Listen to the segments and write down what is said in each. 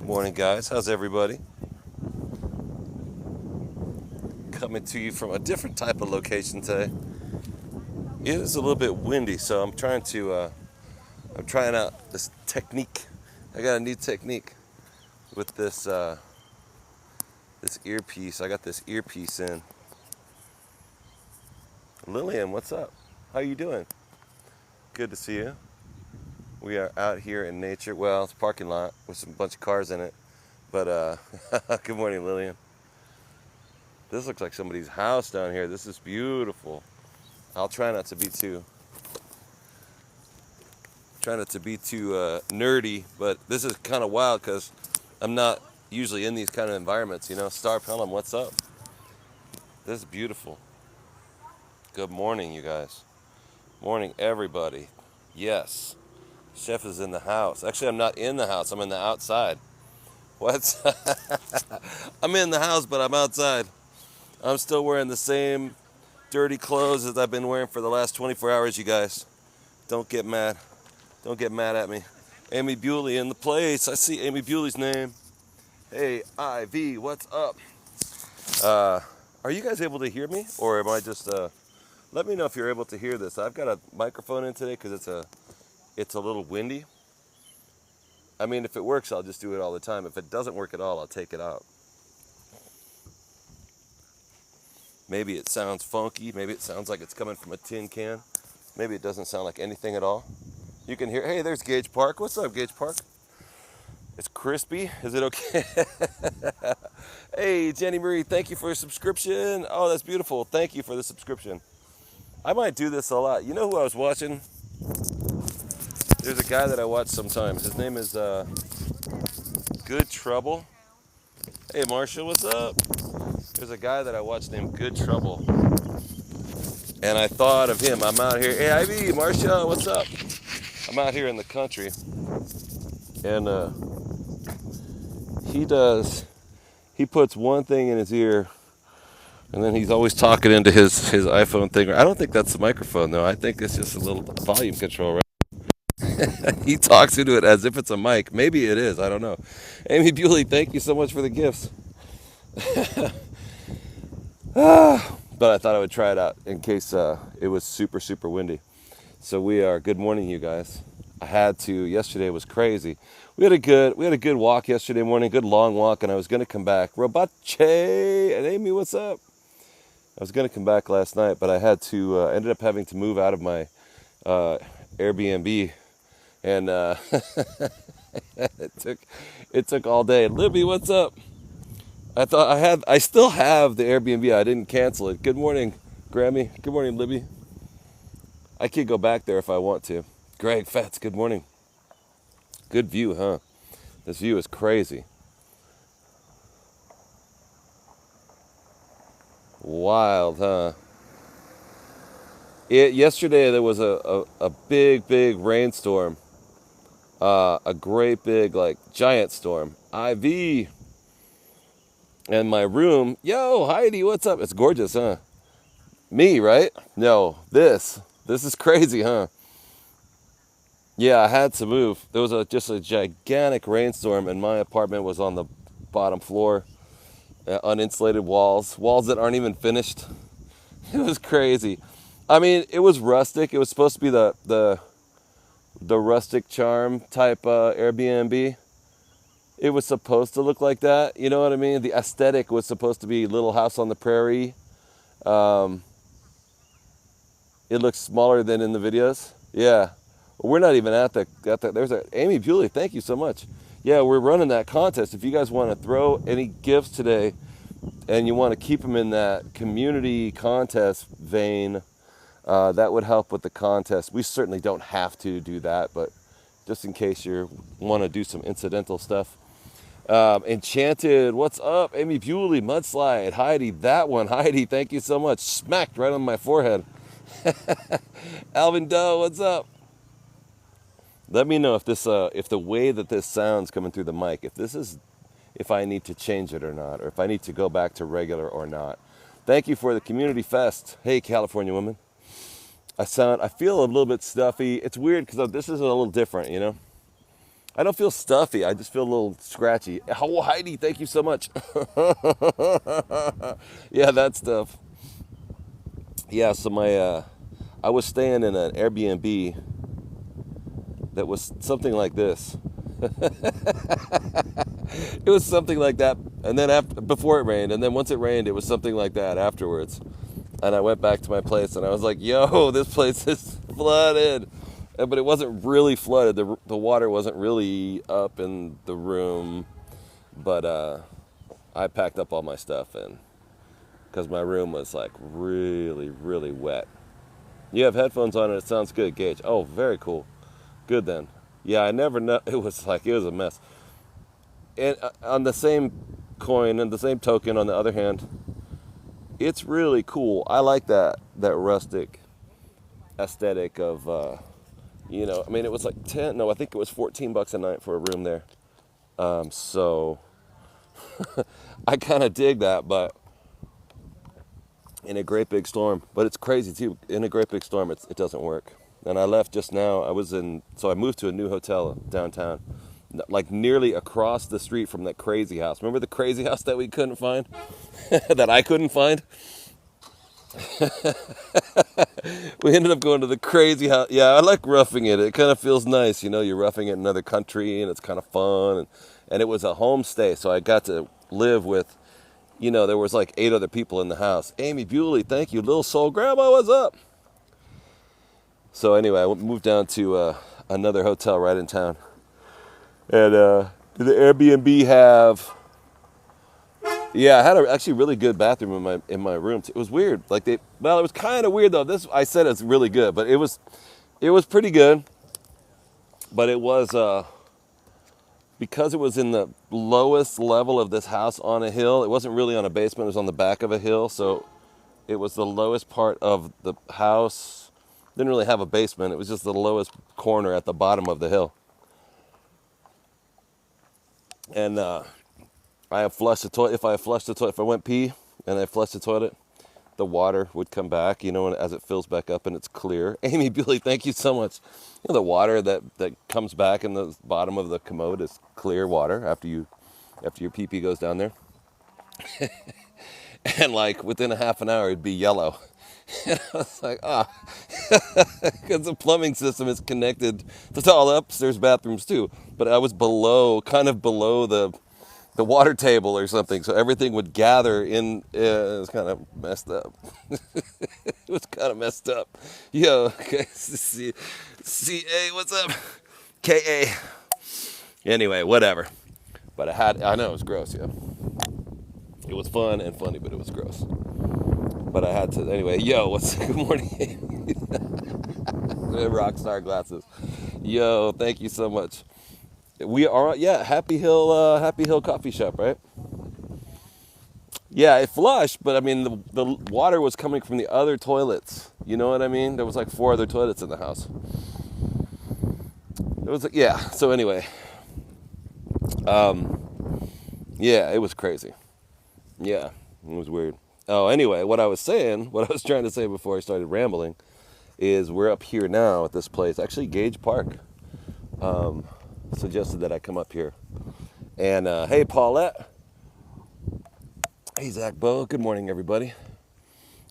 Morning, guys. How's everybody? Coming to you from a different type of location today. It is a little bit windy, so I'm trying out this technique. I got a new technique with this earpiece. I got this earpiece in. Lillian, what's up? How you doing? Good to see you. We are out here in nature. Well, it's a parking lot with a bunch of cars in it. But good morning, Lillian. This looks like somebody's house down here. This is beautiful. I'll try not to be too nerdy, but this is kind of wild because I'm not usually in these kind of environments. Star Pelham, what's up? This is beautiful. Good morning, you guys. Morning, everybody. Yes, Chef is in the house. Actually, I'm not in the house. I'm in the outside. What? I'm in the house, but I'm outside. I'm still wearing the same dirty clothes as I've been wearing for the last 24 hours, you guys. Don't get mad. Don't get mad at me. Amy Bewley in the place. I see Amy Bewley's name. Hey, IV, what's up? Are you guys able to hear me? Or am I just, let me know if you're able to hear this. I've got a microphone in today because it's a little windy. I mean, if it works, I'll just do it all the time. If it doesn't work at all, I'll take it out. Maybe it sounds funky. Maybe it sounds like it's coming from a tin can. Maybe it doesn't sound like anything at all. You can hear, hey, there's Gage Park. What's up, Gage Park? It's crispy. Is it okay? Hey, Jenny Marie, thank you for a subscription. Oh, that's beautiful. Thank you for the subscription. I might do this a lot. You know who I was watching? There's a guy that I watch sometimes. His name is Good Trouble. Hey, Marshall, what's up? There's a guy that I watch named Good Trouble. And I thought of him. I'm out here. Hey, Ivy, Marshall, what's up? I'm out here in the country. And he puts one thing in his ear, and then he's always talking into his iPhone thing. I don't think that's the microphone, though. I think it's just a little volume control, right? He talks into it as if it's a mic. Maybe it is. I don't know. Amy Bewley, thank you so much for the gifts. But I thought I would try it out in case it was super, super windy. So good morning, you guys. I had to. Yesterday was crazy. We had a good walk yesterday morning, good long walk, and I was going to come back. Robache and Amy, what's up? I was going to come back last night, but I had to. Ended up having to move out of my Airbnb, and it took all day. Libby, what's up? I still have the Airbnb. I didn't cancel it. Good morning, Grammy. Good morning, Libby. I could go back there if I want to. Greg Fats, good morning. Good view, huh? This view is crazy. Wild, huh? Yesterday there was a big, big rainstorm. A great big, like, giant storm. IV. And my room, yo, Heidi, what's up? It's gorgeous, huh? Me, right? No, this is crazy, huh? Yeah, I had to move. There was just a gigantic rainstorm, and my apartment was on the bottom floor, uninsulated walls that aren't even finished. It was crazy. I mean, it was rustic. It was supposed to be the rustic charm type Airbnb. It was supposed to look like that. You know what I mean? The aesthetic was supposed to be Little House on the Prairie. It looks smaller than in the videos. Yeah. We're not even at the there's Amy Bewley, thank you so much. Yeah, we're running that contest. If you guys want to throw any gifts today and you want to keep them in that community contest vein, that would help with the contest. We certainly don't have to do that, but just in case you want to do some incidental stuff. Enchanted, what's up? Amy Bewley, Mudslide, Heidi, that one. Heidi, thank you so much. Smacked right on my forehead. Alvin Doe, what's up? Let me know if the way that this sounds coming through the mic, if I need to change it or not, or if I need to go back to regular or not. Thank you for the community fest. Hey, California woman. I feel a little bit stuffy. It's weird because this is a little different, you know. I don't feel stuffy. I just feel a little scratchy. Oh, Heidi, thank you so much. Yeah, that stuff. Yeah, so I was staying in an Airbnb that was something like this. It was something like that, and then before it rained, and then once it rained, it was something like that afterwards. And I went back to my place, and I was like, "Yo, this place is flooded," but it wasn't really flooded. The water wasn't really up in the room, but I packed up all my stuff, and because my room was like really, really wet. You have headphones on, and it sounds good, Gage. Oh, very cool. Good then. Yeah, I never know. It was a mess. And on the same coin and the same token, on the other hand, it's really cool. I like that rustic aesthetic of, I mean, it was like 10. No, I think it was $14 a night for a room there. So I kind of dig that, but in a great big storm. But it's crazy too. In a great big storm, it doesn't work. And I left just now. So I moved to a new hotel downtown, like nearly across the street from that crazy house. Remember the crazy house that we couldn't find? That I couldn't find? We ended up going to the crazy house. Yeah, I like roughing it. It kind of feels nice, you're roughing it in another country, and it's kind of fun. And it was a homestay, so I got to live with, there was like 8 other people in the house. Amy Bewley, thank you. Little Soul Grandma, what's up? So anyway, I moved down to another hotel right in town. And the Airbnb I had actually really good bathroom in my room. It was weird. It was kind of weird though. I said it's really good, but it was pretty good. But it was because it was in the lowest level of this house on a hill. It wasn't really on a basement. It was on the back of a hill, so it was the lowest part of the house. Didn't really have a basement. It was just the lowest corner at the bottom of the hill. And I have flushed the toilet. If I went pee and I flushed the toilet, the water would come back, as it fills back up and it's clear. Amy Bewley, thank you so much. The water that comes back in the bottom of the commode is clear water after your pee goes down there. And within a half an hour, it'd be yellow. And I was like, because the plumbing system is connected to all the upstairs bathrooms too. But I was kind of below the water table or something, so everything would gather in. It was kind of messed up. It was kind of messed up. Yo, okay, C-A, what's up? K-A. Anyway, whatever. But I know it was gross, yeah. It was fun and funny, but it was gross. But I had to, anyway, good morning. Rockstar glasses. Yo, thank you so much. We are, Happy Hill Coffee Shop, right? Yeah, it flushed, but I mean, the water was coming from the other toilets. You know what I mean? There was 4 other toilets in the house. It was, so anyway. It was crazy. Yeah, it was weird. Oh, anyway, what I was trying to say before I started rambling is we're up here now at this place. Actually, Gage Park suggested that I come up here. And, hey, Paulette. Hey, Zach Bo. Good morning, everybody.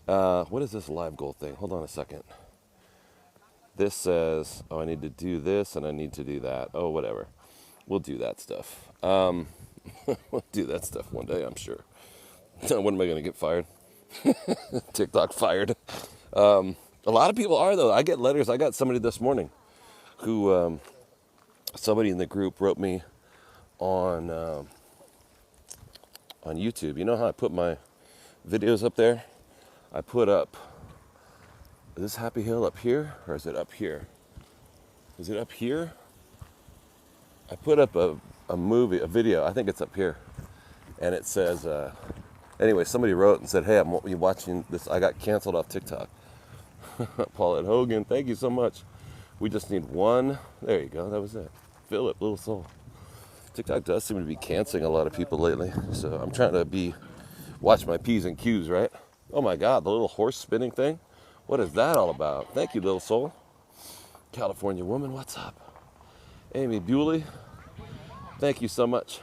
What is this live goal thing? Hold on a second. This says, I need to do this and I need to do that. Oh, whatever. We'll do that stuff. We'll do that stuff one day, I'm sure. When am I going to get fired? TikTok fired. A lot of people are, though. I get letters. I got somebody this morning who, somebody in the group wrote me on YouTube. You know how I put my videos up there? I put up, is this Happy Hill up here or is it up here? Is it up here? I put up a video. I think it's up here. And it says, anyway, somebody wrote and said, hey, I'm watching this. I got canceled off TikTok. Paulette Hogan, thank you so much. We just need one. There you go. That was it. Philip, Little Soul. TikTok does seem to be canceling a lot of people lately. So I'm trying to watch my P's and Q's, right? Oh my God, the little horse spinning thing. What is that all about? Thank you, Little Soul. California woman, what's up? Amy Bewley. Thank you so much.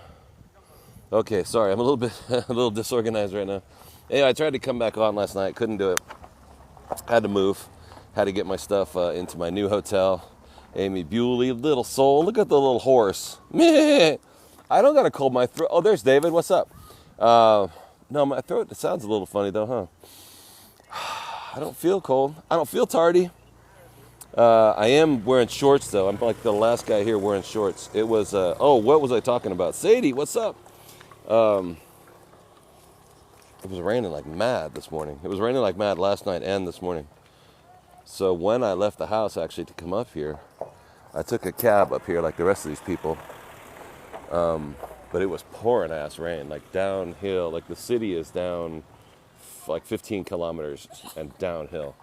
Okay, sorry, I'm a little bit a little disorganized right now. Anyway, I tried to come back on last night, couldn't do it. Had to move, had to get my stuff into my new hotel. Amy Bewley, little soul, look at the little horse. Meh. I don't got a cold, my throat. Oh, there's David, what's up? No, my throat, it sounds a little funny though, huh? I don't feel cold, I don't feel tardy. I am wearing shorts though. I'm like the last guy here wearing shorts. It was, oh, what was I talking about? Sadie, what's up? It was raining like mad this morning. It was raining like mad last night and this morning. So when I left the house actually to come up here, I took a cab up here like the rest of these people. But it was pouring ass rain, like downhill. Like the city is down like 15 kilometers and downhill.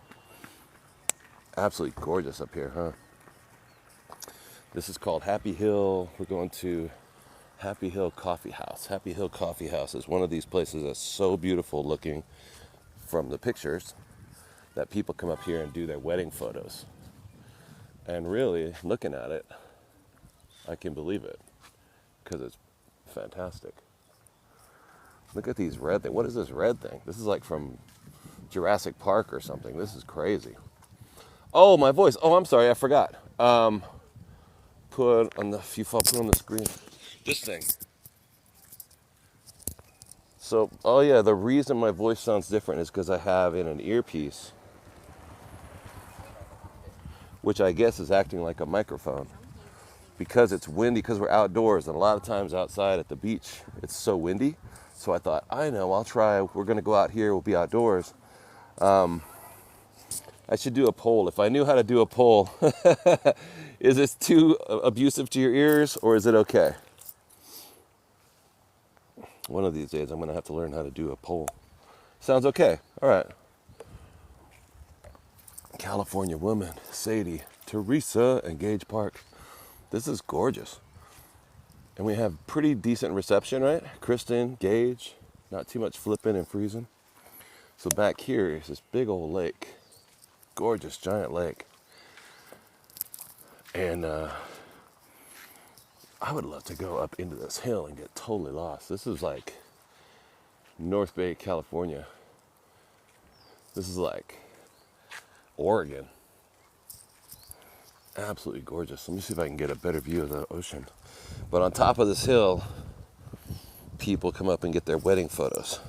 Absolutely gorgeous up here, huh? This is called Happy Hill. We're going to Happy Hill Coffee House. Happy Hill Coffee House is one of these places that's so beautiful looking from the pictures that people come up here and do their wedding photos. And really, looking at it, I can believe it because it's fantastic. Look at these red things. What is this red thing? This is like from Jurassic Park or something. This is crazy. Oh, my voice. Oh, I'm sorry. I forgot. Put on the screen. This thing. So, oh yeah, the reason my voice sounds different is because I have in an earpiece, which I guess is acting like a microphone. Because it's windy, because we're outdoors, and a lot of times outside at the beach, it's so windy. So I thought, I know, I'll try. We're going to go out here. We'll be outdoors. I should do a poll. If I knew how to do a poll, is this too abusive to your ears or is it okay? One of these days I'm going to have to learn how to do a poll. Sounds okay. All right. California woman, Sadie, Teresa, and Gage Park. This is gorgeous. And we have pretty decent reception, right? Kristen, Gage, not too much flipping and freezing. So back here is this big old lake. Gorgeous giant lake. And I would love to go up into this hill and get totally lost. This is like North Bay, California. This is like Oregon. Absolutely gorgeous. Let me see if I can get a better view of the ocean. But on top of this hill, people come up and get their wedding photos.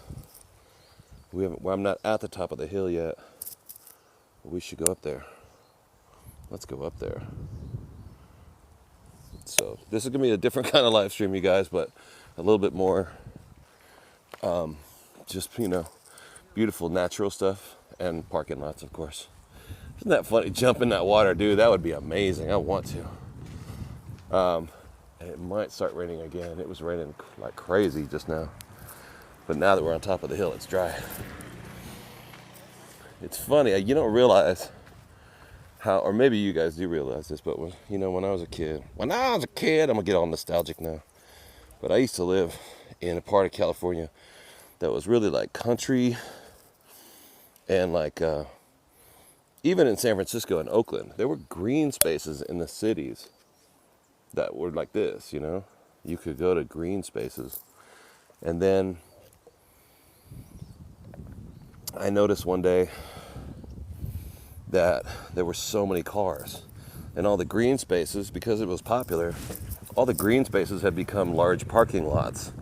I'm not at the top of the hill yet. We should go up there. Let's go up there. So this is going to be a different kind of live stream, you guys, but a little bit more just, beautiful natural stuff and parking lots, of course. Isn't that funny? Jump in that water, dude. That would be amazing. I want to. It might start raining again. It was raining like crazy just now. But now that we're on top of the hill, it's dry. It's funny, you don't realize how, or maybe you guys do realize this, but when I was a kid, I'm gonna get all nostalgic now, but I used to live in a part of California that was really like country, and like, even in San Francisco and Oakland, there were green spaces in the cities that were like this, you could go to green spaces. And then I noticed one day that there were so many cars, and all the green spaces, because it was popular, all the green spaces had become large parking lots.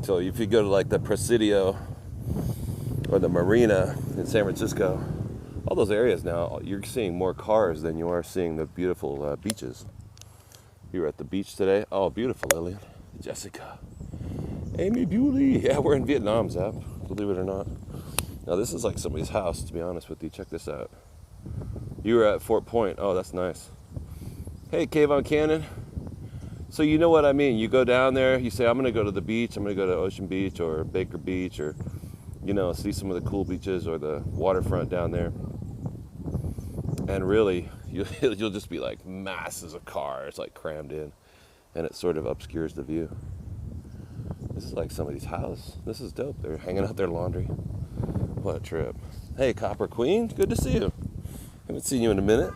So if you go to like the Presidio or the Marina in San Francisco, all those areas now, you're seeing more cars than you are seeing the beautiful beaches. You were at the beach today. Oh, beautiful, Lillian. Jessica. Amy Bewley. Yeah, we're in Vietnam, Zap. Believe it or not. Now, this is like somebody's house, to be honest with you. Check this out. You were at Fort Point. Oh, that's nice. Hey, Kayvon Cannon. So you know what I mean. You go down there, you say, I'm going to go to the beach. I'm going to go to Ocean Beach or Baker Beach or, see some of the cool beaches or the waterfront down there. And really, you'll just be like masses of cars like crammed in. And it sort of obscures the view. This is like somebody's house. This is dope. They're hanging out their laundry. What a trip. Hey, Copper Queen. Good to see you. Haven't seen you in a minute.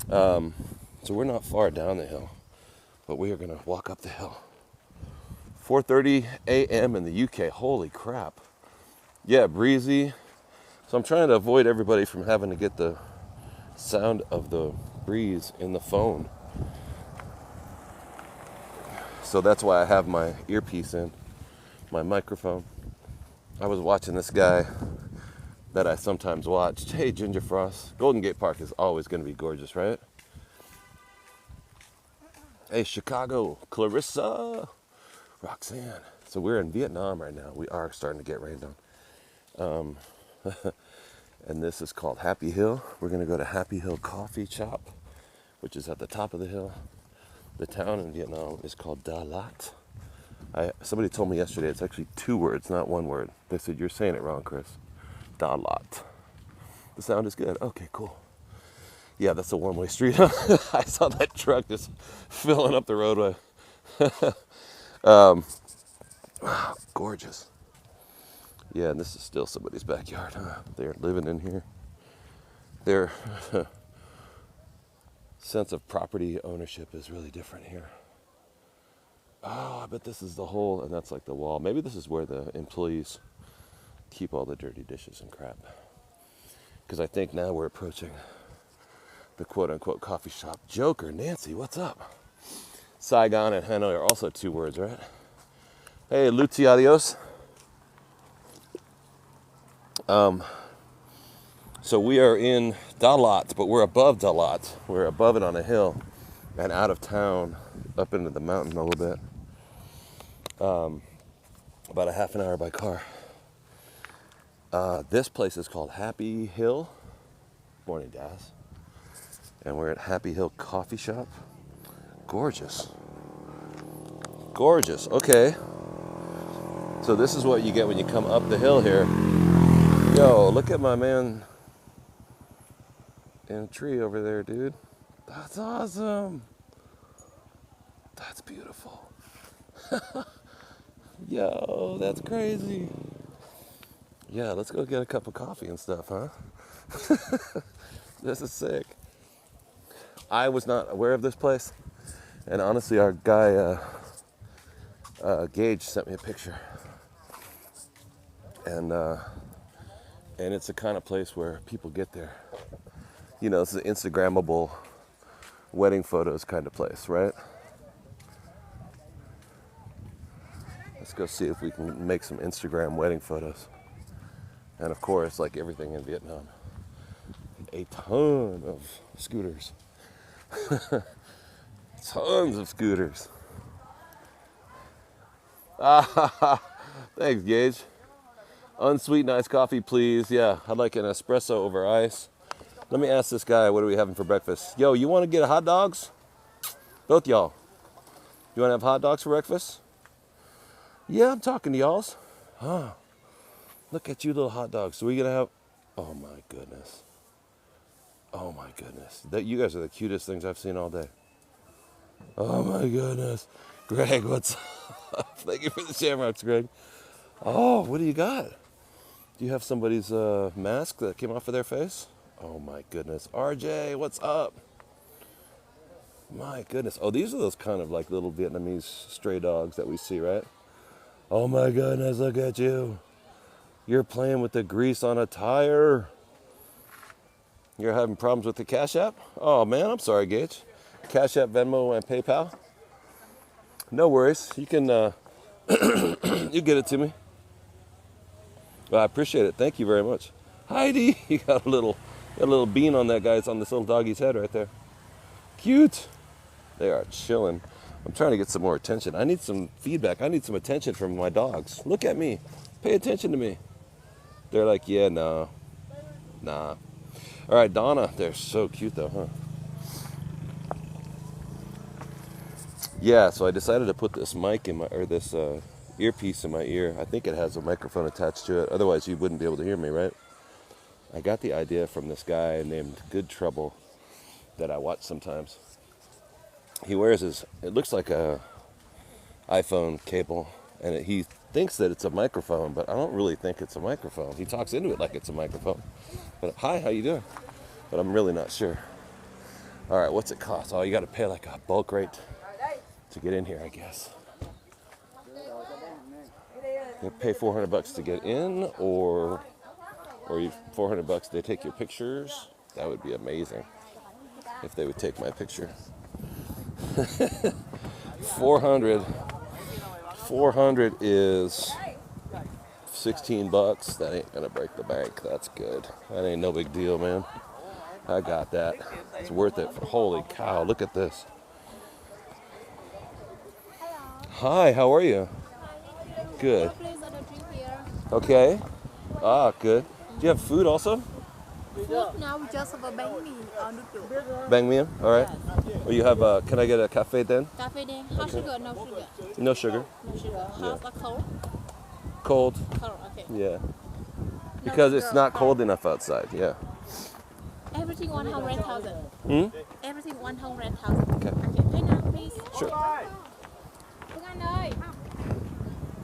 So we're not far down the hill. But we are gonna walk up the hill. 4:30 a.m. in the UK. Holy crap. Yeah, breezy. So I'm trying to avoid everybody from having to get the sound of the breeze in the phone. So that's why I have my earpiece in, my microphone. I was watching this guy that I sometimes watched. Hey, Ginger Frost. Golden Gate Park is always going to be gorgeous, right? Hey, Chicago. Clarissa. Roxanne. So we're in Vietnam right now. We are starting to get rained on. And this is called Happy Hill. We're going to go to Happy Hill Coffee Shop, which is at the top of the hill. The town in Vietnam is called DaLat. Somebody told me yesterday it's actually 2 words, not 1 word. They said, you're saying it wrong, Chris. DaLat. The sound is good. Okay, cool. Yeah, that's a one-way street. I saw that truck just filling up the roadway. Gorgeous. Yeah, and this is still somebody's backyard. They're living in here. Their sense of property ownership is really different here. Oh, I bet this is the hole, and that's like the wall. Maybe this is where the employees keep all the dirty dishes and crap. Because I think now we're approaching the quote-unquote coffee shop. Joker, Nancy, what's up? Saigon and Hanoi are also 2 words, right? Hey, Luti, adios. So we are in DaLat, but we're above DaLat. We're above it on a hill and out of town, up into the mountain a little bit. About a half an hour by car. This place is called Happy Hill. Morning, Daz. And we're at Happy Hill Coffee Shop. Gorgeous. Gorgeous. Okay. So this is what you get when you come up the hill here. Yo, look at my man in a tree over there, dude. That's awesome. That's beautiful. Yo, that's crazy. Yeah, let's go get a cup of coffee and stuff, huh? This is sick. I was not aware of this place. And honestly, our guy, Gage, sent me a picture. And it's the kind of place where people get there. You know, it's an Instagrammable wedding photos kind of place, right? Let's go see if we can make some Instagram wedding photos. And of course, like everything in Vietnam, a ton of scooters. Tons of scooters. Thanks, Gage. Unsweetened iced coffee, please. Yeah, I'd like an espresso over ice. Let me ask this guy, what are we having for breakfast? Yo, you want to get hot dogs? Both y'all. You want to have hot dogs for breakfast? Yeah, I'm talking to y'alls. Huh. Look at you little hot dogs. So we going to have... Oh, my goodness. Oh, my goodness. You guys are the cutest things I've seen all day. Oh, my goodness. Greg, what's up? Thank you for the shamrocks, Greg. Oh, what do you got? Do you have somebody's mask that came off of their face? Oh, my goodness. RJ, what's up? My goodness. Oh, these are those kind of like little Vietnamese stray dogs that we see, right? Oh, my goodness, look at you. You're playing with the grease on a tire. You're having problems with the Cash App? Oh, man, I'm sorry, Gage. Cash App, Venmo, and PayPal? No worries. You can, you get it to me. Well, I appreciate it. Thank you very much. Heidi, you got a little bean on that guy. It's on this little doggy's head right there. Cute. They are chilling. I'm trying to get some more attention. I need some feedback. I need some attention from my dogs. Look at me. Pay attention to me. They're like, yeah, no. Nah. All right, Donna. They're so cute, though, huh? Yeah, so I decided to put this mic in my, or this earpiece in my ear. I think it has a microphone attached to it. Otherwise, you wouldn't be able to hear me, right? I got the idea from this guy named Good Trouble that I watch sometimes. He wears his, it looks like a iPhone cable, and he thinks that it's a microphone, but I don't really think it's a microphone. He talks into it like it's a microphone. But hi, how you doing? But I'm really not sure. All right, what's it cost? Oh, you got to pay like a bulk rate. to get in here, I guess. You pay $400 to get in, or you $400 they take your pictures. That would be amazing if they would take my picture. 400 is $16. That ain't gonna break the bank. That's good. That ain't no big deal, man. I got that. It's worth it. Holy cow, look at this. Hi, how are you? Good. Okay. Ah, good. Do you have food also? Food now we just have a bánh mì or noodle. Bang me in? All right. Well, you have, can I get a cafe then? Cafe then. Hot sugar, no sugar. No sugar. No sugar. Hot or cold? Cold. Cold, okay. Yeah. Because it's not cold enough outside, yeah. Everything 100,000. Hmm? Everything 100,000. Okay. Okay, pay now, please. Sure. Phương Anh ơi.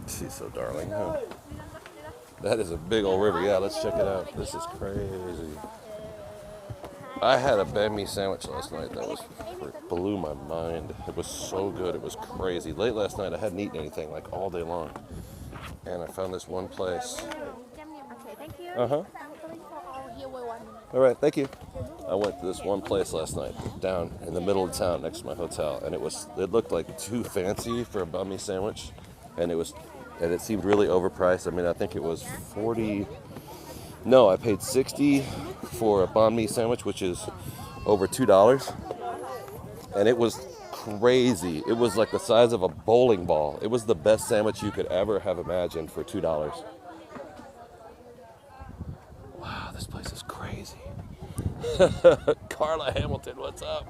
She's so darling, huh? That is a big old river. Yeah, let's check it out. This is crazy. I had a banh mi sandwich last night that blew my mind. It was so good. It was crazy. Late last night, I hadn't eaten anything like all day long. And I found this one place. Okay, thank you. Uh-huh. Here we want. All right, thank you. I went to this one place last night down in the middle of town next to my hotel, and it looked like too fancy for a banh mi sandwich, and it seemed really overpriced. I mean, I think it was 40. No, I paid 60 for a banh mi sandwich, which is over $2, and it was crazy. It was like the size of a bowling ball. It was the best sandwich you could ever have imagined for $2. Wow, this place is crazy. Carla Hamilton, what's up?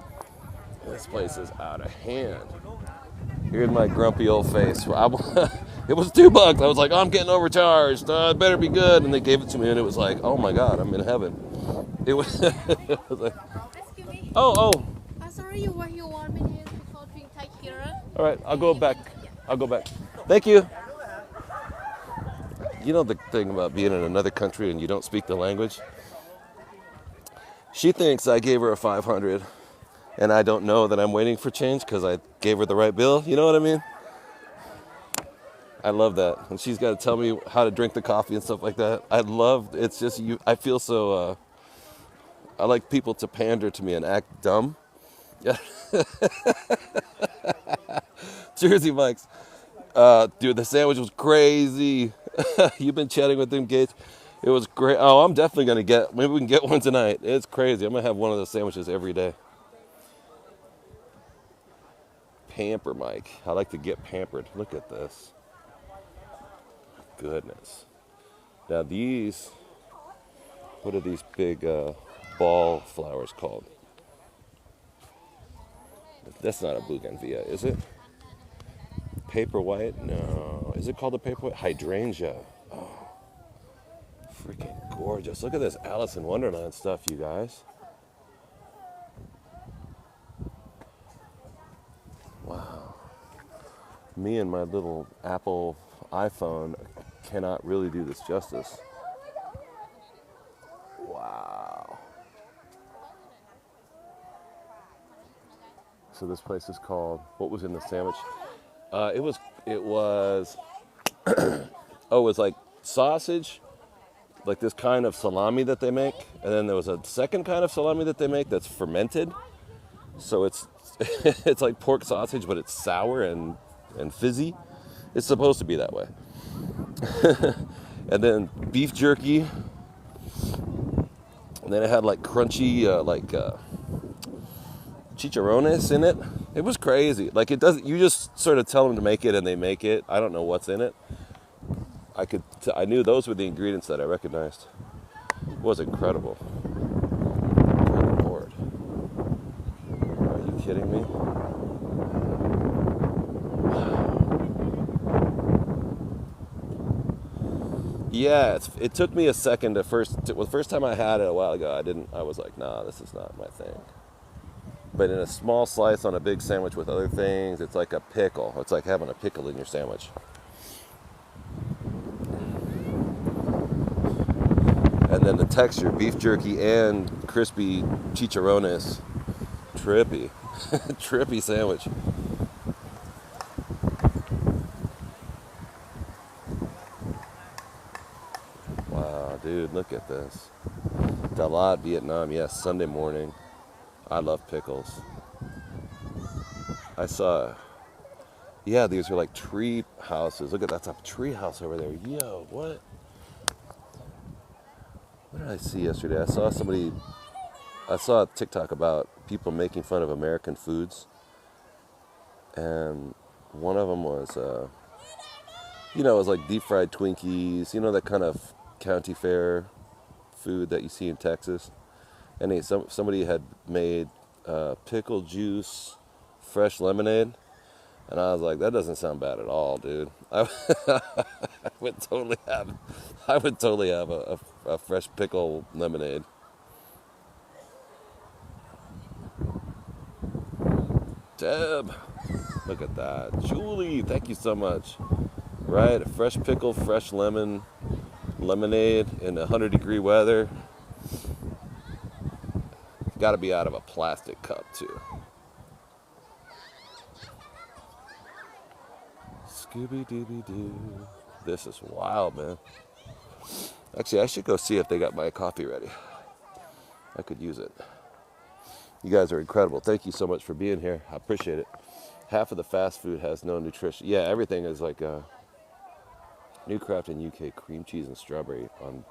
This place is out of hand. Here's my grumpy old face. It was $2. I was like, oh, I'm getting overcharged. It better be good. And they gave it to me, and it was like, oh my God, I'm in heaven. It was, it was like, Excuse me. oh. Sorry, you want me here before drink take here. All right, I'll go back. Thank you. You know the thing about being in another country and you don't speak the language? She thinks I gave her a 500 and I don't know that I'm waiting for change because I gave her the right bill. You know what I mean? I love that. And she's got to tell me how to drink the coffee and stuff like that. It's just you. I feel so, I like people to pander to me and act dumb. Yeah. Jersey Mike's. Dude, the sandwich was crazy. You've been chatting with him, Gage. It was great. Oh, I'm definitely going to maybe we can get one tonight. It's crazy. I'm going to have one of those sandwiches every day. Pamper Mike. I like to get pampered. Look at this. Goodness. Now these, what are these big ball flowers called? That's not a bougainvillea, is it? Paper white? No. Is it called a paper white? Hydrangea. Oh, freaking gorgeous. Look at this Alice in Wonderland stuff, you guys. Wow. Me and my little Apple iPhone cannot really do this justice. Wow. So this place is called, what was in the sandwich? It was it was like sausage, like this kind of salami that they make, and then there was a second kind of salami that they make that's fermented. So it's it's like pork sausage, but it's sour and fizzy. It's supposed to be that way. And then beef jerky, and then it had like crunchy chicharrones in it. It was crazy. Like it doesn't. You just sort of tell them to make it, and they make it. I don't know what's in it. I knew those were the ingredients that I recognized. It was incredible. Good Lord. Are you kidding me? Yeah, it took me a second the first time I had it a while ago, I was like, nah, this is not my thing. But in a small slice on a big sandwich with other things, it's like a pickle. It's like having a pickle in your sandwich. And then the texture, beef jerky and crispy chicharrones. Trippy. Trippy sandwich. dude, look at this. DaLat, Vietnam. Yes, Sunday morning. I love pickles. I saw, yeah, these are like tree houses. Look at that's a tree house over there. Yo, what? What did I see yesterday? I saw a TikTok about people making fun of American foods. And one of them was, it was like deep fried Twinkies, that kind of county fair food that you see in Texas. And somebody had made pickle juice, fresh lemonade. And I was like, that doesn't sound bad at all, dude. I would totally have a fresh pickle lemonade. Deb, look at that. Julie, thank you so much. Right, a fresh pickle, fresh lemonade in 100-degree weather. Got to be out of a plastic cup too. Scooby-Dooby-Doo. This is wild, man. Actually, I should go see if they got my coffee ready. I could use it. You guys are incredible. Thank you so much for being here. I appreciate it. Half of the fast food has no nutrition. Yeah, everything is like New Craft in UK, cream cheese and strawberry on,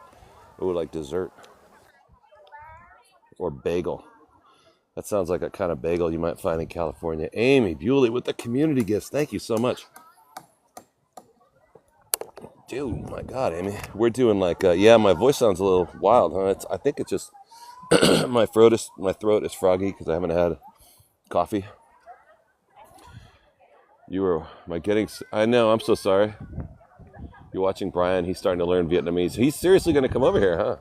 like dessert or bagel. That sounds like a kind of bagel you might find in California. Amy Bewley with the community gifts. Thank you so much. Dude, my God, Amy. We're doing like, my voice sounds a little wild, huh? I think it's just my throat is froggy because I haven't had coffee. I know, I'm so sorry. You're watching Brian. He's starting to learn Vietnamese. He's seriously going to come over here, huh?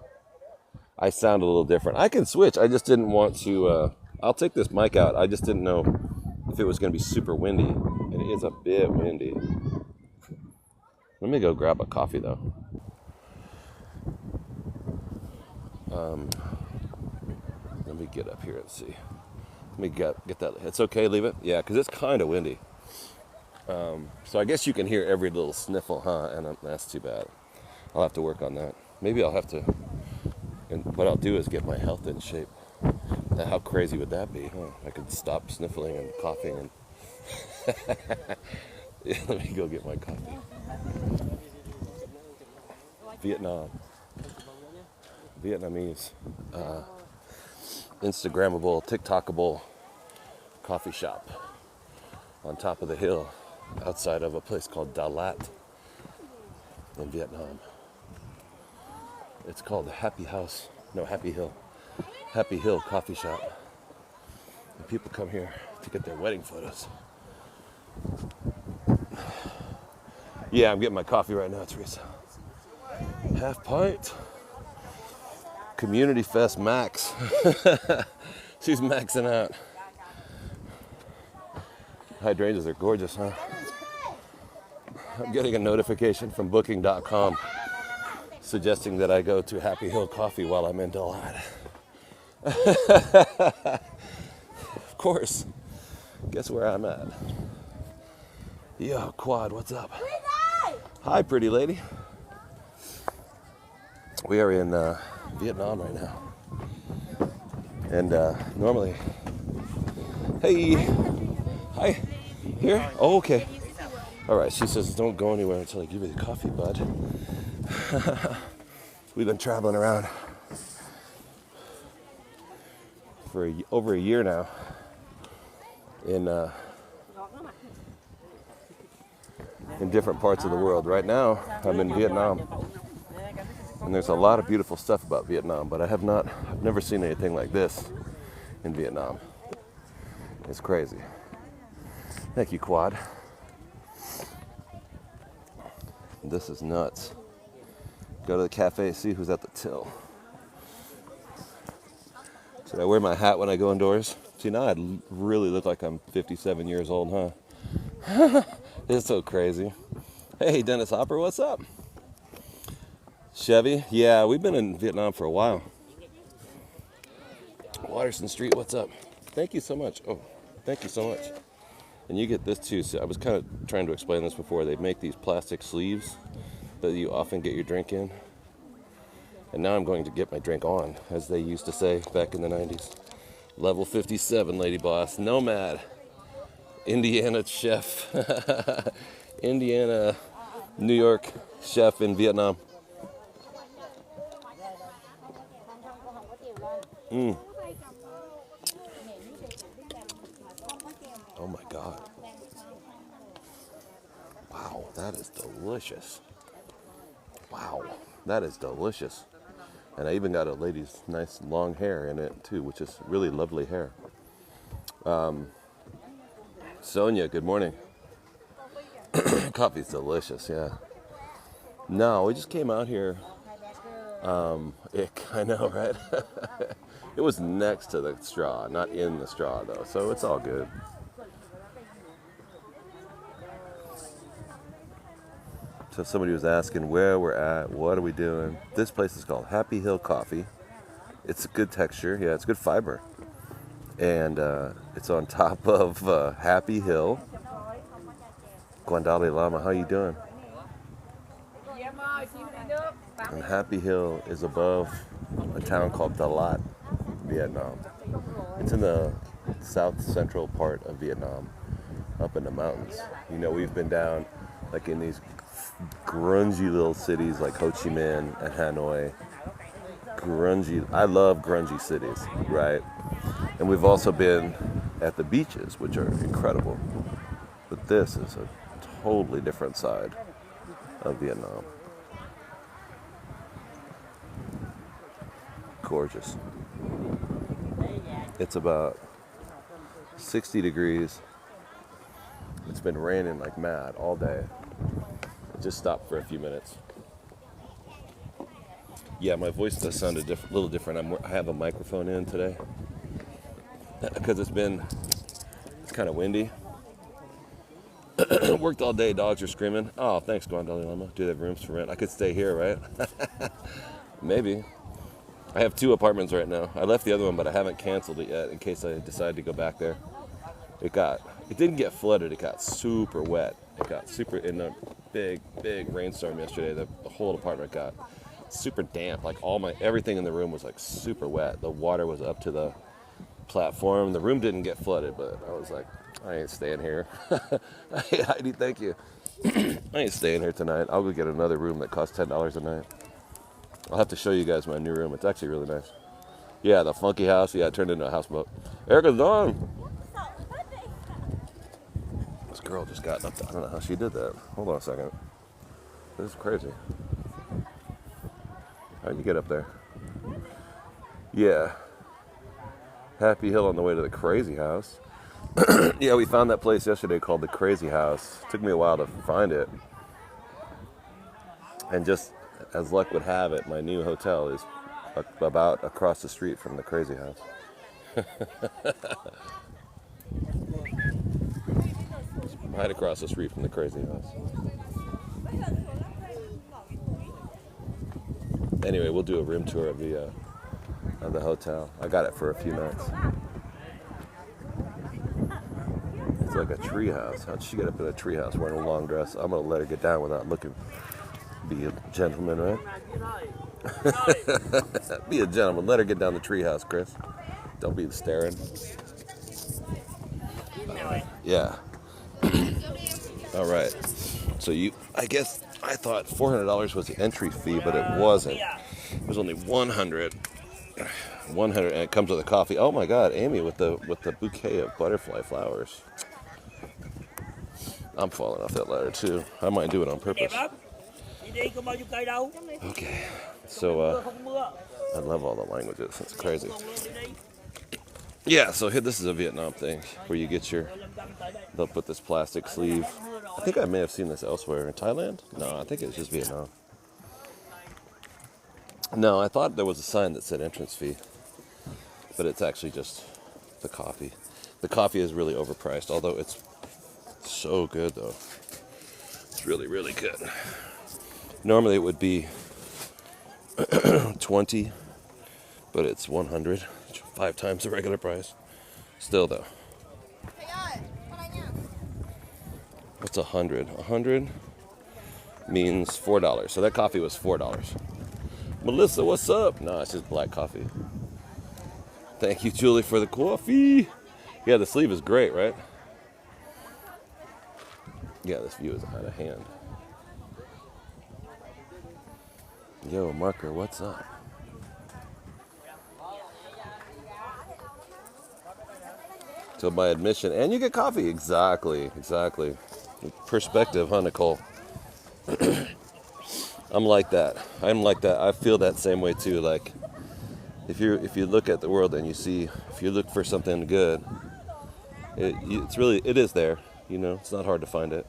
I sound a little different. I can switch. I just didn't want to. I'll take this mic out. I just didn't know if it was going to be super windy. And it is a bit windy. Let me go grab a coffee, though. Let me get up here and see. Let me get that. It's okay, leave it? Yeah, because it's kind of windy. So I guess you can hear every little sniffle, huh? And that's too bad. I'll have to work on that. Maybe I'll have to. And what I'll do is get my health in shape. Now, how crazy would that be, huh? I could stop sniffling and coughing and... Yeah, let me go get my coffee. Vietnamese. Instagrammable, TikTokable coffee shop on top of the hill outside of a place called DaLat in Vietnam. It's called Happy Hill Coffee Shop. And people come here to get their wedding photos. Yeah, I'm getting my coffee right now, Teresa. Half pint. Community Fest Max. She's maxing out. Hydrangeas are gorgeous, huh? I'm getting a notification from booking.com suggesting that I go to Happy Hill Coffee while I'm in DaLat. Of course. Guess where I'm at? Yo, Quad, what's up? Hi, pretty lady. We are in Vietnam right now. And normally... Hey! Hi! Here? Oh, okay. All right, she says, don't go anywhere until I give you the coffee, bud. We've been traveling around for over a year now in different parts of the world. Right now, I'm in Vietnam. And there's a lot of beautiful stuff about Vietnam, but I've never seen anything like this in Vietnam. It's crazy. Thank you, Quad. This is nuts. Go to the cafe, see who's at the till. Should I wear my hat when I go indoors? See, now I really look like I'm 57 years old, huh? It's so crazy. Hey, Dennis Hopper, what's up? Chevy? Yeah, we've been in Vietnam for a while. Watterson Street, what's up? Thank you so much. Oh, thank you so much. And you get this too. So I was kind of trying to explain this before. They make these plastic sleeves that you often get your drink in. And now I'm going to get my drink on, as they used to say back in the 90s. Level 57, Lady Boss. Nomad. Indiana chef. Indiana, New York chef in Vietnam. Oh my God. Wow, that is delicious. Wow, that is delicious. And I even got a lady's nice long hair in it too, which is really lovely hair. Sonia, good morning. Coffee's delicious, yeah. No, we just came out here. I know, right? It was next to the straw, not in the straw though, so it's all good. So somebody was asking where we're at, what are we doing? This place is called Happy Hill Coffee. It's a good texture, yeah, it's good fiber. And it's on top of Happy Hill. Guandali Lama, how you doing? And Happy Hill is above a town called DaLat, Vietnam. It's in the south central part of Vietnam, up in the mountains. You know, we've been down like in these grungy little cities like Ho Chi Minh and Hanoi. Grungy, I love grungy cities, right? And we've also been at the beaches, which are incredible. But this is a totally different side of Vietnam. Gorgeous. It's about 60 degrees. It's been raining like mad all day. It just stopped for a few minutes. Yeah, my voice does sound a little different. I have a microphone in today because it's kind of windy. Worked all day, dogs are screaming. Oh, thanks, Guandali Lama. Do they have rooms for rent? I could stay here, right? Maybe. I have 2 apartments right now. I left the other one, but I haven't canceled it yet in case I decide to go back there. It didn't get flooded. It got super wet. It got super, in a big rainstorm yesterday. The whole apartment got super damp. Like everything in the room was like super wet. The water was up to the platform. The room didn't get flooded, but I was like, I ain't staying here. Heidi, thank you. I ain't staying here tonight. I'll go get another room that costs $10 a night. I'll have to show you guys my new room. It's actually really nice. Yeah, the funky house. Yeah, it turned into a houseboat. Erica's on. This girl just got up there. I don't know how she did that. Hold on a second. This is crazy. How'd you get up there? Yeah. Happy Hill on the way to the crazy house. Yeah, we found that place yesterday called the Crazy House. Took me a while to find it. And just as luck would have it, my new hotel is about across the street from the Crazy House. Right across the street from the Crazy House. Anyway, we'll do a room tour of the hotel. I got it for a few nights. It's like a tree house. How'd she get up in a tree house wearing a long dress? I'm gonna let her get down without looking. Be a gentleman, right? Be a gentleman. Let her get down the treehouse, Chris. Don't be staring. Yeah. All right. So I guess I thought $400 was the entry fee, but it wasn't. It was only $100. $100, and it comes with a coffee. Oh my God, Amy with the bouquet of butterfly flowers. I'm falling off that ladder too. I might do it on purpose. Okay, so I love all the languages. It's crazy. Yeah, so here, this is a Vietnam thing where you get they'll put this plastic sleeve. I think I may have seen this elsewhere. In Thailand? No, I think it was just Vietnam. No, I thought there was a sign that said entrance fee, but it's actually just the coffee. The coffee is really overpriced, although it's so good though. It's really, really good. Normally it would be 20, but it's 100, 5 times the regular price. Still though. What's 100? 100 means $4. So that coffee was $4. Melissa, what's up? No, it's just black coffee. Thank you, Julie, for the coffee. Yeah, the sleeve is great, right? Yeah, this view is out of hand. Yo, Marker, what's up? So by admission, and you get coffee. Exactly. Perspective, huh, Nicole? I'm like that. I feel that same way too. Like, if you look at the world and you see, if you look for something good, it is there. You know, it's not hard to find it.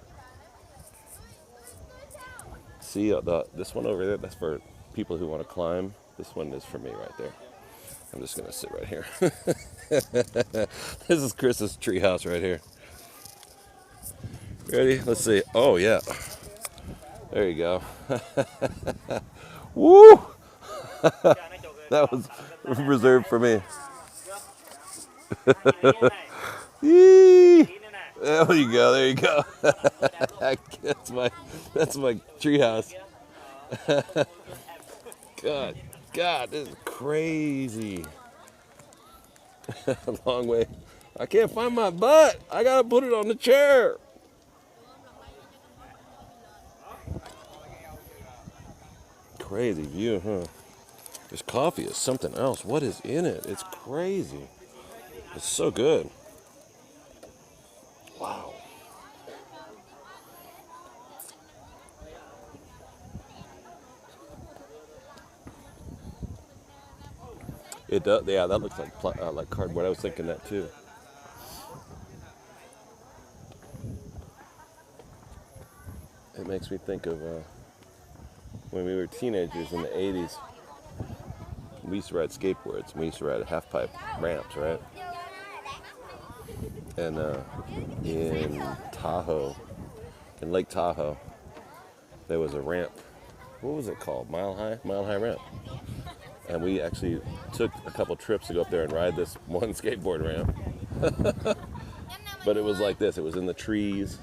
See this one over there? That's for people who want to climb. This one is for me right there. I'm just gonna sit right here. This is Chris's treehouse right here. Ready? Let's see. Oh yeah. There you go. Woo! That was reserved for me. Yee! There you go. That's my treehouse. God, this is crazy. Long way. I can't find my butt. I gotta put it on the chair. Crazy view, huh? This coffee is something else. What is in it? It's crazy. It's so good. Wow. It does. Yeah, that looks like cardboard. I was thinking that too. It makes me think of when we were teenagers in the 80s. We used to ride skateboards. We used to ride half-pipe ramps, right? And in Tahoe, in Lake Tahoe, there was a ramp. What was it called? Mile High Ramp. And we actually took a couple trips to go up there and ride this one skateboard ramp. But it was like this. It was in the trees.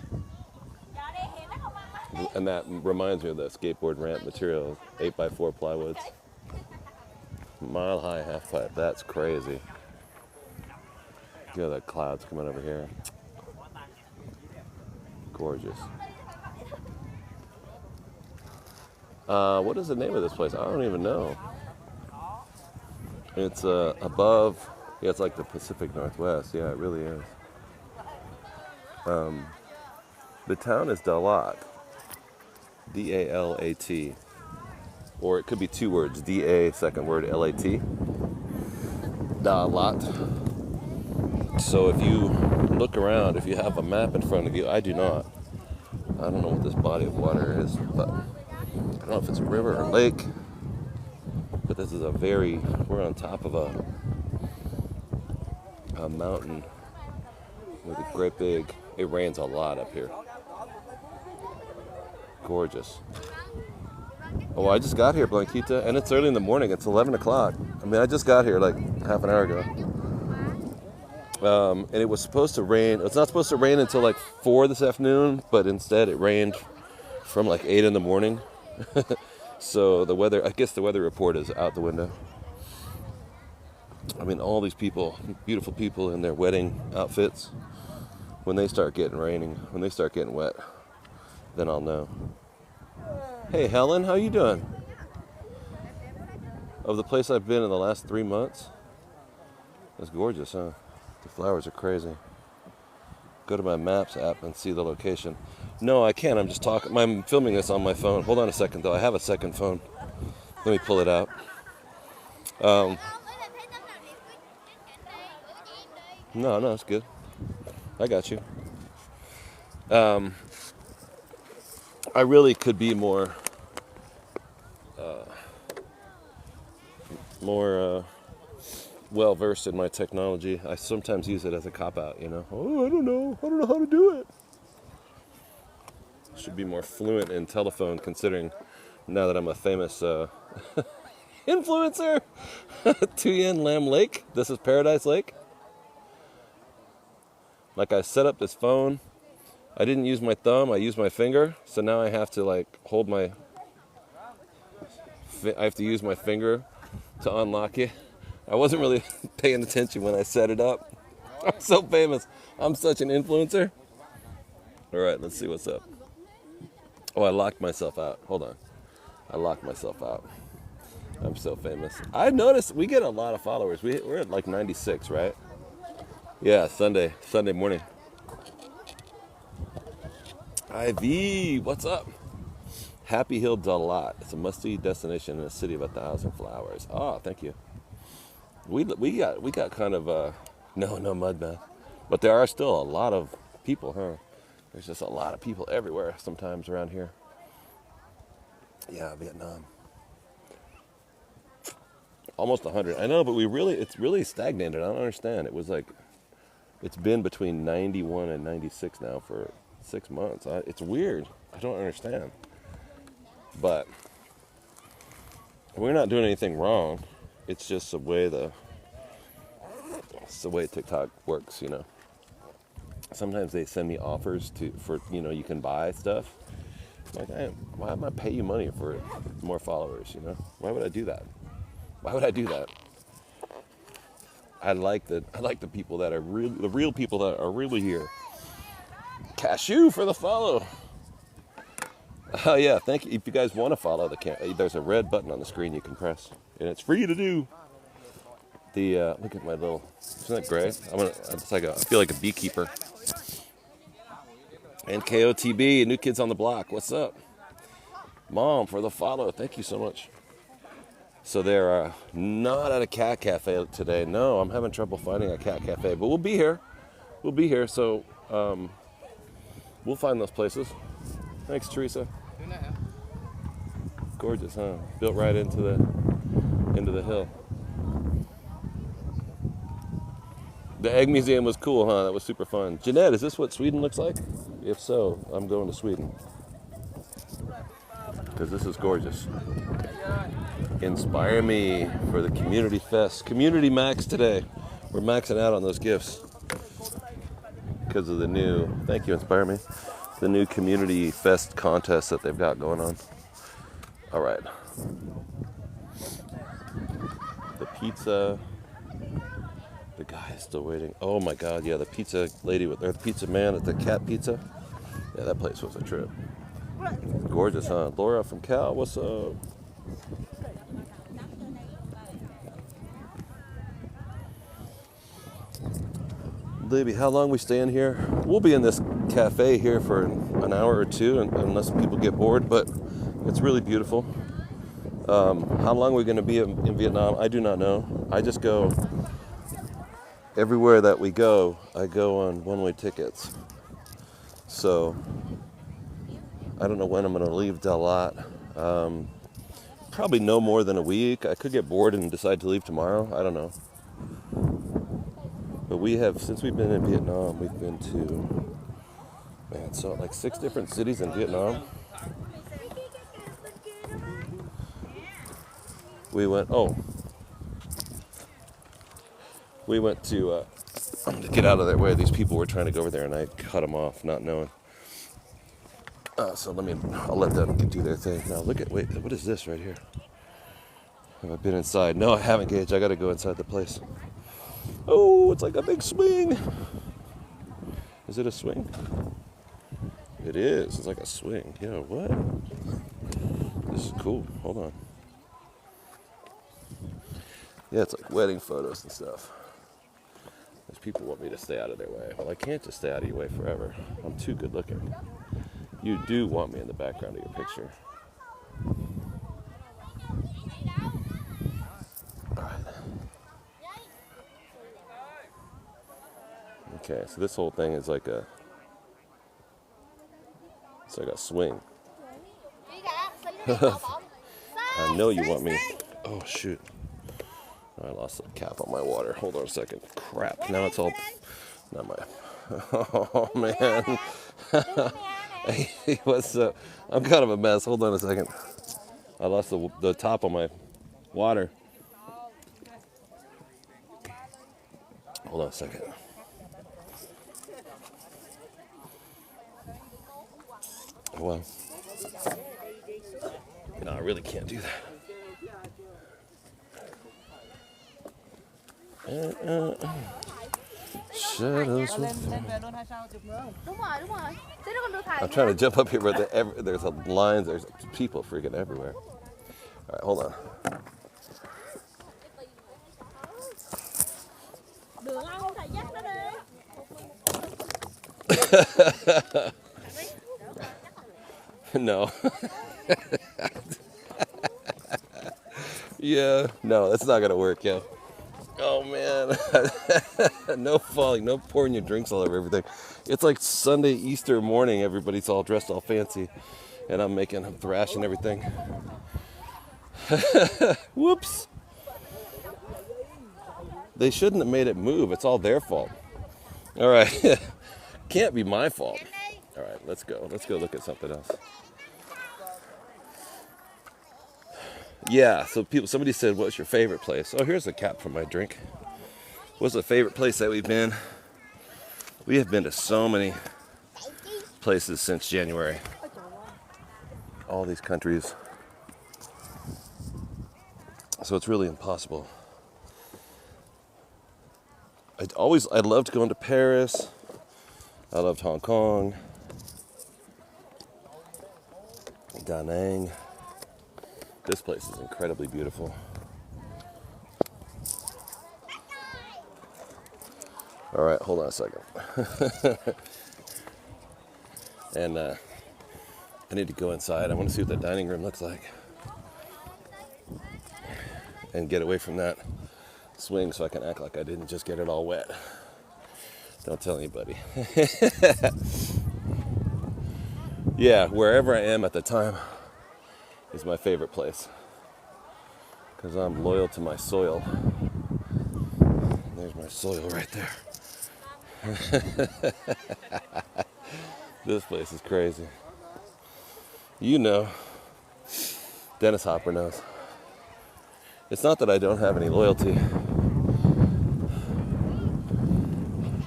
And that reminds me of the skateboard ramp material, 8x4 plywoods. Mile High half pipe. That's crazy. Look at that clouds coming over here. Gorgeous. What is the name of this place? I don't even know. It's above. Yeah, it's like the Pacific Northwest. Yeah, it really is. The town is DaLat. DALAT. Or it could be two words. DA, second word, LAT. DaLat. So if you look around, if you have a map in front of you, I do not. I don't know what this body of water is, but I don't know if it's a river or lake. But this is we're on top of a mountain with a great big, it rains a lot up here. Gorgeous. Oh, I just got here, Blanquita, and it's early in the morning. It's 11 o'clock. I mean, I just got here like half an hour ago. And it was supposed to rain. It's not supposed to rain until like 4 this afternoon, but instead it rained from like 8 in the morning. So I guess the weather report is out the window. I mean, all these people, beautiful people in their wedding outfits, when they start getting wet, then I'll know. Hey, Helen, how you doing? Of the place I've been in the last 3 months? It's gorgeous, huh? The flowers are crazy. Go to my Maps app and see the location. No, I can't. I'm just talking. I'm filming this on my phone. Hold on a second, though. I have a second phone. Let me pull it out. No, it's good. I got you. I really could be more well versed in my technology. I sometimes use it as a cop out, you know. Oh, I don't know how to do it. Should be more fluent in telephone, considering now that I'm a famous influencer. Tuyen Lam Lake. This is Paradise Lake. Like, I set up this phone. I didn't use my thumb. I used my finger. So now I have to like hold my I have to use my finger to unlock it. I wasn't really paying attention when I set it up. I'm so famous. I'm such an influencer. All right, let's see what's up. Oh, I locked myself out. Hold on. I locked myself out. I'm so famous. I noticed we get a lot of followers. We're at like 96, right? Yeah, Sunday morning. IV, what's up? Happy Hill DaLat. It's a must-see destination in a city of 1,000 flowers. Oh, thank you. We got kind of no mud bath, but there are still a lot of people, huh? There's just a lot of people everywhere sometimes around here. Yeah, Vietnam. Almost 100. I know, but it's really stagnated. I don't understand. It's been between 91 and 96 now for 6 months. It's weird. I don't understand. But we're not doing anything wrong. It's just the way TikTok works, you know. Sometimes they send me offers for you can buy stuff. I'm like, why am I pay you money for more followers, you know? Why would I do that? Why would I do that? I like the people that are the real people that are really here. Cashew for the follow. Oh yeah, thank you. If you guys want to follow there's a red button on the screen you can press, and it's free to do. Look at my little. Isn't that great? I feel like a beekeeper. And KOTB, New Kids on the Block. What's up, Mom, for the follow? Thank you so much. So they're not at a cat cafe today. No, I'm having trouble finding a cat cafe, but we'll be here. We'll be here. So we'll find those places. Thanks, Teresa. Gorgeous, huh? Built right into the hill. The Egg Museum was cool, huh? That was super fun. Jeanette, is this what Sweden looks like? If so, I'm going to Sweden. Because this is gorgeous. Inspire me for the Community Fest. Community Max today. We're maxing out on those gifts. Because of the new, thank you, Inspire Me. The new Community Fest contest that they've got going on. All right. The pizza. The guy is still waiting. Oh my God, yeah, the pizza lady or the pizza man at the cat pizza. Yeah, that place was a trip. Gorgeous, huh? Laura from Cal, what's up? Libby, how long we staying here? We'll be in this cafe here for an hour or two, unless people get bored, but it's really beautiful. How long are we going to be in Vietnam? I do not know. I just go, everywhere that we go, I go on one-way tickets. So, I don't know when I'm going to leave DaLat. Probably no more than a week. I could get bored and decide to leave tomorrow. I don't know. But since we've been in Vietnam, we've been to, like 6 different cities in Vietnam. We went to get out of their way. These people were trying to go over there, and I cut them off, not knowing. So I'll let them do their thing. Now wait, what is this right here? Have I been inside? No, I haven't, Gage. I gotta go inside the place. Oh, it's like a big swing. Is it a swing? It is. It's like a swing. Yeah, what? This is cool. Hold on. Yeah, it's like wedding photos and stuff. Those people want me to stay out of their way. Well, I can't just stay out of your way forever. I'm too good looking. You do want me in the background of your picture. All right. Okay, so this whole thing is like a swing. I know you want me. Oh shoot. I lost the cap on my water. Hold on a second. Crap. Now it's all not my. Oh man. Hey, what's up? I'm kind of a mess. Hold on a second. I lost the top on my water. Hold on a second. Well, no, I really can't do that. Shadows. Lên về luôn hay sao? Đúng rồi, đúng rồi. Thế nó còn được thải I'm trying to jump up here, but there's a lines. There's people freaking everywhere. All right, hold on. đường không thầy dắt nó đi. No. Yeah, no, that's not gonna work, yo. Oh man, no falling, no pouring your drinks all over everything. It's like Sunday, Easter morning. Everybody's all dressed all fancy, and I'm making a thrash and everything. Whoops. They shouldn't have made it move. It's all their fault. All right, can't be my fault. All right, let's go. Let's go look at something else. Yeah, so somebody said, what's your favorite place? Oh, here's a cap for my drink. What's the favorite place that we've been? We have been to so many places since January. All these countries. So it's really impossible. I loved going to Paris. I loved Hong Kong. Da Nang. This place is incredibly beautiful. All right, hold on a second. And I need to go inside. I want to see what the dining room looks like. And get away from that swing so I can act like I didn't just get it all wet. Don't tell anybody. Yeah, wherever I am at the time is my favorite place. Because I'm loyal to my soil. There's my soil right there. This place is crazy. You know, Dennis Hopper knows. It's not that I don't have any loyalty.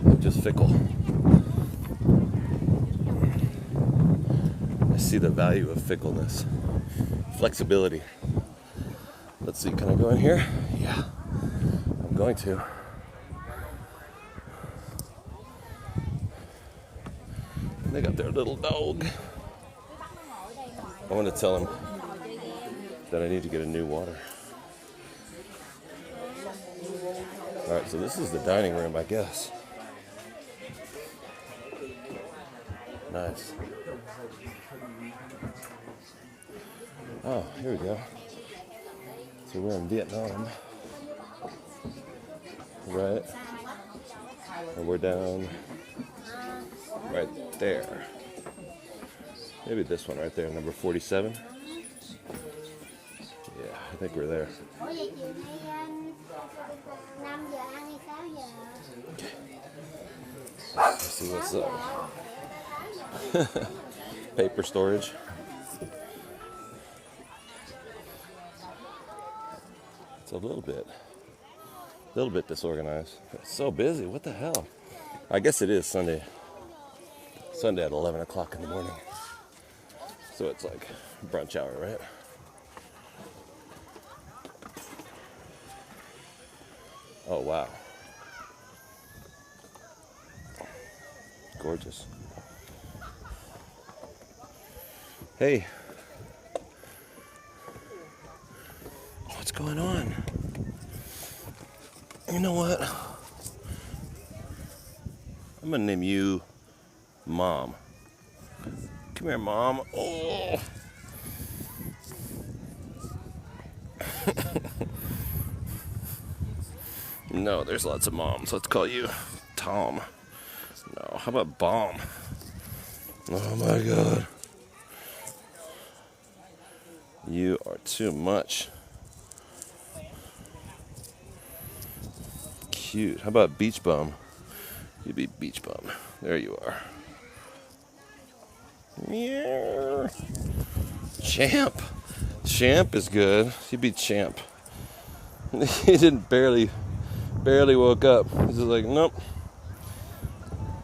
I'm just fickle. I see the value of fickleness. Flexibility. Let's see, can I go in here? Yeah, I'm going to. They got their little dog. I want to tell him that I need to get a new water. All right, so this is the dining room, I guess. Nice. Oh, here we go. So we're in Vietnam. Right. And we're down right there. Maybe this one right there, number 47. Yeah, I think we're there. Let's see what's up. Paper storage. It's a little bit disorganized. It's so busy. What the hell? I guess it is Sunday at 11 o'clock in the morning. So it's like brunch hour, right? Oh, wow. Gorgeous. Hey. What's going on? You know what? I'm gonna name you Mom. Come here, Mom. Oh. No, there's lots of moms. Let's call you Tom. No, how about Bomb? Oh my God. You are too much. Cute. How about Beach Bum? You be Beach Bum. There you are. Yeah. Champ. Champ is good. You be Champ. He didn't barely woke up. He's just like, nope.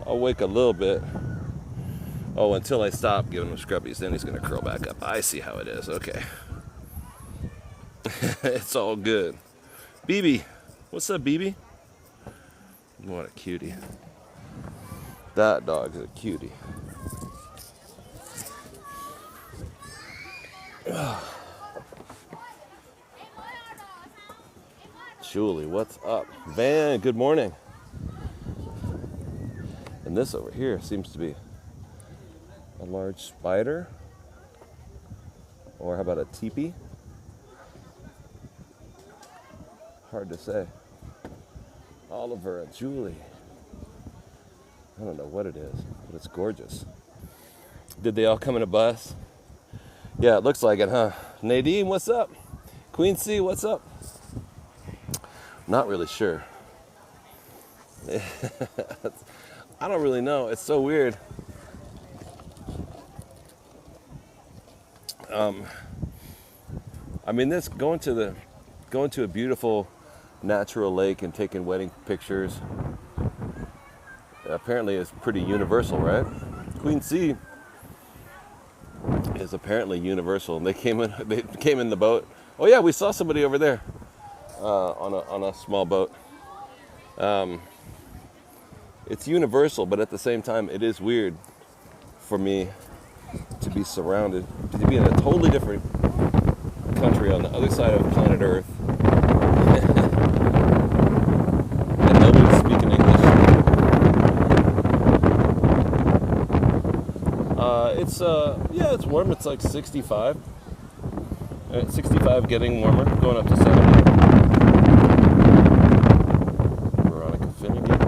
I'll wake a little bit. Oh, until I stop giving him scrubbies, then he's gonna curl back up. I see how it is. Okay. It's all good. BB, what's up, BB? What a cutie. That dog is a cutie. Julie, what's up? Van, good morning. And this over here seems to be a large spider. Or how about a teepee? Hard to say. Oliver and Julie. I don't know what it is, but it's gorgeous. Did they all come in a bus? Yeah, it looks like it, huh? Nadine, what's up? Queen C, what's up? Not really sure. I don't really know. It's so weird. I mean, this going to a beautiful natural lake and taking wedding pictures apparently is pretty universal, right? Queen C is apparently universal, and they came in the boat. Oh yeah, we saw somebody over there on a small boat. It's universal, but at the same time, it is weird for me to be surrounded, to be in a totally different country on the other side of planet Earth, and nobody's speaking English. It's warm. It's like 65. 65, getting warmer, going up to 70. Veronica Finnegan.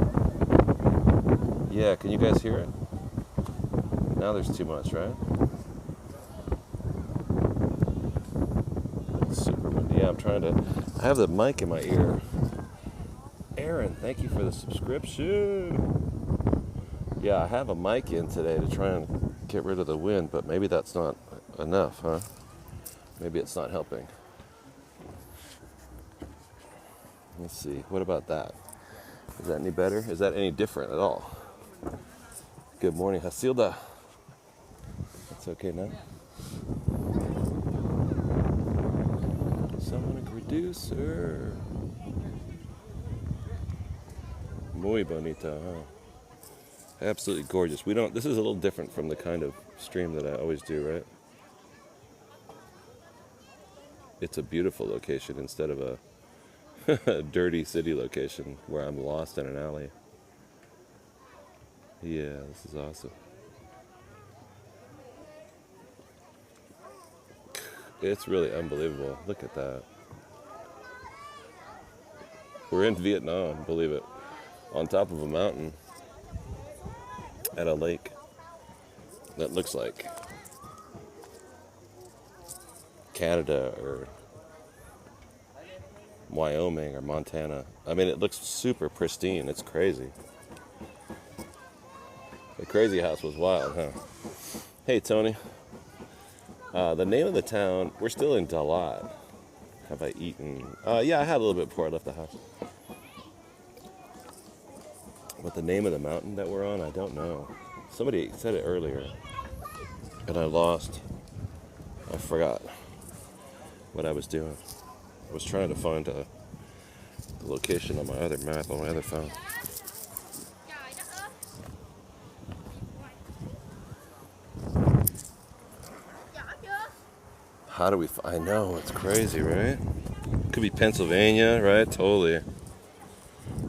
Yeah, can you guys hear it? Now there's too much, right? Super windy. Yeah, I have the mic in my ear. Aaron, thank you for the subscription. Yeah, I have a mic in today to try and get rid of the wind, but maybe that's not enough, huh? Maybe it's not helping. Let's see. What about that? Is that any better? Is that any different at all? Good morning, Hasilda. That's okay now. Someone reducer. Muy bonito, huh? Absolutely gorgeous. This is a little different from the kind of stream that I always do, right? It's a beautiful location instead of a dirty city location where I'm lost in an alley. Yeah, this is awesome. It's really unbelievable. Look at that. We're in Vietnam, believe it. On top of a mountain at a lake that looks like Canada or Wyoming or Montana. I mean, it looks super pristine. It's crazy. The crazy house was wild, huh? Hey, Tony. The name of the town, we're still in DaLat. Have I eaten? Yeah, I had a little bit before I left the house. But the name of the mountain that we're on, I don't know. Somebody said it earlier, and I forgot what I was doing. I was trying to find the location on my other map, on my other phone. How do we I know, it's crazy, right? Could be Pennsylvania, right? Totally.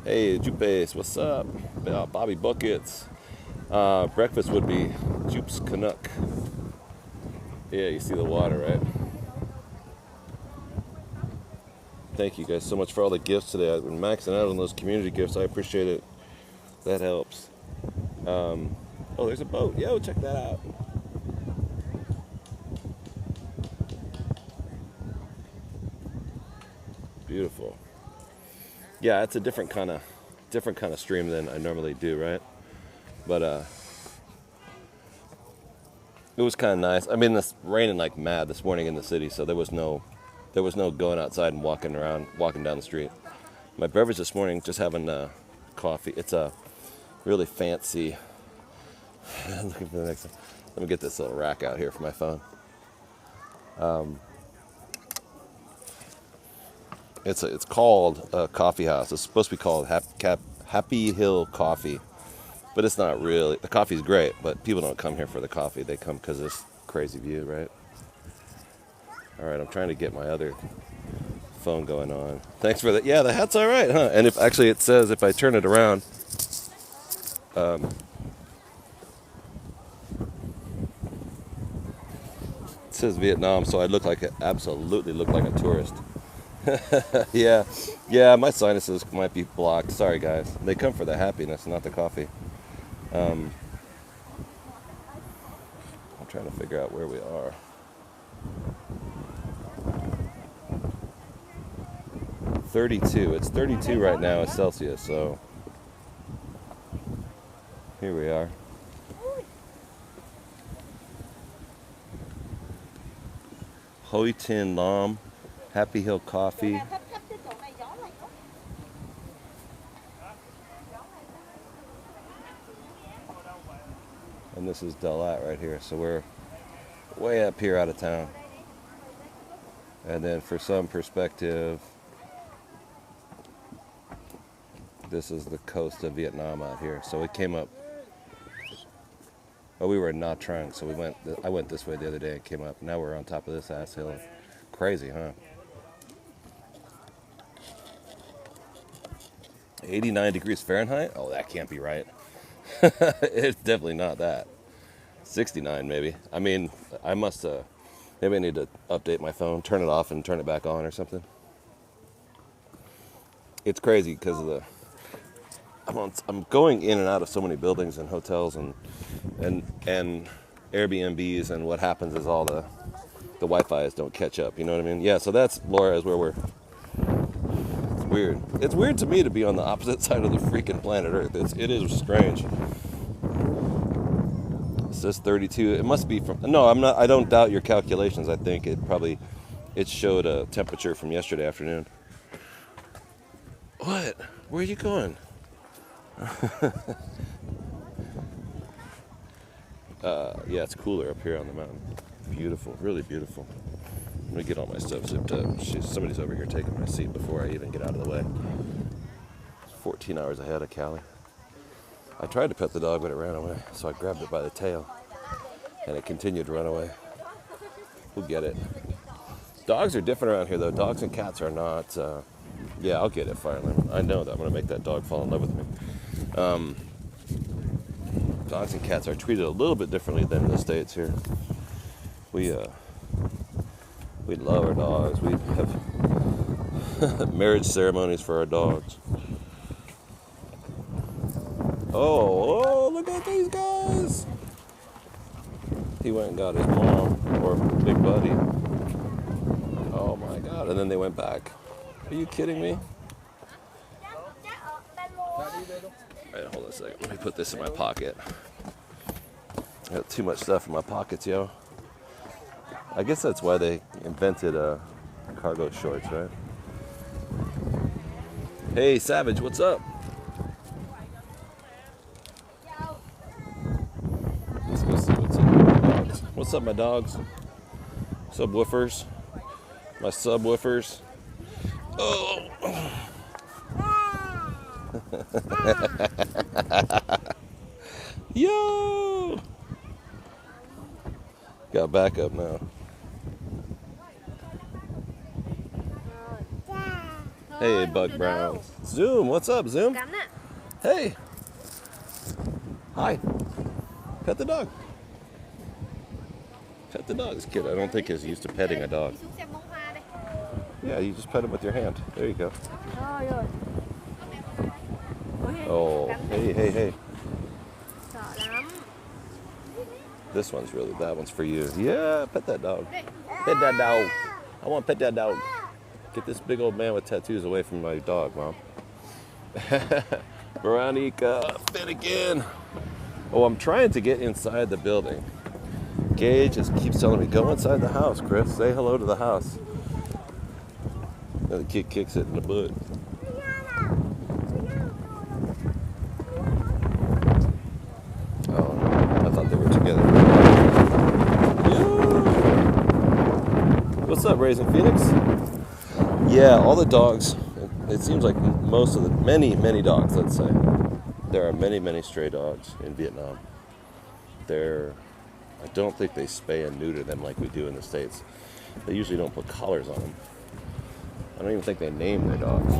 Hey, Jupes, what's up? Bobby Buckets. Breakfast would be Jupe's Canuck. Yeah, you see the water, right? Thank you guys so much for all the gifts today. I've been maxing out on those community gifts. I appreciate it. That helps. Oh, there's a boat. Yo, check that out. Beautiful. Yeah, it's a different kind of stream than I normally do, right? But it was kind of nice. I mean, it's raining like mad this morning in the city, so there was no going outside and walking down the street. My beverage this morning, just having coffee. It's a really fancy. Looking for the next one. Let me get this little rack out here for my phone. It's called a coffee house. It's supposed to be called Happy Hill Coffee. But it's not really. The coffee's great, but people don't come here for the coffee. They come because of this crazy view, right? All right, I'm trying to get my other phone going on. Thanks for that. Yeah, the hat's all right, huh? And if actually it says if I turn it around, it says Vietnam, so I absolutely look like a tourist. Yeah, yeah, my sinuses might be blocked. Sorry, guys. They come for the happiness, not the coffee. I'm trying to figure out where we are. 32. It's 32 right now. It's Celsius, so here we are. Hoi Tin Lam, Happy Hill Coffee. And this is DaLat right here. So we're way up here out of town. And then for some perspective, this is the coast of Vietnam out here. So we came up, we were in Nha Trang, so I went this way the other day and came up. Now we're on top of this ass hill. Crazy, huh? 89 degrees Fahrenheit? Oh, that can't be right. It's definitely not that. 69 maybe. I mean, I must, maybe I need to update my phone, turn it off and turn it back on or something. It's crazy because of I'm going in and out of so many buildings and hotels and Airbnbs, and what happens is all the Wi-Fi's don't catch up, you know what I mean? Yeah, so that's Laura is where we're. It's weird. It's weird to me to be on the opposite side of the freaking planet Earth. It is strange. It says 32. It must be from. No, I'm not. I don't doubt your calculations. I think it showed a temperature from yesterday afternoon. What? Where are you going? Yeah, it's cooler up here on the mountain. Beautiful, really beautiful. I'm gonna get all my stuff zipped up. Somebody's over here taking my seat before I even get out of the way. It's 14 hours ahead of Callie. I tried to pet the dog, but it ran away. So I grabbed it by the tail, and it continued to run away. We'll get it. Dogs are different around here, though. Dogs and cats are not. Yeah, I'll get it finally. I know that I'm gonna make that dog fall in love with me. Dogs and cats are treated a little bit differently than in the States here. We love our dogs. We have marriage ceremonies for our dogs. Oh, look at these guys! He went and got his mom, or big buddy. Oh my God, and then they went back. Are you kidding me? Alright, hold on a second. Let me put this in my pocket. I got too much stuff in my pockets, yo. I guess that's why they invented cargo shorts, right? Hey, Savage, what's up? Let's go see what's up with my dogs. What's up, my dogs? Subwoofers. My subwoofers. Oh! Yo! Got backup now. Hey, Buck Brown. Zoom, what's up, Zoom? Hey. Hi. Pet the dog. Pet the dog. This kid, I don't think is used to petting a dog. Yeah, you just pet him with your hand. There you go. Oh, hey. This one's that one's for you. Yeah, pet that dog. Pet that dog. I want to pet that dog. Get this big old man with tattoos away from my dog, Mom. Veronica, fit again. Oh, I'm trying to get inside the building. Gage just keeps telling me, go inside the house, Chris. Say hello to the house. And the kid kicks it in the butt. Oh, I thought they were together. Yeah. What's up, Raising Phoenix? Yeah, all the dogs, it seems like most of the many dogs, let's say, there are many stray dogs in Vietnam. I don't think they spay and neuter them like we do in the States. They usually don't put collars on them. I don't even think they name their dogs.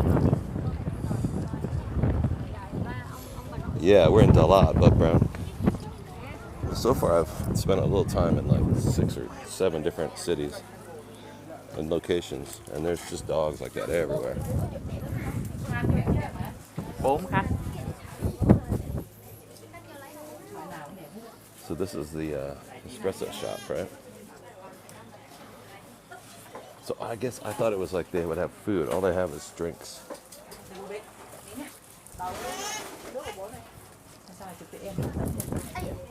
Yeah, we're in DaLat, Buck Brown. So far, I've spent a little time in like 6 or 7 different cities and locations, and there's just dogs like that everywhere. So this is the espresso shop, right? So I guess I thought it was like they would have food. All they have is drinks.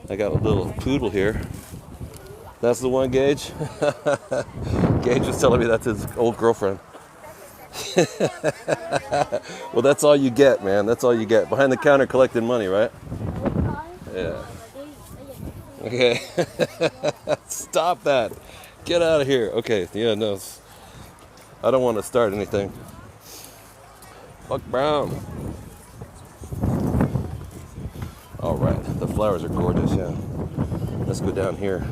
I got a little poodle here. That's the one, Gage. Gage was telling me that's his old girlfriend. Well, that's all you get, man. That's all you get. Behind the counter collecting money, right? Yeah. Okay. Stop that. Get out of here. Okay. Yeah, no. I don't want to start anything. Buck Brown. All right. The flowers are gorgeous, yeah. Let's go down here.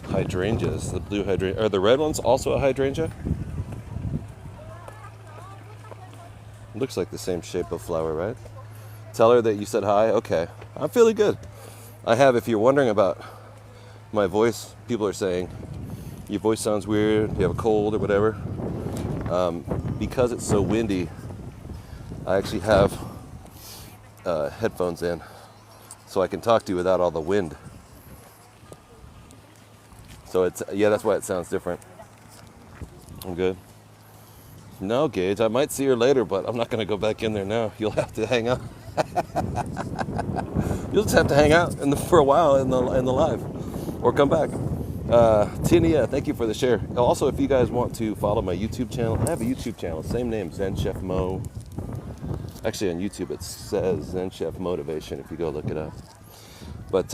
Hydrangeas, the blue hydrangea. Are the red ones also a hydrangea? Looks like the same shape of flower, right? Tell her that you said hi. Okay. I'm feeling good. I have, if you're wondering about my voice, people are saying, your voice sounds weird, you have a cold or whatever. Because it's so windy, I actually have headphones in so I can talk to you without all the wind. So that's why it sounds different. I'm good. No, Gage, I might see her later, but I'm not going to go back in there now. You'll have to hang out. You'll just have to hang out for a while in the live, or come back. Tinia, thank you for the share. Also, if you guys want to follow my YouTube channel, I have a YouTube channel, same name, Zen Chef Mo. Actually, on YouTube it says Zen Chef Motivation if you go look it up. But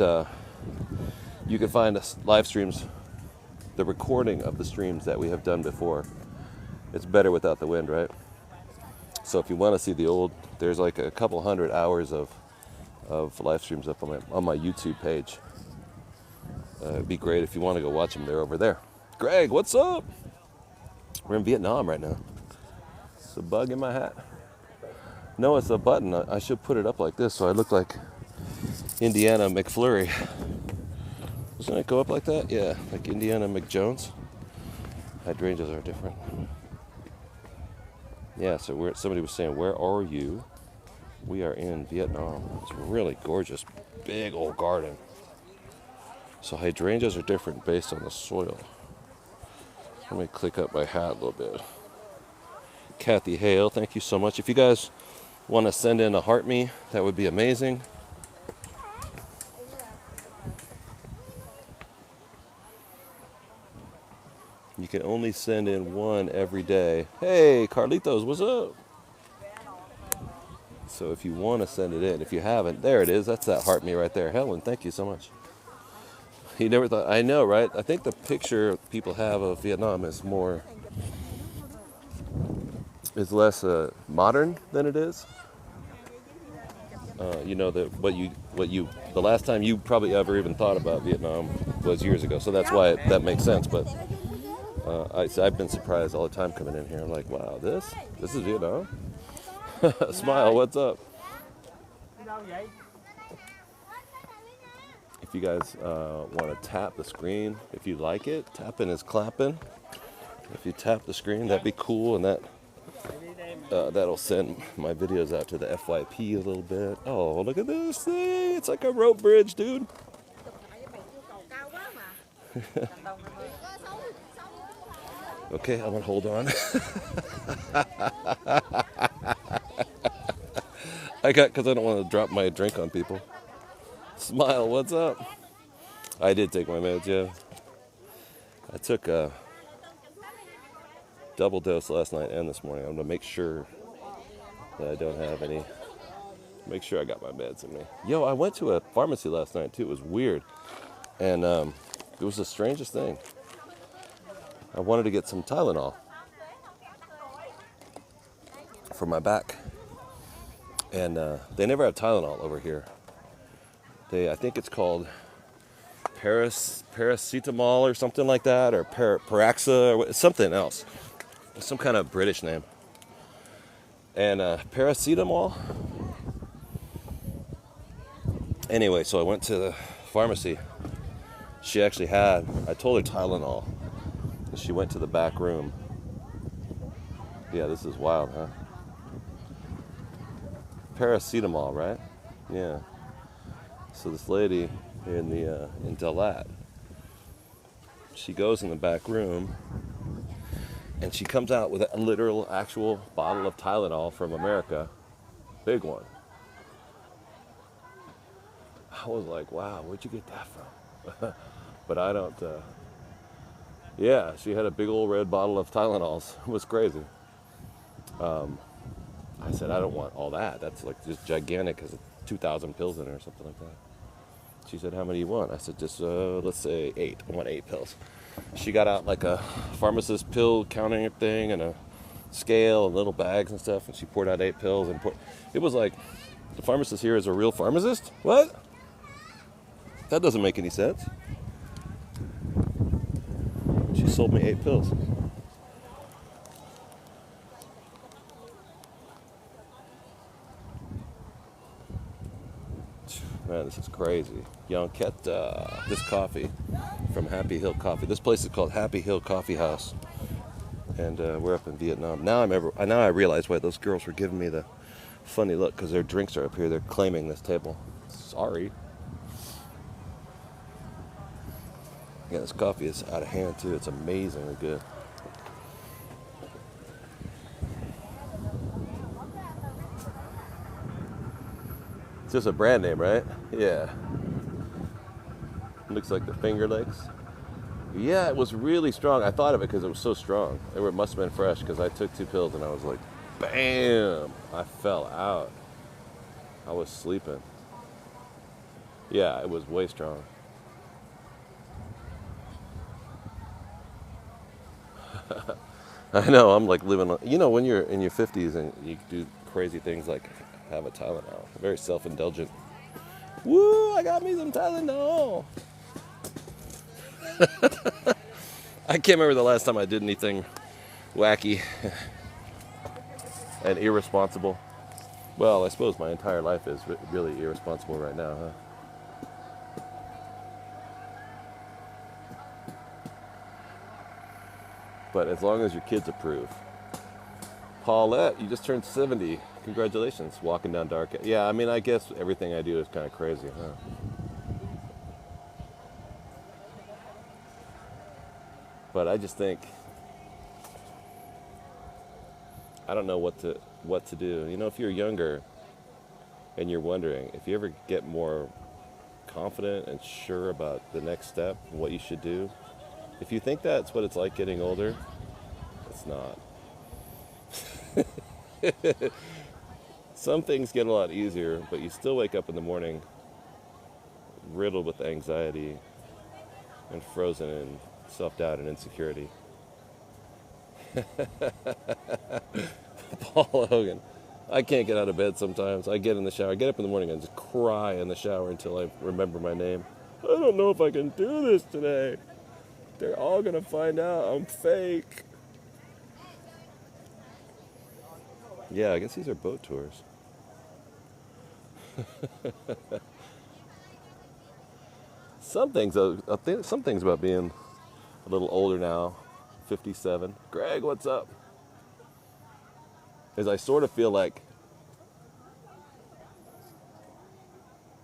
you can find us live streams, the recording of the streams that we have done before. It's better without the wind, right? So if you want to see the old, there's like a couple 100 hours of live streams up on my YouTube page. It'd be great if you want to go watch them. They're over there. Greg, what's up? We're in Vietnam right now. It's a bug in my hat. No, it's a button. I should put it up like this so I look like Indiana McFlurry. Doesn't it go up like that? Yeah, like Indiana McJones. Hydrangeas are different. Yeah, so somebody was saying, where are you? We are in Vietnam. It's a really gorgeous, big old garden. So hydrangeas are different based on the soil. Let me click up my hat a little bit. Kathy Hale, thank you so much. If you guys want to send in a heart me, that would be amazing. You can only send in one every day. Hey, Carlitos, what's up? So if you want to send it in, if you haven't, there it is. That's that heart me right there. Helen, thank you so much. You never thought, I know, right? I think the picture people have of Vietnam is less modern than it is. You know, the last time you probably ever even thought about Vietnam was years ago. So that's why that makes sense. But I've been surprised all the time coming in here. I'm like, wow, this is Vietnam. Smile, what's up? If you guys want to tap the screen, if you like it, tapping is clapping. If you tap the screen, that'd be cool, and that'll send my videos out to the FYP a little bit. Oh, look at this thing! It's like a rope bridge, dude. Okay, I'm gonna hold on. Because I don't want to drop my drink on people. Smile, what's up? I did take my meds, yeah. I took a double dose last night and this morning. I'm gonna make sure that I don't have any. Make sure I got my meds in me. Yo, I went to a pharmacy last night too. It was weird, and It was the strangest thing. I wanted to get some Tylenol for my back. And they never have Tylenol over here. I think it's called paracetamol or something like that, or Paraxa or something else. Some kind of British name. And paracetamol. Anyway, so I went to the pharmacy. She actually I told her Tylenol. And she went to the back room. Yeah, this is wild, huh? Paracetamol, right? Yeah. So this lady in DaLat, she goes in the back room and she comes out with a literal actual bottle of Tylenol from America. Big one. I was like, wow, where'd you get that from? But I don't, yeah, she had a big old red bottle of Tylenols. It was crazy. I said, I don't want all that. That's like just gigantic, has 2,000 pills in it or something like that. She said, how many do you want? I said, just, let's say 8. I want 8 pills. She got out like a pharmacist pill counting thing and a scale and little bags and stuff, and she poured out 8 pills. It was like, the pharmacist here is a real pharmacist? What? That doesn't make any sense. She sold me 8 pills. Man, this is crazy. Yanquetta. This coffee from Happy Hill Coffee. This place is called Happy Hill Coffee House. And we're up in Vietnam. Now I realize why those girls were giving me the funny look, because their drinks are up here. They're claiming this table. Sorry. Yeah, this coffee is out of hand too. It's amazingly good. It's just a brand name, right? Yeah. Looks like the Finger Lakes. Yeah, it was really strong. I thought of it because it was so strong. It must have been fresh, because I took 2 pills and I was like, bam! I fell out. I was sleeping. Yeah, it was way strong. I know, I'm like living on, when you're in your 50s and you do crazy things like have a Tylenol. Very self-indulgent. Woo, I got me some Tylenol. I can't remember the last time I did anything wacky and irresponsible. Well, I suppose my entire life is really irresponsible right now, huh? But as long as your kids approve. Paulette, you just turned 70. Congratulations, walking down dark. Yeah, I mean, I guess everything I do is kind of crazy, huh? But I just think, I don't know what to do. If you're younger and you're wondering, if you ever get more confident and sure about the next step and what you should do, if you think that's what it's like getting older, it's not. Some things get a lot easier, but you still wake up in the morning riddled with anxiety and frozen in self-doubt and insecurity. Paul Hogan. I can't get out of bed sometimes. I get in the shower. I get up in the morning and just cry in the shower until I remember my name. I don't know if I can do this today. They're all going to find out I'm fake. Yeah, I guess these are boat tours. Some things about being a little older now, 57. Greg, what's up? Is I sort of feel like,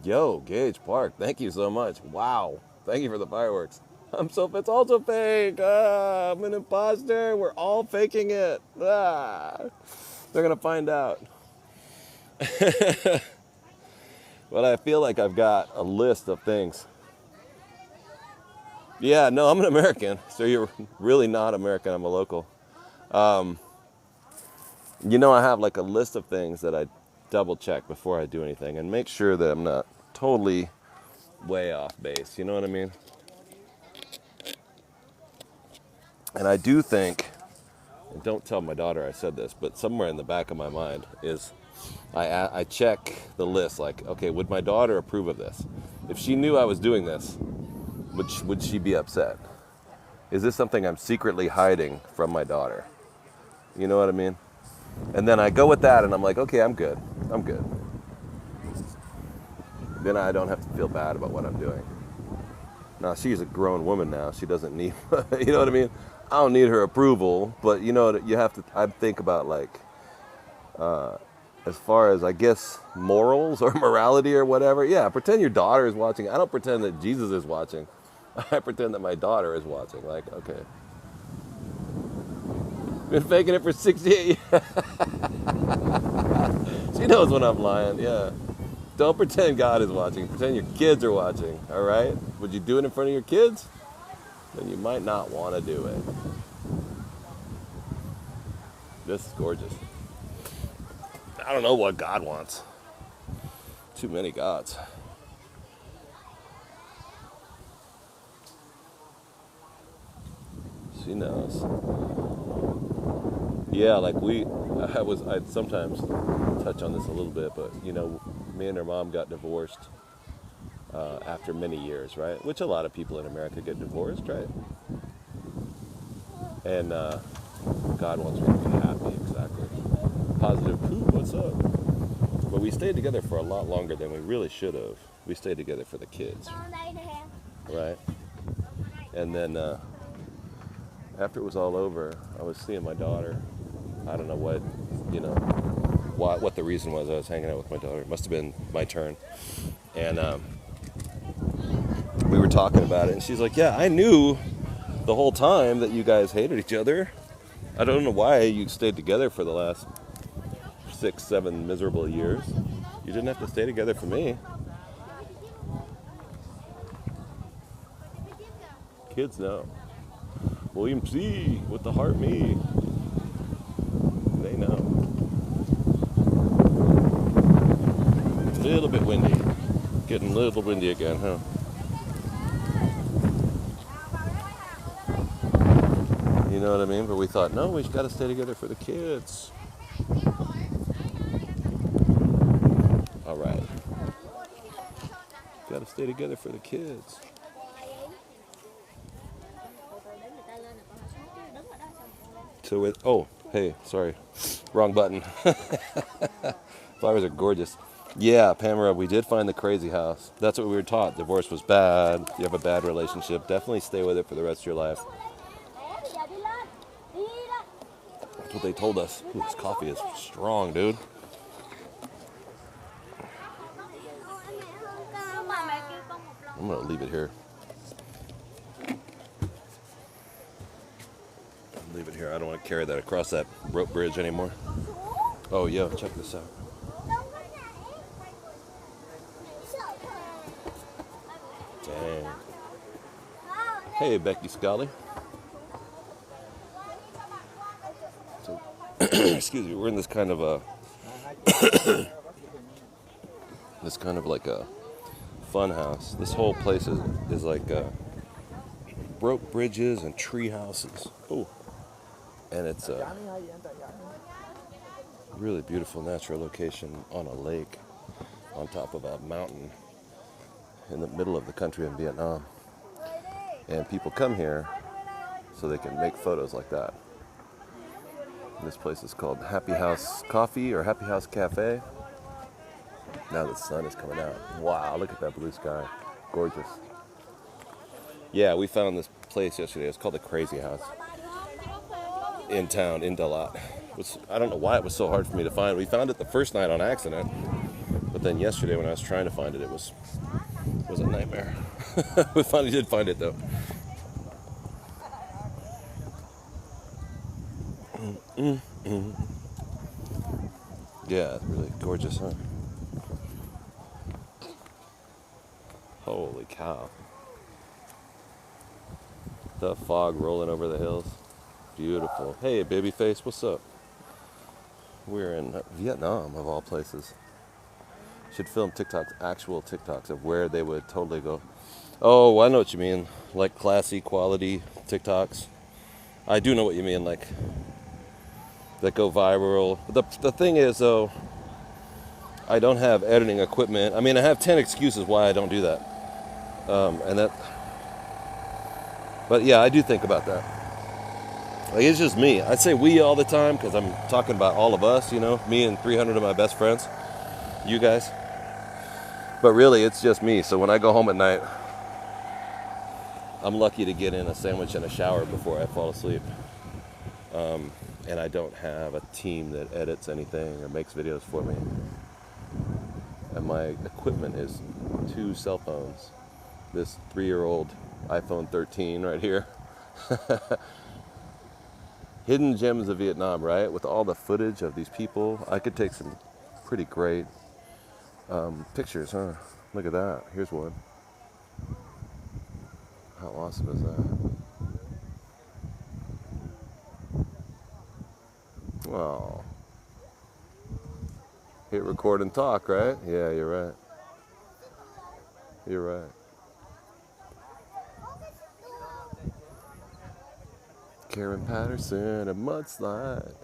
yo, Gage Park, thank you so much. Wow, thank you for the fireworks. It's also fake. I'm an imposter. We're all faking it. They're going to find out. But I feel like I've got a list of things. Yeah, no, I'm an American. So you're really not American. I'm a local. I have like a list of things that I double check before I do anything and make sure that I'm not totally way off base. You know what I mean? And I do think, and don't tell my daughter I said this, but somewhere in the back of my mind is I check the list like, okay, would my daughter approve of this? If she knew I was doing this, would she be upset? Is this something I'm secretly hiding from my daughter? You know what I mean? And then I go with that and I'm like, okay, I'm good. I'm good. Then I don't have to feel bad about what I'm doing. Now, she's a grown woman now. She doesn't need, you know what I mean? I don't need her approval, but you know, you have to, I think about like, as far as, I guess, morals or morality or whatever. Yeah, pretend your daughter is watching. I don't pretend that Jesus is watching. I pretend that my daughter is watching. Like, okay. Been faking it for 68 years. She knows when I'm lying, yeah. Don't pretend God is watching. Pretend your kids are watching, all right? Would you do it in front of your kids? Then you might not want to do it. This is gorgeous. I don't know what God wants. Too many gods. She knows. Yeah, like I'd sometimes touch on this a little bit, but you know, me and her mom got divorced after many years, right? Which a lot of people in America get divorced, right? And God wants me to be happy, exactly. Positive poop, what's up? But we stayed together for a lot longer than we really should have. We stayed together for the kids, right? And then after it was all over, I was seeing my daughter. I don't know what, you know, what the reason was. I was hanging out with my daughter. It must have been my turn. And we were talking about it, and she's like, yeah, I knew the whole time that you guys hated each other. I don't know why you stayed together for the last 6, 7 miserable years. You didn't have to stay together for me. Kids know. William C. with the heart me. They know. A little bit windy. Getting a little windy again, huh? You know what I mean? But we thought, no, we've got to stay together for the kids. All right. Got to stay together for the kids. So oh, hey, sorry. Wrong button. Flowers are gorgeous. Yeah, Pamela, we did find the crazy house. That's what we were taught. Divorce was bad. You have a bad relationship. Definitely stay with it for the rest of your life. That's what they told us. Ooh, this coffee is strong, dude. I'm going to leave it here. Leave it here. I don't want to carry that across that rope bridge anymore. Oh, yo, check this out. Dang. Hey, Becky Scully. So, excuse me. We're in this kind of a, like a fun house. This whole place is like broke bridges and tree houses. Oh, and it's a really beautiful natural location on a lake, on top of a mountain, in the middle of the country in Vietnam. And people come here so they can make photos like that. And this place is called Happy House Coffee or Happy House Cafe. Now the sun is coming out. Wow, look at that blue sky. Gorgeous. Yeah, we found this place yesterday. It's called the Crazy House. In town, in DaLat. I don't know why it was so hard for me to find. We found it the first night on accident. But then yesterday when I was trying to find it, it was a nightmare. We finally did find it though. Yeah, it's really gorgeous, huh? Holy cow. The fog rolling over the hills. Beautiful. Hey, babyface, what's up? We're in Vietnam, of all places. Should film TikToks, actual TikToks of where they would totally go. Oh, I know what you mean. Like classy, quality TikToks. I do know what you mean, like that go viral. The thing is though, I don't have editing equipment. I mean, I have 10 excuses why I don't do that. And that, but yeah, I do think about that. Like it's just me. I say we all the time because I'm talking about all of us, you know, me and 300 of my best friends, you guys. But really, it's just me. So when I go home at night, I'm lucky to get in a sandwich and a shower before I fall asleep. And I don't have a team that edits anything or makes videos for me. And my equipment is 2 cell phones. This 3-year-old iPhone 13 right here. Hidden gems of Vietnam, right? With all the footage of these people, I could take some pretty great pictures, huh? Look at that. Here's one. How awesome is that? Wow. Hit record and talk, right? Yeah, you're right. You're right. Karen Patterson, a mudslide.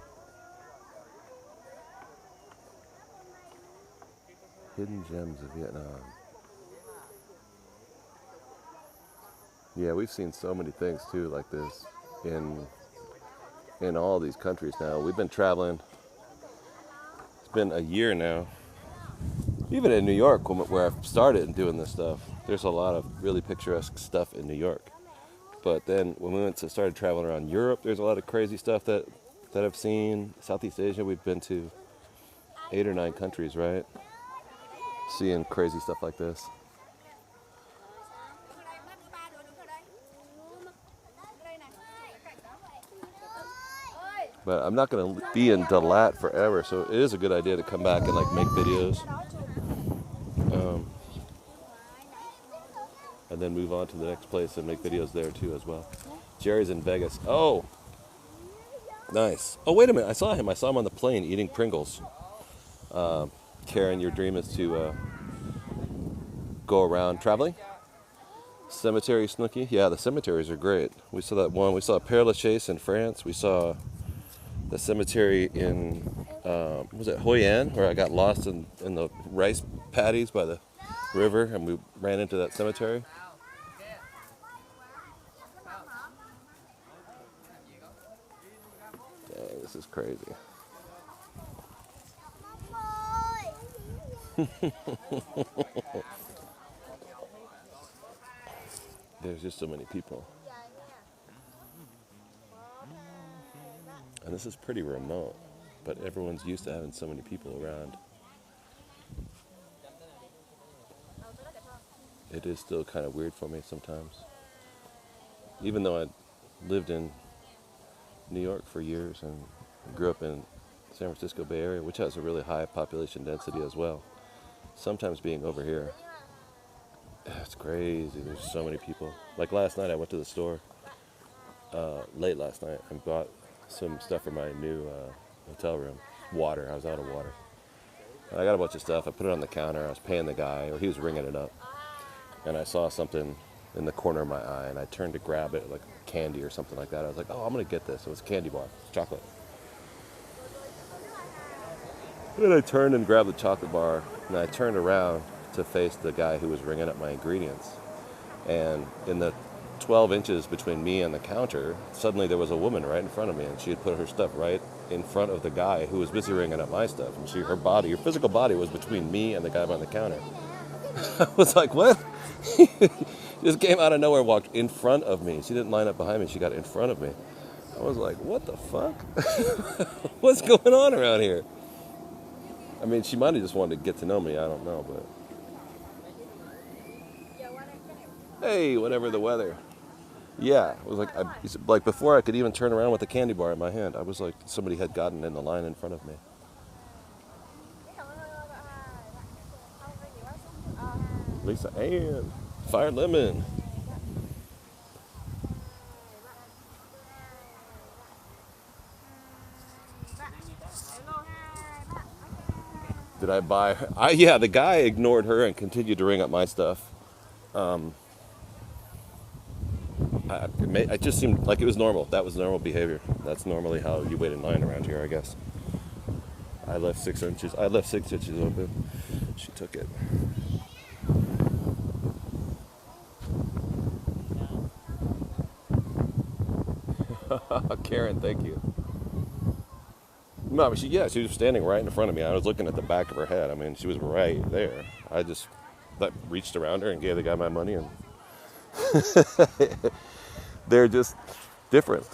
Hidden gems of Vietnam. Yeah, we've seen so many things too like this in all these countries now. We've been traveling. It's been a year now. Even in New York, where I've started doing this stuff, there's a lot of really picturesque stuff in New York. But then when we started traveling around Europe, there's a lot of crazy stuff that I've seen. Southeast Asia, we've been to 8 or 9 countries, right? Seeing crazy stuff like this. But I'm not going to be in DaLat forever, so it is a good idea to come back and like make videos. And then move on to the next place and make videos there too as well. Jerry's in Vegas. Oh, nice. Oh, wait a minute. I saw him. I saw him on the plane eating Pringles. Karen, your dream is to go around traveling? Cemetery Snooky? Yeah, the cemeteries are great. We saw that one. We saw Père Lachaise in France. We saw the cemetery in, was it Hoi An, where I got lost in the rice paddies by the river and we ran into that cemetery. Dang, this is crazy. There's just so many people. And this is pretty remote, but everyone's used to having so many people around. It is still kind of weird for me sometimes. Even though I lived in New York for years and grew up in San Francisco Bay Area, which has a really high population density as well. Sometimes being over here, it's crazy. There's so many people. Like last night, I went to the store late last night and bought some stuff for my new hotel room. Water. I was out of water. I got a bunch of stuff. I put it on the counter. I was paying the guy, or he was ringing it up. And I saw something in the corner of my eye, and I turned to grab it, like candy or something like that. I was like, oh, I'm going to get this. It was a candy bar. It's chocolate. And then I turned and grabbed the chocolate bar, and I turned around to face the guy who was ringing up my ingredients. And in the 12 inches between me and the counter, suddenly there was a woman right in front of me, and she had put her stuff right in front of the guy who was busy ringing up my stuff. And her body, her physical body was between me and the guy behind the counter. I was like, what? Just came out of nowhere, walked in front of me. She didn't line up behind me, she got in front of me. I was like, what the fuck? What's going on around here? I mean, she might have just wanted to get to know me, I don't know, but... Hey, whatever the weather. Yeah, it was like before I could even turn around with a candy bar in my hand, I was like somebody had gotten in the line in front of me. Lisa Ann, Fire Lemon. Did I buy her? Yeah, the guy ignored her and continued to ring up my stuff. It just seemed like it was normal. That was normal behavior. That's normally how you wait in line around here, I guess. I left 6 inches. I left 6 inches open. She took it. Karen, thank you. No, but she was standing right in front of me. I was looking at the back of her head. I mean, she was right there. I just reached around her and gave the guy my money, and they're just different.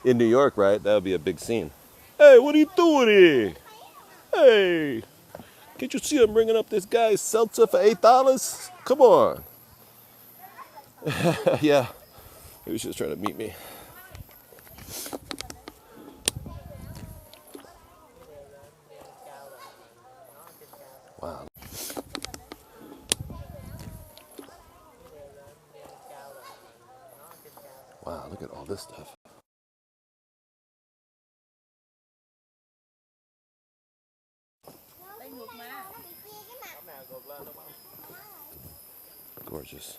In New York, right? That would be a big scene. Hey, what are you doing here? Hey, can't you see I'm bringing up this guy's seltzer for $8? Come on. Yeah, he was just trying to meet me. Wow. Wow, look at all this stuff. Gorgeous.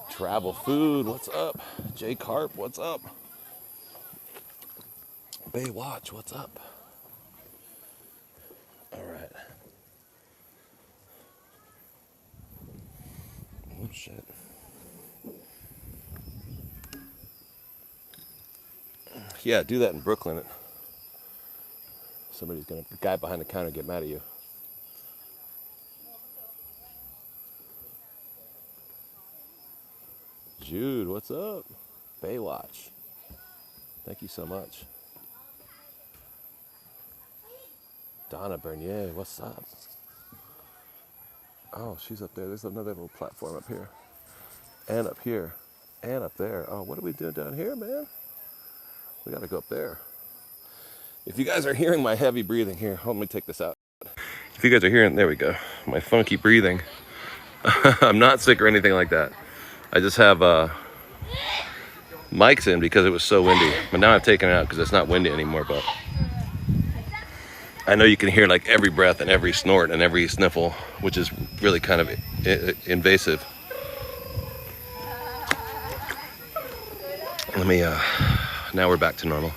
Travel food, what's up? J Carp, what's up? Baywatch, what's up? All right. Oh shit. Yeah, do that in Brooklyn. The guy behind the counter get mad at you. Jude, what's up? Baywatch. Thank you so much. Donna Bernier, what's up? Oh, she's up there. There's another little platform up here. And up here. And up there. Oh, what are we doing down here, man? We gotta go up there. If you guys are hearing my heavy breathing here, let me take this out. If you guys are hearing, there we go, my funky breathing. I'm not sick or anything like that. I just have mics in because it was so windy. But now I've taken it out because it's not windy anymore, but I know you can hear like every breath and every snort and every sniffle, which is really kind of invasive. Now we're back to normal.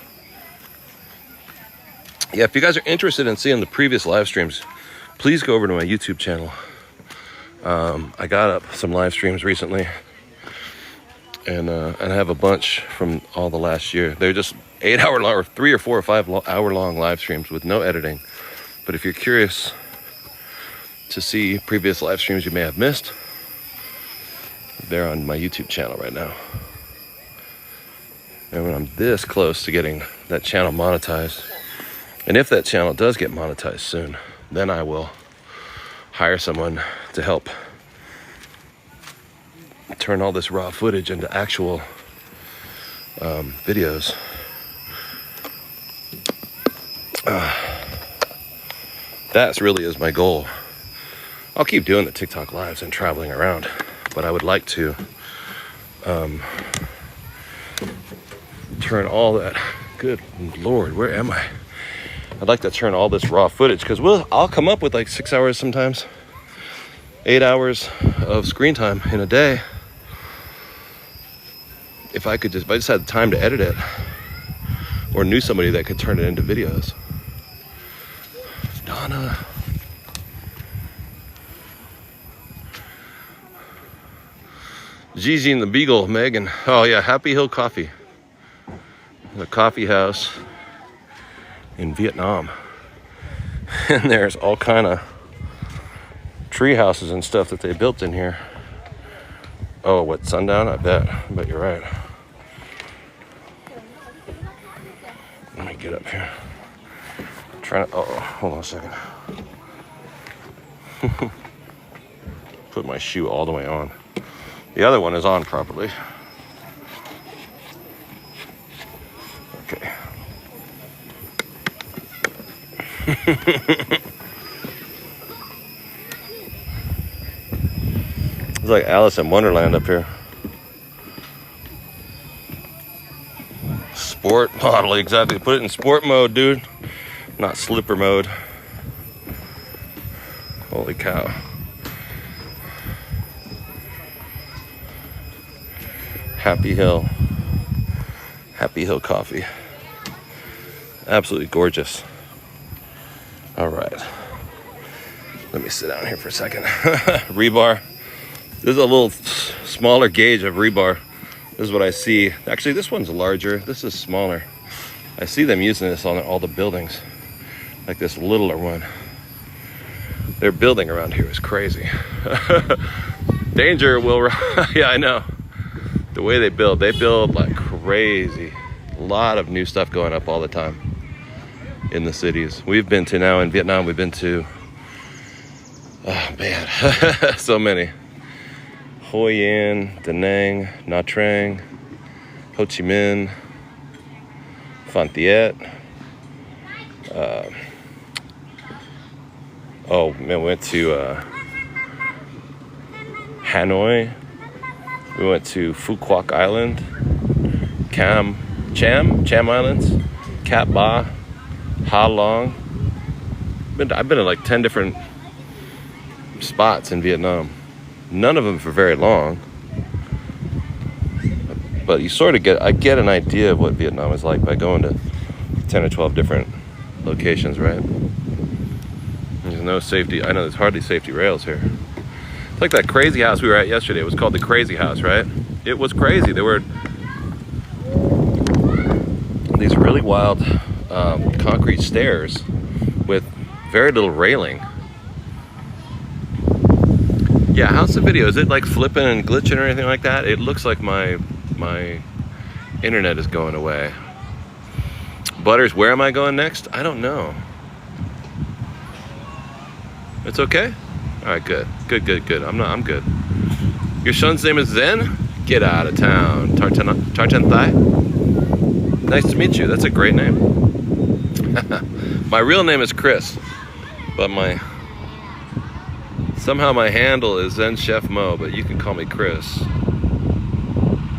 Yeah, if you guys are interested in seeing the previous live streams, please go over to my YouTube channel. I got up some live streams recently, and I have a bunch from all the last year. They're just 8 hour long, or 3 or 4 or 5 hour long live streams with no editing. But if you're curious to see previous live streams you may have missed, they're on my YouTube channel right now. And when I'm this close to getting that channel monetized, and if that channel does get monetized soon, then I will hire someone to help turn all this raw footage into actual videos. That really is my goal. I'll keep doing the TikTok lives and traveling around, but I would like to turn all that, good Lord, where am I? I'd like to turn all this raw footage, because I'll come up with like 6 hours sometimes, 8 hours of screen time in a day. If I just had time to edit it, or knew somebody that could turn it into videos. Donna. Gigi and the Beagle, Megan. Oh yeah, Happy Hill Coffee. The coffee house in Vietnam. And there's all kind of tree houses and stuff that they built in here. Oh, what, sundown? I bet you're right. Let me get up here. Hold on a second. Put my shoe all the way on. The other one is on properly. Okay. It's like Alice in Wonderland up here. Sport model, exactly. Put it in sport mode, dude. Not slipper mode. Holy cow. Happy Hill. Happy Hill coffee. Absolutely gorgeous. All right. Let me sit down here for a second. Rebar. This is a little smaller gauge of rebar. This is what I see. Actually, this one's larger. This is smaller. I see them using this on all the buildings. Like this littler one. Their building around here is crazy. Danger, Will. Yeah, I know. The way they build like crazy. A lot of new stuff going up all the time in the cities. We've been to now in Vietnam, we've been to, oh man, so many. Hoi An, Da Nang, Nha Trang, Ho Chi Minh, Phan Thiet. Oh man, we went to Hanoi. We went to Phu Quoc Island, Cham Islands, Cat Ba, Ha Long. I've been to like 10 different spots in Vietnam. None of them for very long. But you sort of I get an idea of what Vietnam is like by going to 10 or 12 different locations, right? There's no safety. I know there's hardly safety rails here. It's like that crazy house we were at yesterday. It was called the Crazy House, right? It was crazy. There were these really wild concrete stairs with very little railing. Yeah, how's the video? Is it like flipping and glitching or anything like that? It looks like my internet is going away. Butters, where am I going next? I don't know. It's okay? All right, good. Good. I'm good. Your son's name is Zen? Get out of town. Tartan Thai? Nice to meet you. That's a great name. My real name is Chris, but somehow my handle is Zen Chef Mo, but you can call me Chris.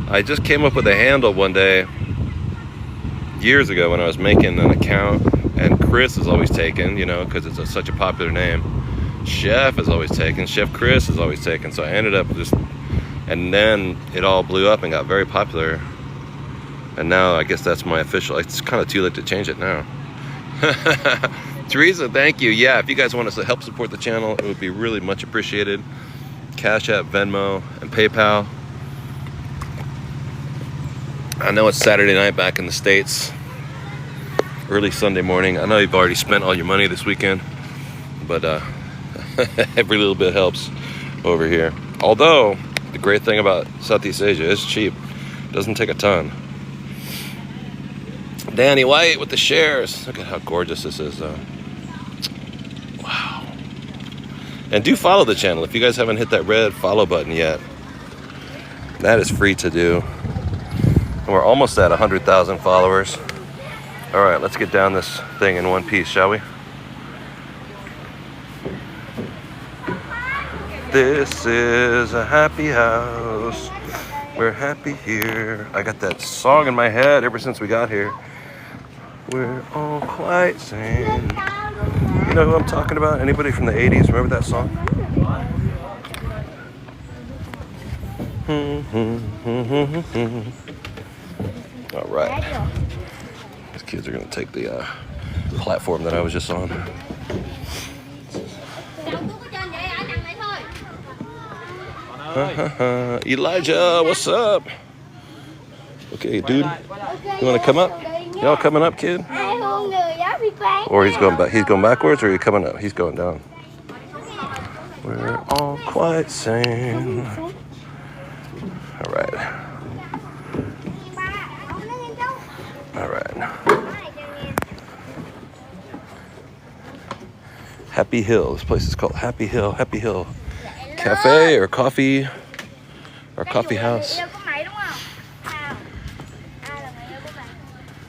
I just came up with a handle one day years ago when I was making an account, and Chris is always taken, you know, because it's such a popular name. Chef is always taken. Chef Chris is always taken. So I ended up and then it all blew up and got very popular. And now I guess that's my official. It's kind of too late to change it now. Teresa, thank you. Yeah, if you guys want us to help support the channel, it would be really much appreciated. Cash App, Venmo, and PayPal. I know it's Saturday night back in the States. Early Sunday morning. I know you've already spent all your money this weekend, but every little bit helps over here. Although, the great thing about Southeast Asia is cheap. Doesn't take a ton. Danny White with the shares. Look at how gorgeous this is, though. Wow. And do follow the channel if you guys haven't hit that red follow button yet. That is free to do. And we're almost at 100,000 followers. All right, let's get down this thing in one piece, shall we? This is a happy house. We're happy here. I got that song in my head ever since we got here. We're all quite sane. You know who I'm talking about? Anybody from the 80s? Remember that song? All right. These kids are going to take the platform that I was just on. Elijah, what's up? Okay, dude. You want to come up? Y'all coming up, kid? Or he's going back. He's going backwards, or are you coming up? He's going down. We're all quite sane. All right. All right. Happy Hill. This place is called Happy Hill. Happy Hill Cafe or coffee or coffee house.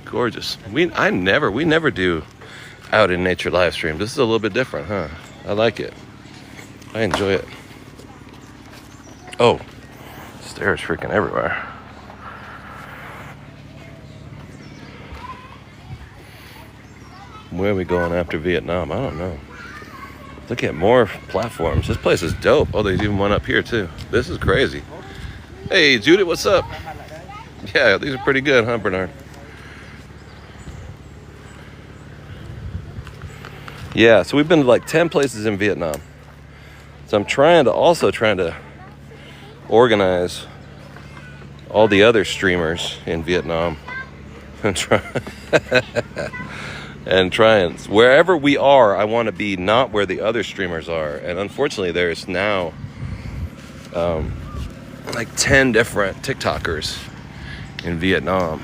Gorgeous. We never do out in nature live stream. This is a little bit different, huh? I like it. I enjoy it. Oh, stairs freaking everywhere. Where are we going after Vietnam? I don't know. Look at more platforms. This place is dope. Oh, there's even one up here too. This is crazy. Hey, Judith, what's up? Yeah, these are pretty good, huh, Bernard? Yeah, so we've been to like 10 places in Vietnam. So I'm trying to organize all the other streamers in Vietnam and try and wherever we are, I want to be not where the other streamers are. And unfortunately, there's now like 10 different TikTokers in Vietnam.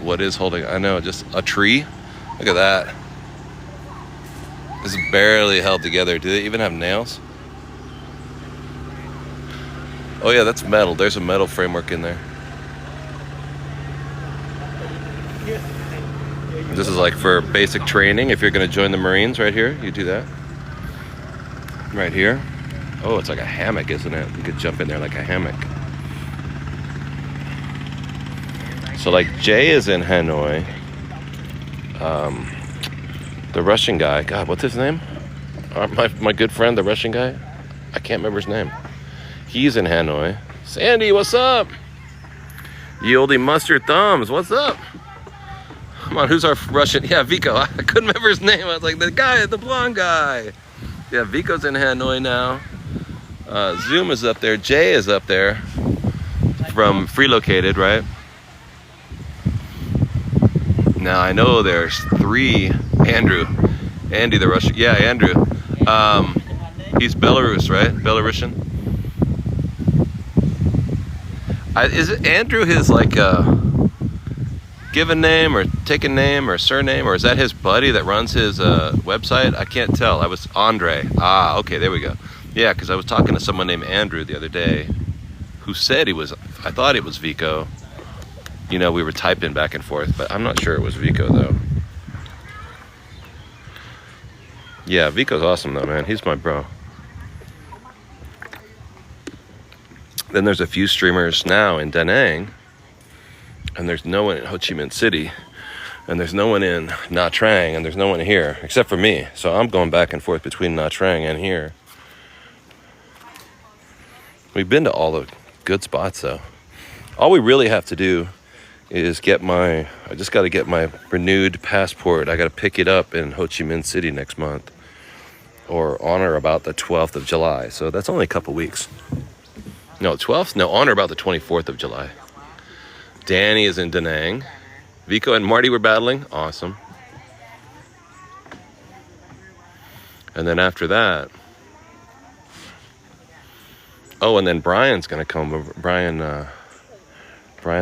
What is holding? I know, just a tree. Look at that. This is barely held together. Do they even have nails? Oh yeah, that's metal. There's a metal framework in there. This is like for basic training. If you're going to join the Marines right here, you do that. Right here. Oh, it's like a hammock, isn't it? You could jump in there like a hammock. So like Jay is in Hanoi. The Russian guy, God, what's his name? My good friend, the Russian guy. I can't remember his name. He's in Hanoi. Sandy, what's up? Ye oldie mustard thumbs, what's up? Come on, who's our Russian? Yeah, Vico. I couldn't remember his name. I was like, the guy, the blonde guy. Yeah, Vico's in Hanoi now. Zoom is up there. Jay is up there from Freelocated, right? Now I know there's 3. Andy the Russian. Yeah, Andrew. He's Belarus, right? Belarusian. Is it Andrew his like given name or taken name or surname, or is that his buddy that runs his website? I can't tell. I was Andre. Ah, okay, there we go. Yeah, because I was talking to someone named Andrew the other day who said I thought it was Vico. You know, we were typing back and forth, but I'm not sure it was Vico though. Yeah, Vico's awesome though, man. He's my bro. Then there's a few streamers now in Da Nang, and there's no one in Ho Chi Minh City, and there's no one in Nha Trang, and there's no one here except for me. So I'm going back and forth between Nha Trang and here. We've been to all the good spots though. All we really have to do is I just got to get my renewed passport. I got to pick it up in Ho Chi Minh City next month, or on or about the 12th of July. So that's only a couple weeks. No, 12th? No, on or about the 24th of July. Danny is in Da Nang. Vico and Marty were battling. Awesome. And then after that, oh, and then Brian's going to come over. Brian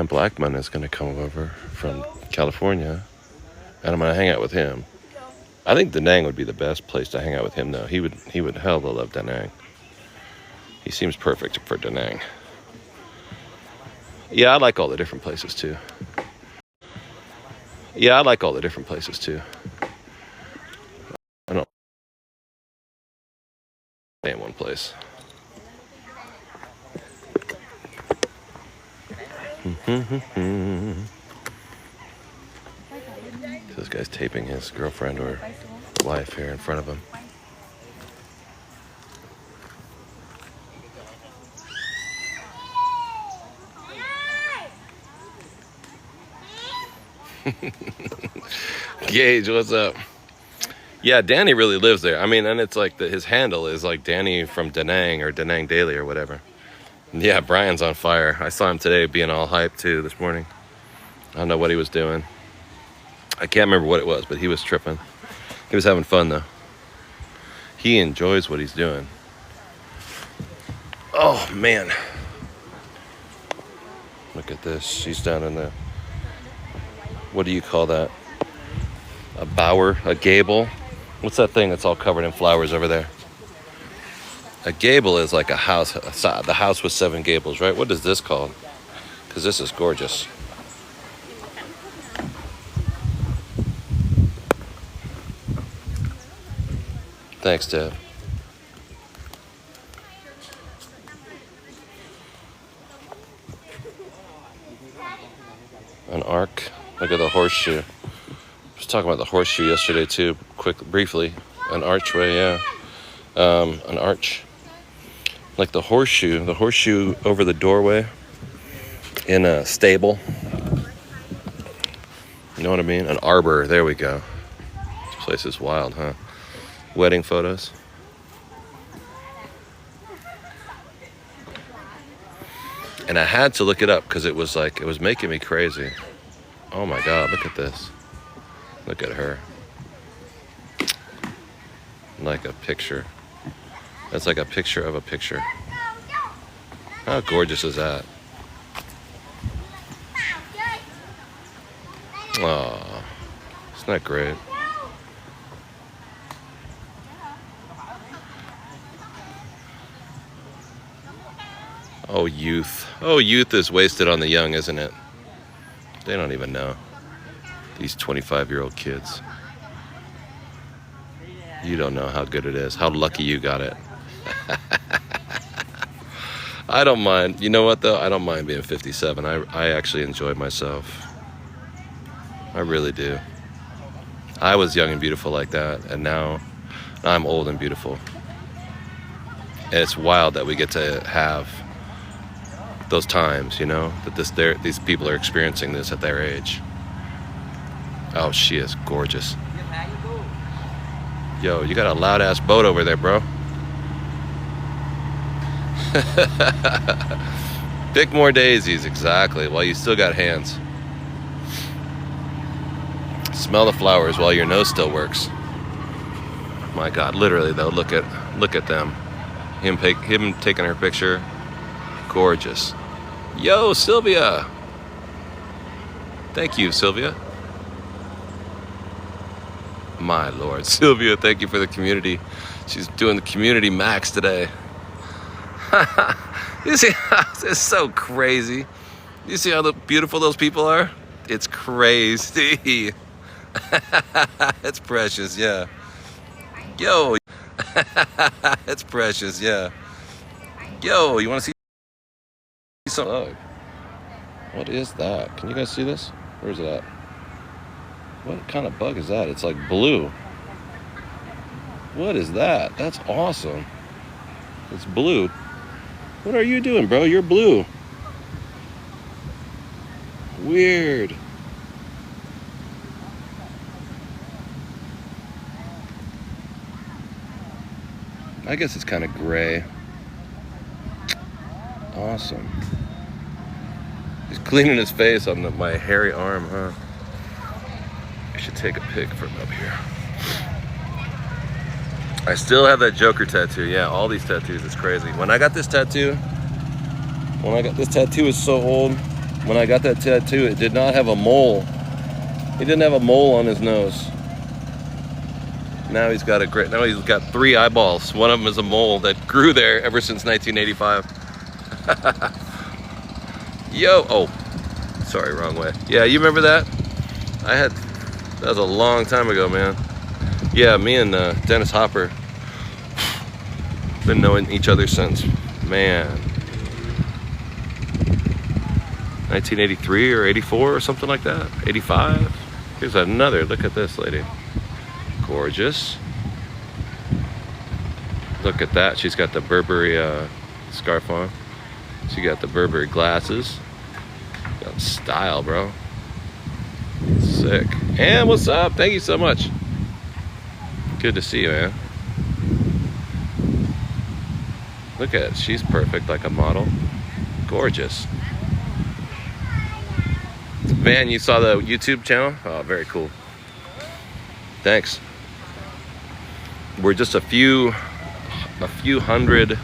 Blackman is going to come over from California, and I'm going to hang out with him. I think Da Nang would be the best place to hang out with him, though. He would hella love Da Nang. He seems perfect for Da Nang. Yeah, I like all the different places, too. I don't stay in one place. This guy's taping his girlfriend or wife here in front of him. Gage, what's up? Yeah, Danny really lives there. I mean, and it's like his handle is like Danny from Da Nang or Da Nang Daily or whatever. Yeah, Brian's on fire. I saw him today being all hyped too this morning. I don't know what he was doing. I can't remember what it was, but he was tripping. He was having fun though. He enjoys what he's doing. Oh man. Look at this. She's down in the, what do you call that? A bower, a gable? What's that thing that's all covered in flowers over there? A gable is like a house, the house with 7 gables, right? What is this called? Because this is gorgeous. Thanks, Deb. An arc. Look at the horseshoe. I was talking about the horseshoe yesterday too, briefly. An archway, yeah. An arch. Like the horseshoe over the doorway. in a stable. You know what I mean? An arbor. There we go. This place is wild, huh? Wedding photos. And I had to look it up because it was making me crazy. Oh my God, look at this. Look at her. Like a picture. That's like a picture of a picture. How gorgeous is that? Oh, isn't that great? Oh, youth. Oh, youth is wasted on the young, isn't it? They don't even know. These 25-year-old kids. You don't know how good it is. How lucky you got it. I don't mind. You know what, though? I don't mind being 57. I actually enjoy myself. I really do. I was young and beautiful like that, and now I'm old and beautiful. And it's wild that we get to have those times, you know, that these people are experiencing this at their age. Oh, she is gorgeous. Yo, you got a loud ass boat over there, bro. Pick more daisies, exactly, while you still got hands. Smell the flowers while your nose still works. My God, literally though, look at them. Him taking her picture. Gorgeous. Yo, Sylvia. Thank you, Sylvia. My Lord, Sylvia, thank you for the community. She's doing the community max today. You see, it's so crazy. You see how beautiful those people are? It's crazy. It's precious, yeah. Yo, it's precious, yeah. Yo, you want to see some? Oh, what is that? Can you guys see this? Where's it at? What kind of bug is that? It's like blue. What is that? That's awesome. It's blue. What are you doing, bro? You're blue. Weird. I guess it's kind of gray. Awesome. He's cleaning his face on my hairy arm, huh? I should take a pic from up here. I still have that Joker tattoo. Yeah, all these tattoos. It's crazy. When I got this tattoo, it's so old. When I got that tattoo, it did not have a mole. He didn't have a mole on his nose. Now he's got 3 eyeballs. One of them is a mole that grew there ever since 1985. Yo, oh, sorry, wrong way. Yeah, you remember that? That was a long time ago, man. Yeah, me and Dennis Hopper been knowing each other since, man, 1983 or 84 or something like that. 85. Here's another. Look at this lady. Gorgeous. Look at that. She's got the Burberry scarf on. She got the Burberry glasses. Got style, bro. Sick. And what's up? Thank you so much. Good to see you, man. Look at it. She's perfect, like a model. Gorgeous. Van, you saw the YouTube channel? Oh, very cool. Thanks. We're just a few hundred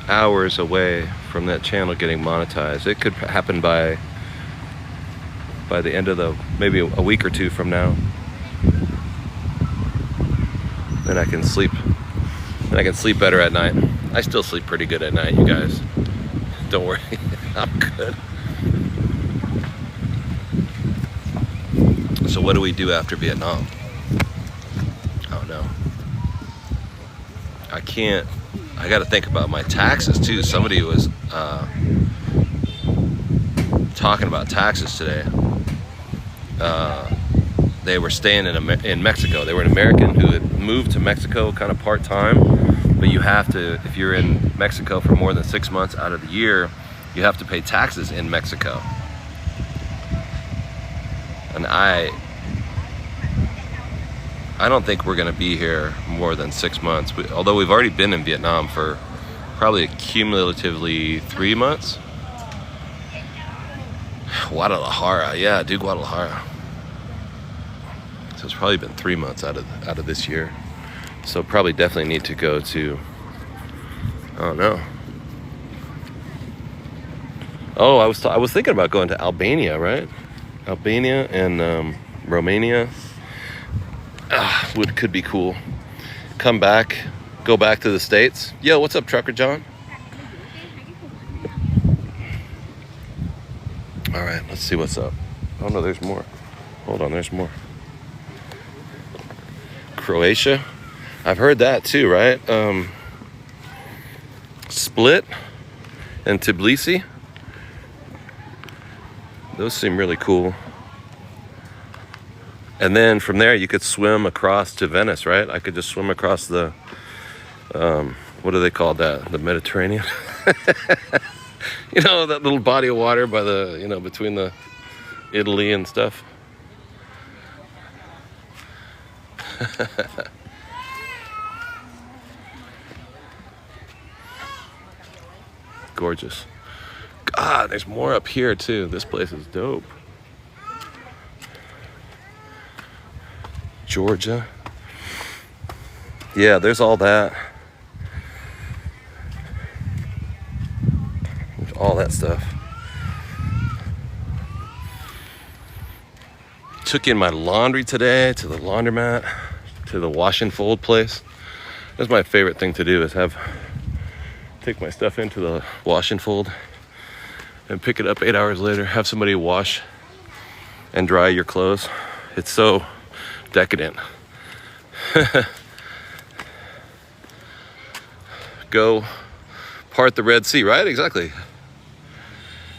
hours away from that channel getting monetized. It could happen by the end of maybe a week or two from now. Then I can sleep. Then I can sleep better at night. I still sleep pretty good at night, you guys. Don't worry, I'm good. So what do we do after Vietnam? Oh no. I gotta think about my taxes too. Somebody was talking about taxes today. They were staying in Mexico. They were an American who had moved to Mexico kind of part-time, but you have to, if you're in Mexico for more than 6 months out of the year, you have to pay taxes in Mexico. And I don't think we're gonna be here more than 6 months. Although we've already been in Vietnam for probably cumulatively 3 months. Guadalajara, yeah, dude, Guadalajara. So it's probably been 3 months out of this year. So probably definitely need to go to, I don't know. Oh, I was thinking about going to Albania, right? Albania and Romania. Could be cool. Come back, go back to the States. Yo, what's up, Trucker John? All right, let's see what's up. Oh no, there's more. Hold on, there's more. Croatia. I've heard that too, right? Split and Tbilisi. Those seem really cool. And then from there, you could swim across to Venice, right? I could just swim across the, what do they call that? The Mediterranean? You know, that little body of water by the, you know, between the Italy and stuff. Gorgeous. God, there's more up here too. This place is dope. Georgia. Yeah, there's all that. There's all that stuff. Took in my laundry today to the laundromat, to the wash and fold place. That's my favorite thing to do, is take my stuff into the wash and fold and pick it up 8 hours later, have somebody wash and dry your clothes. It's so decadent. Go part the Red Sea, right? Exactly.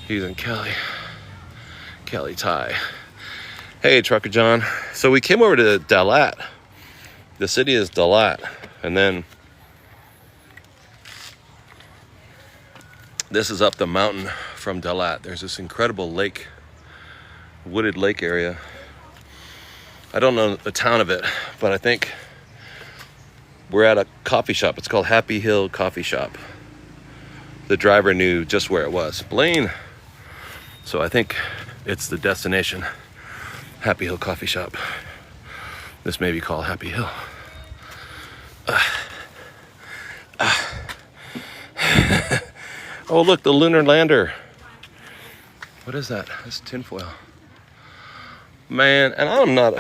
He's in Cali Thai. Hey, Trucker John. So we came over to DaLat. The city is DaLat. And then this is up the mountain from DaLat. There's this incredible lake, wooded lake area. I don't know the town of it, but I think we're at a coffee shop. It's called Happy Hill Coffee Shop. The driver knew just where it was. Blaine. So I think it's the destination. Happy Hill Coffee Shop. This may be called Happy Hill. Oh, look, the lunar lander. What is that? That's tinfoil. Man, and I'm not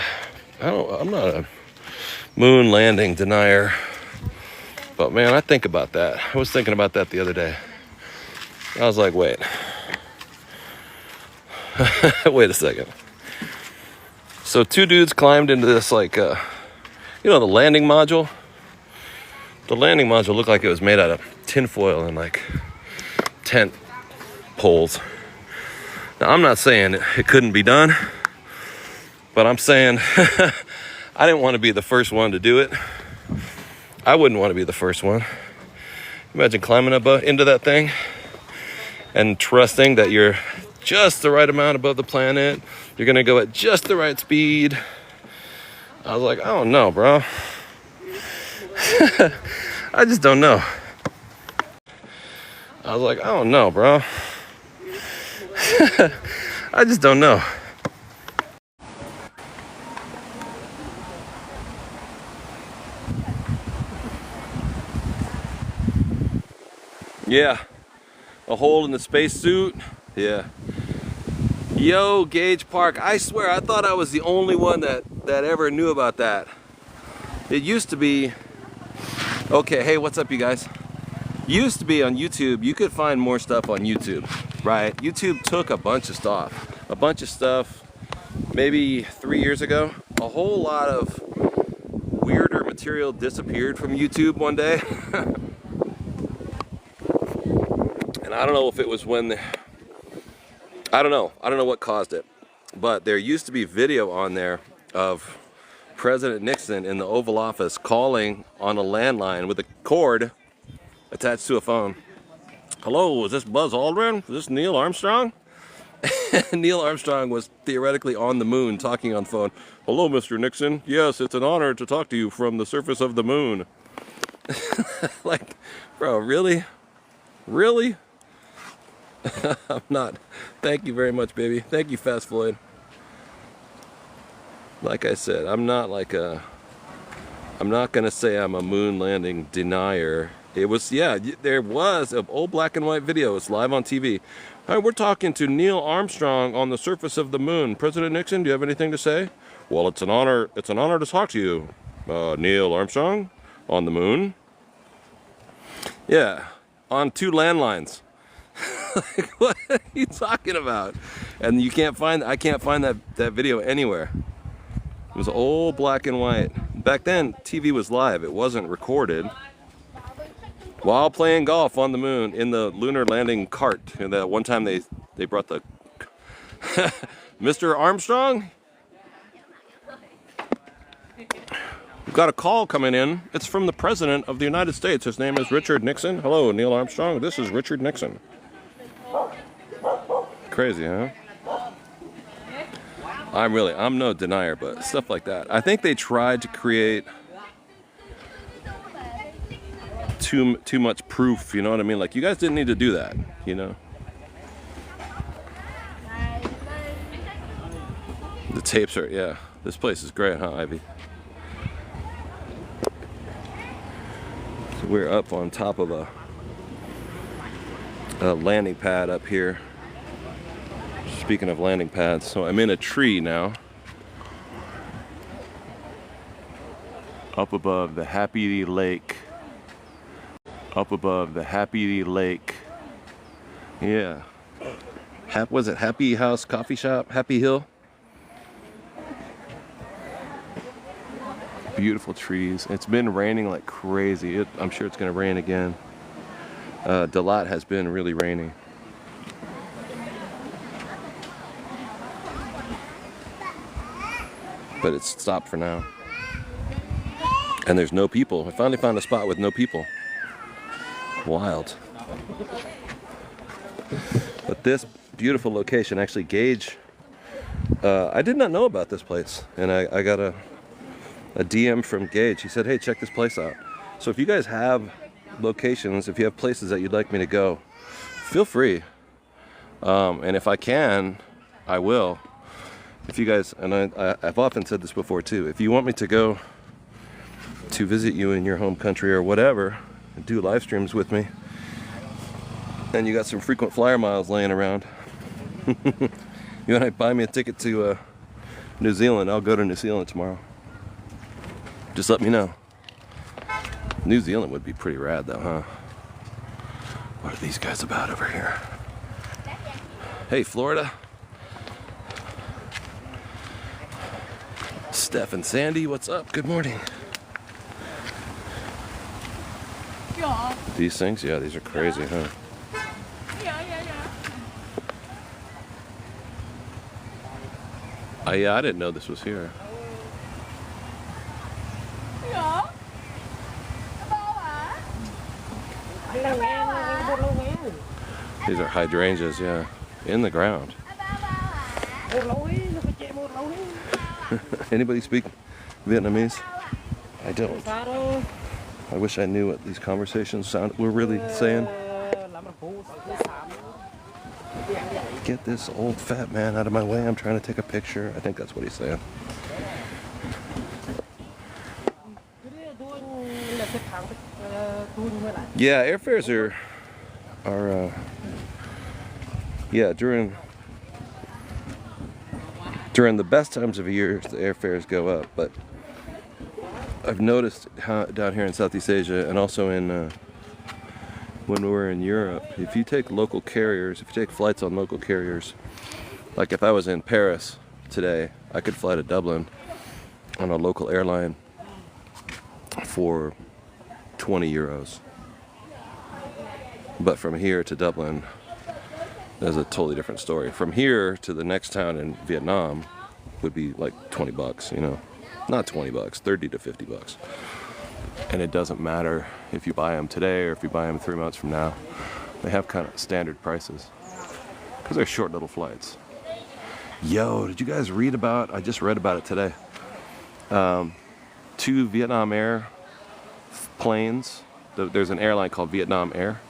a moon landing denier, but man, I think about that. I was thinking about that the other day. I was like, wait a second. So 2 dudes climbed into this, like, you know, the landing module. The landing module looked like it was made out of tinfoil and like tent poles. Now, I'm not saying it couldn't be done, but I'm saying I didn't want to be the first one to do it. I wouldn't want to be the first one. Imagine climbing up into that thing and trusting that you're just the right amount above the planet. You're going to go at just the right speed. I was like, I don't know, bro. I just don't know. I was like, I don't know, bro. I just don't know. Yeah, a hole in the spacesuit. Yeah. Yo, Gage Park. I swear, I thought I was the only one that ever knew about that. It used to be. Okay, hey, what's up, you guys? Used to be on YouTube. You could find more stuff on YouTube, right? YouTube took a bunch of stuff. Maybe 3 years ago. A whole lot of weirder material disappeared from YouTube one day. And I don't know if it was when I don't know what caused it, but there used to be video on there of President Nixon in the Oval Office calling on a landline with a cord attached to a phone, Hello, is this Buzz Aldrin? Is this Neil Armstrong? Neil Armstrong was theoretically on the moon talking on the phone. Hello, Mr. Nixon. Yes, it's an honor to talk to you from the surface of the moon. Like, bro, really? Really? I'm not. Thank you very much, baby. Thank you, Fast Floyd. Like I said, I'm not gonna say I'm a moon landing denier. It was, yeah, there was an old black and white video. It's live on TV. All right, we're talking to Neil Armstrong on the surface of the moon. President Nixon, do you have anything to say? Well, it's an honor to talk to you, Neil Armstrong, on the moon. Yeah, on 2 landlines. Like, what are you talking about? And I can't find that video anywhere. It was old black and white. Back then, TV was live. It wasn't recorded. While playing golf on the moon in the lunar landing cart. And that one time they brought the Mr. Armstrong? We've got a call coming in. It's from the President of the United States. His name is Richard Nixon. Hello, Neil Armstrong. This is Richard Nixon. Crazy, huh? I'm no denier, but stuff like that. I think they tried to create too much proof, you know what I mean? Like, you guys didn't need to do that, you know? The tapes are, yeah. This place is great, huh, Ivy? So we're up on top of a landing pad up here. Speaking of landing pads, so I'm in a tree now. Up above the Happy Lake. Up above the Happy Lake. Yeah. Was it Happy House Coffee Shop? Happy Hill? Beautiful trees. It's been raining like crazy. I'm sure it's going to rain again. DaLat has been really rainy. But it's stopped for now. And there's no people. I finally found a spot with no people. Wild. But this beautiful location, actually Gage, I did not know about this place. And I got a DM from Gage. He said, hey, check this place out. So if you guys have locations, if you have places that you'd like me to go, feel free. And if I can, I will. If you guys, and I've often said this before too, if you want me to go to visit you in your home country or whatever, and do live streams with me, and you got some frequent flyer miles laying around, you want to buy me a ticket to New Zealand, I'll go to New Zealand tomorrow. Just let me know. New Zealand would be pretty rad though, huh? What are these guys about over here? Hey, Florida. Steph and Sandy, what's up? Good morning. Yeah. These things? Yeah, these are crazy, huh? Yeah, I didn't know this was here. These are hydrangeas, yeah. In the ground. Anybody speak Vietnamese? I don't. I wish I knew what these conversations were really saying. Get this old fat man out of my way. I'm trying to take a picture. I think that's what he's saying. Yeah, airfares are yeah, during the best times of year, the airfares go up. But I've noticed how down here in Southeast Asia, and also in when we're in Europe, if you take local carriers, if you take flights on local carriers, like if I was in Paris today, I could fly to Dublin on a local airline for 20 euros. But from here to Dublin, there's a totally different story. From here to the next town in Vietnam would be like 20 bucks, you know. Not 20 bucks, 30 to 50 bucks. And it doesn't matter if you buy them today or if you buy them 3 months from now. They have kind of standard prices because they're short little flights. Yo, did you guys read about, I just read about it today. 2 Vietnam Air planes. There's an airline called Vietnam Air.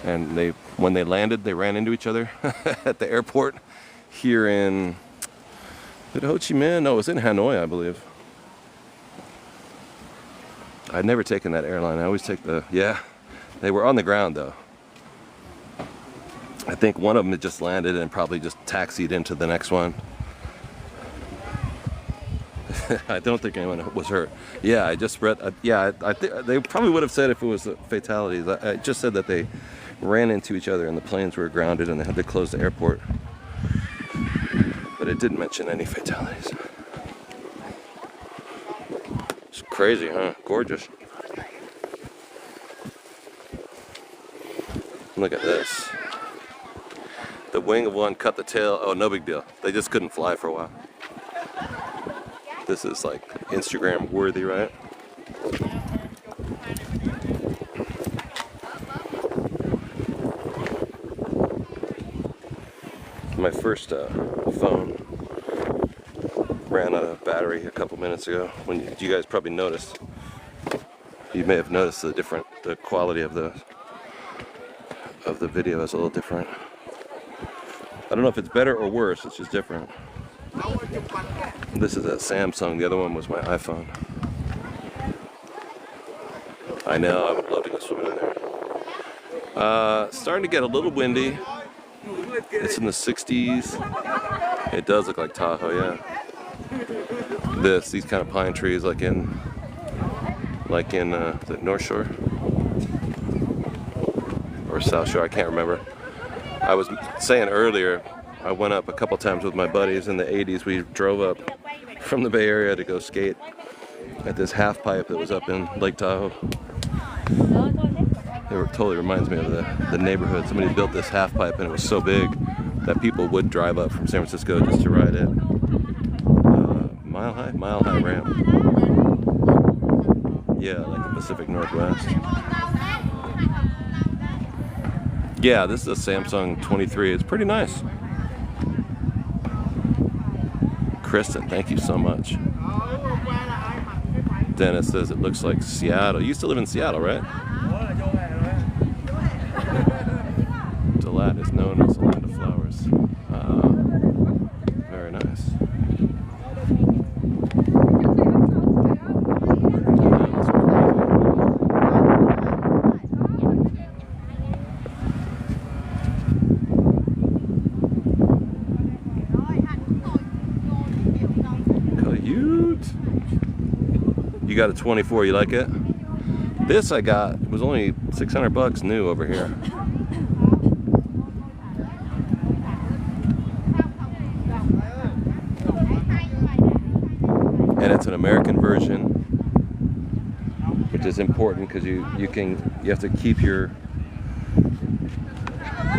And when they landed, they ran into each other at the airport here in, is it Ho Chi Minh? No, it was in Hanoi, I believe. I'd never taken that airline. I always take yeah, they were on the ground though. I think one of them had just landed and probably just taxied into the next one. I don't think anyone was hurt. Yeah, I just read, yeah, I think they probably would have said if it was fatalities. I just said that they ran into each other and the planes were grounded and they had to close the airport. But it didn't mention any fatalities. It's crazy, huh? Gorgeous. Look at this. The wing of one cut the tail. Oh, no big deal. They just couldn't fly for a while. This is like Instagram worthy, right? My first phone ran out of battery a couple minutes ago. When you guys probably noticed, you may have noticed the quality of the video is a little different. I don't know if it's better or worse. It's just different. This is a Samsung. The other one was my iPhone. I know. I would love to go swimming in there. Starting to get a little windy. It's in the 60s. It does look like Tahoe, yeah. These kind of pine trees, like in the North Shore or South Shore. I can't remember. I was saying earlier, I went up a couple times with my buddies in the 80s. We drove up from the Bay Area to go skate at this half pipe that was up in Lake Tahoe. It totally reminds me of the neighborhood. Somebody built this half pipe and it was so big that people would drive up from San Francisco just to ride it. Mile high ramp. Yeah, like the Pacific Northwest. Yeah, this is a Samsung 23. It's pretty nice. Kristen, thank you so much. Dennis says it looks like Seattle. You used to live in Seattle, right? DaLat is known as the land of flowers. Very nice. You got a 24, you like it? This I got, it was only 600 bucks new over here. And it's an American version, which is important because you have to keep your,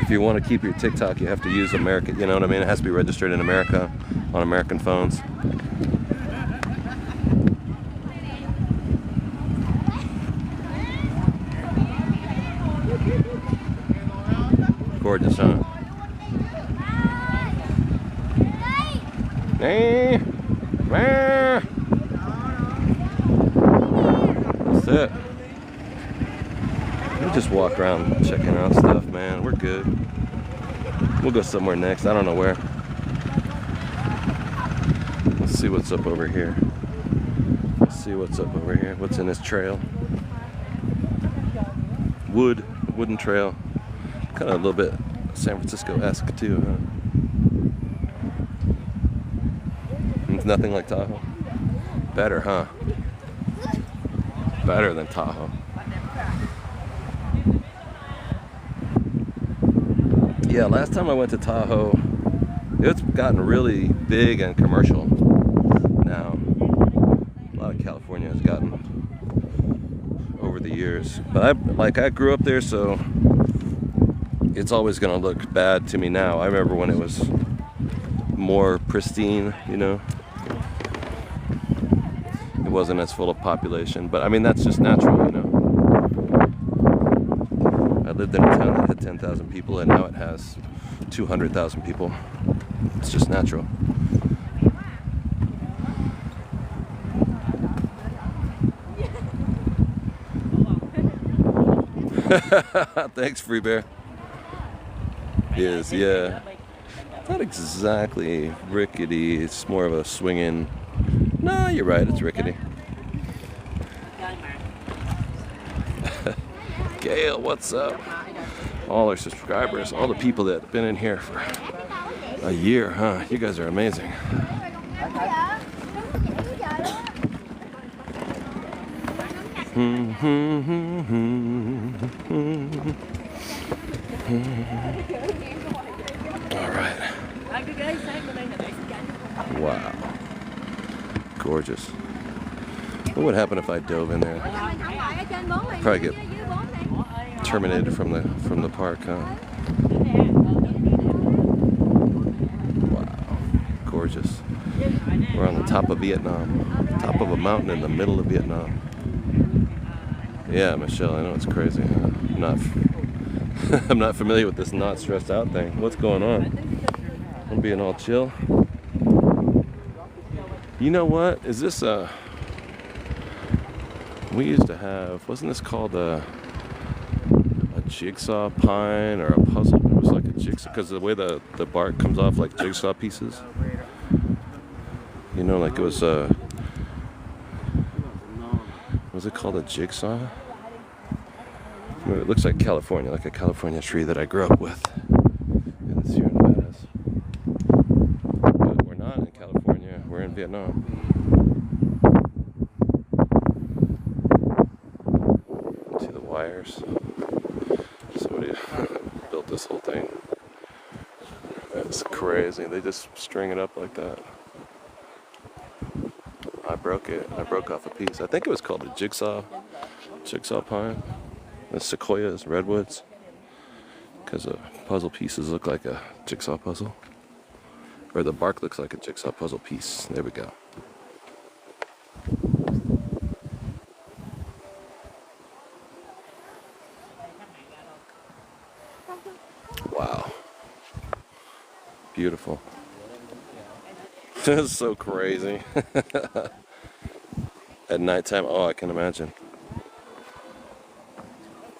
if you want to keep your TikTok, you have to use American, you know what I mean? It has to be registered in America on American phones. Gorgeous, huh? That's it. We'll just walk around checking out stuff, man. We're good. We'll go somewhere next. I don't know where. Let's see what's up over here. Let's see what's up over here. What's in this trail? Wooden trail. Kind of a little bit San Francisco-esque too, huh? It's nothing like Tahoe. Better, huh? Better than Tahoe. Yeah, last time I went to Tahoe, it's gotten really big and commercial now. A lot of California has gotten over the years. But I grew up there, so it's always gonna look bad to me now. I remember when it was more pristine, you know. It wasn't as full of population, but I mean that's just natural, you know. I lived in a town that had 10,000 people, and now it has 200,000 people. It's just natural. Thanks, Free Bear. Is, yeah. Not exactly rickety. It's more of a swinging. No, you're right. It's rickety. Gail, what's up? All our subscribers, all the people that have been in here for a year, huh? You guys are amazing. All right. Wow. Gorgeous. What would happen if I dove in there? Probably get terminated from the park, huh? Wow. Gorgeous. We're on the top of Vietnam. Top of a mountain in the middle of Vietnam. Yeah, Michelle, I know it's crazy, huh? I'm not familiar with this not stressed out thing. What's going on? I'm being all chill. You know what? Is this we used to have, wasn't this called a jigsaw pine or a puzzle? It was like a jigsaw, because the way the bark comes off like jigsaw pieces. You know, like it was it called a jigsaw? It looks like California, like a California tree that I grew up with in the Sierra Nevadas. But we're not in California, we're in Vietnam. See the wires? Somebody built this whole thing. That's crazy. They just string it up like that. I broke it. I broke off a piece. I think it was called a jigsaw pine. The sequoias, redwoods, because the puzzle pieces look like a jigsaw puzzle, or the bark looks like a jigsaw puzzle piece. There we go. Wow. Beautiful. This is so crazy. At nighttime, oh, I can imagine.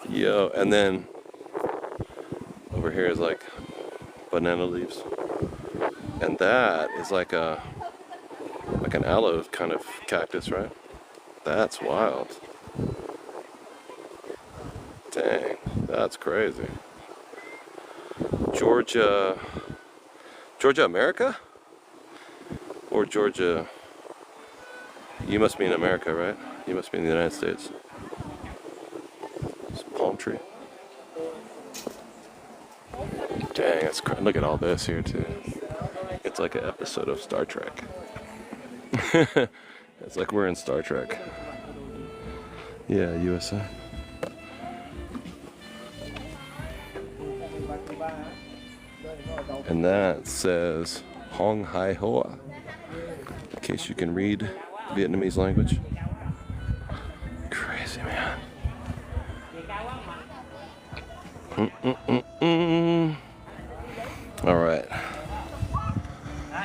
Yo, and then over here is like banana leaves, and that is like an aloe kind of cactus, right? That's wild. Dang, that's crazy. Georgia, America? Or Georgia, you must be in America, right? You must be in the United States. Palm tree. Dang, that's crazy. Look at all this here too. It's like an episode of Star Trek. It's like we're in Star Trek. Yeah, USA. And that says Hong Hai Hoa, in case you can read Vietnamese language. Crazy, man. All right.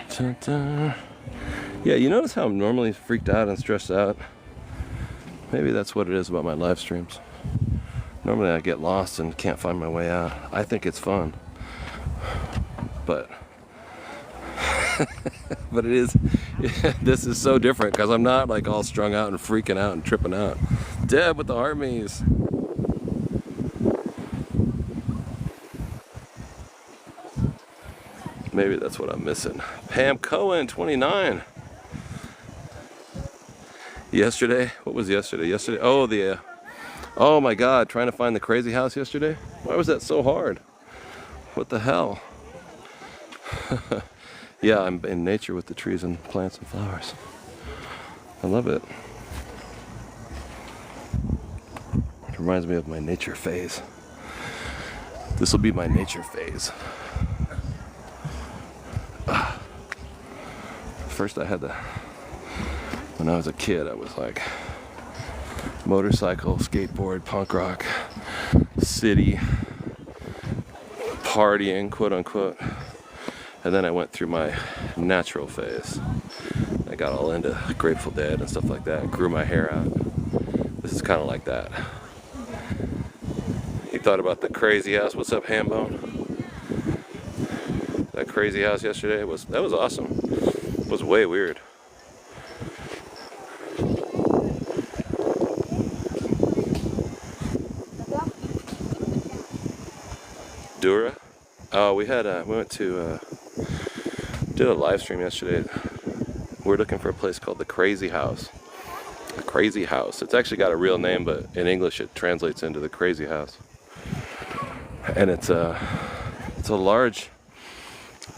Ta-da. Yeah, you notice how I'm normally freaked out and stressed out? Maybe that's what it is about my live streams. Normally I get lost and can't find my way out. I think it's fun. But but it is, this is so different because I'm not like all strung out and freaking out and tripping out. Deb with the armies. Maybe that's what I'm missing. Pam Cohen, 29. Yesterday, what was yesterday? Oh my God, trying to find the crazy house yesterday? Why was that so hard? What the hell? Yeah, I'm in nature with the trees and plants and flowers. I love it. It reminds me of my nature phase. This will be my nature phase. First when I was a kid, I was like motorcycle, skateboard, punk rock, city partying, quote unquote. And then I went through my natural phase. I got all into Grateful Dead and stuff like that. Grew my hair out. This is kind of like that. You thought about the crazy house? What's up, Hambone? That crazy house yesterday that was awesome. It was way weird. Dura? Oh, we went to did a live stream yesterday. We're looking for a place called the Crazy House. The Crazy House. It's actually got a real name, but in English it translates into the Crazy House. And it's a large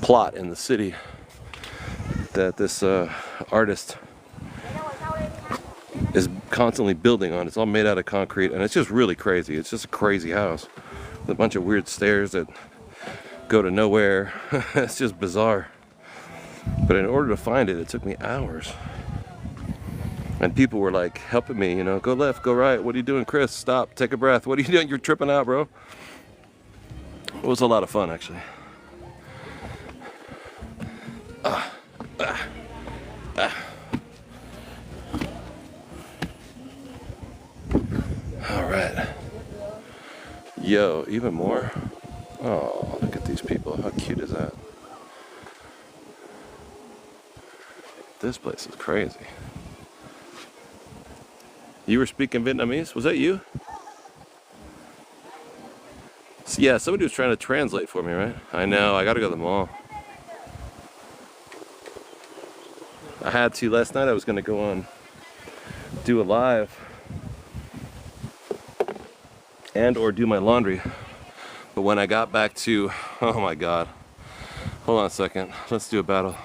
plot in the city that this artist is constantly building on. It's all made out of concrete, and it's just really crazy. It's just a crazy house with a bunch of weird stairs that go to nowhere. It's just bizarre. But in order to find it, it took me hours. And people were like helping me, you know, go left, go right. What are you doing, Chris? Stop, take a breath. What are you doing? You're tripping out, bro. It was a lot of fun, actually. All right. Yo, even more. Oh, look at these people. How cute is that? This place is crazy. You were speaking Vietnamese? Was that you? Yeah, somebody was trying to translate for me, right? I know, I gotta go to the mall. I had to last night. I was gonna go on, do a live, and or do my laundry. But when I got back to, oh my God. Hold on a second. Let's do a battle.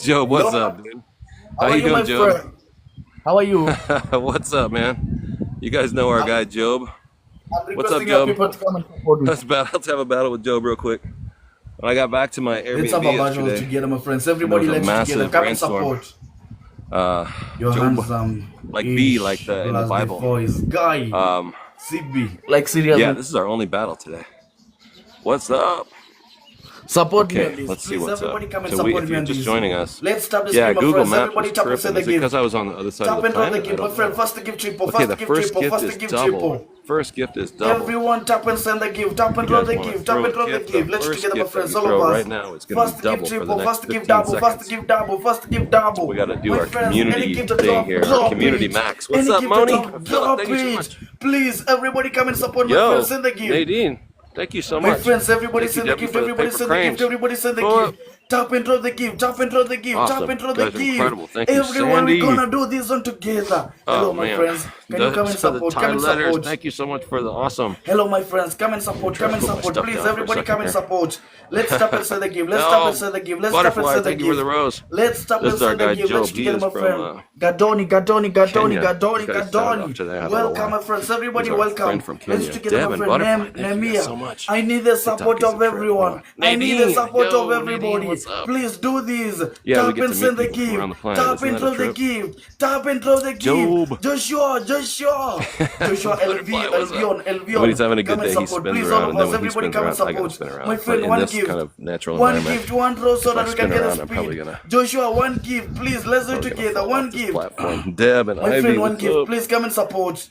Job, what's up, dude? How you doing, Job? Friend? How are you? What's up, man? You guys know our guy, Job. What's up, requesting Job? people to come and support me. Let's have a battle with Job real quick. When I got back to my Let's have a Airbnb battle yesterday, together, my friends. Everybody, there was a let's together. massive Come and rainstorm. support. Your Job, handsome, like B, like the in the Bible. Voice guy, CB, like Yeah, seriously. this is our only battle today. What's up? Support me Okay, on this. let's see Please, what's up. everybody come and So support if me you're on just this. joining us, Let's stop this yeah, game, my Google friends. Maps Everybody was tap and tripping. send the Is it gift. because I was on the other side Tap of the and draw the planet? I gift, my don't friend. know. First the gift triple. Okay, First the the gift first triple. gift First the is gift double. triple. First gift is double. Everyone tap and send the gift. Tap and You draw guys the want to gift. Tap throw and a draw the gift? gift. The Let's first together, my gift that friends. you All throw of right us. now is going to First be the gift double for the triple. next First the gift 15 double. First the seconds. gift double. First the gift double. We got to do My our friends, any community gift to thing drop, here. Our drop community it. max. What's Any up, gift to Moni? drop, drop Thank you so it. much. Please, everybody come and support my Yo, friends. Send the gift. Nadine, thank you so My much. friends, everybody Thank you, send the Debbie, gift, for the everybody paper send the gift, cranes. everybody send the Pull gift. up. Tap and draw the gift, tap and draw the gift, tap Awesome. and draw You the guys are gift. incredible. Thank you, Everyone, we're Sandy. gonna do this one together. Hello, Oh, my man. friends. Can you come and So the support? Come Thai and letters, support. thank you so much for the awesome. Hello, my friends. Come and support. Try Come to and put my support. stuff Please, down for a everybody, second come and here. support. Let's tap and send the gift. Let's tap and send the gift. Let's tap and Butterfly, send the thank you for the gift. rose. Let's tap This and is our send the guy gift. Let's Job. He together, is my from friend. Gadoni, Gadoni, Gadoni, Kenya. Gadoni, You guys sound off Gadoni. today. I don't know Welcome, why. my friends. Everybody, He's our welcome. friend from Kenya. Let's together, Deb my and friend. Butterfly, thank you guys so Nemia. much. I need the support TikTok is of a trip, everyone. boy. I need the Nadine, support yo, of Nadine, everybody. what's up? Please do this. Yeah, we Tap get and to send meet the people from around gift. the planet. Tap Isn't and that a draw the trip? gift. Tap and draw the gift. Job. Joshua, Joshua. Joshua, LV, Butterfly, what's up? Albion, Albion. When he's having a good Come and day, he support. spins Please, around, all of and then us, when he everybody spins come and around, I gotta support. spin around. My But friend, in one this gift. kind of natural One environment, gift, one row so if I that we can spin get a around, I'm probably speed. gonna Joshua, one gift. Please, let's do it together. fall One off this gift. platform. Deb and My Ivy, friend, one what's gift. up? Please come and support.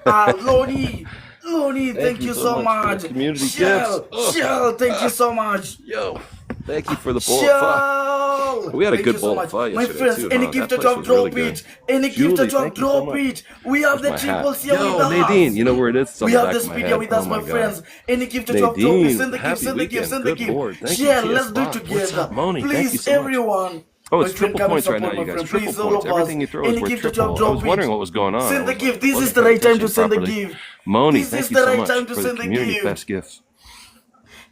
Loni. Loni, thank you so for much. the community Shell, gifts. Oh. Shell, thank you so much. Yo, thank you for the bowl of pho. Shell. We had a Thank good you so bowl much. of pho My yesterday, friends, too, any huh? gift That to place drop, was really drop good. it. Any gift to Julie, drop, thank you so drop much. it. We have Where's the my hat? triples here Yo, with us. Nadine, you know where it is? It's on We the have back the of my speed head. here with Oh us, my my God. friends. Any gift to drop, drop it. Nadine, Send the gift, happy send the gift, weekend. send the Good gift. Lord. Thank you, Share, TS let's do it Bob. What's together. up, Moni? Thank you Please, so much. everyone. Oh, My it's friend, triple come and points right support now, my you guys. friend. Triple Please, all points. of us. Everything you throw is Any worth gift to triple. drop, I drop was wondering it. what was going on. Send I the was gift. like, This is wasn't the paying right time to attention send the properly. gift. Moni, This thank is you the so right much time to for the send the community gift. best gifts.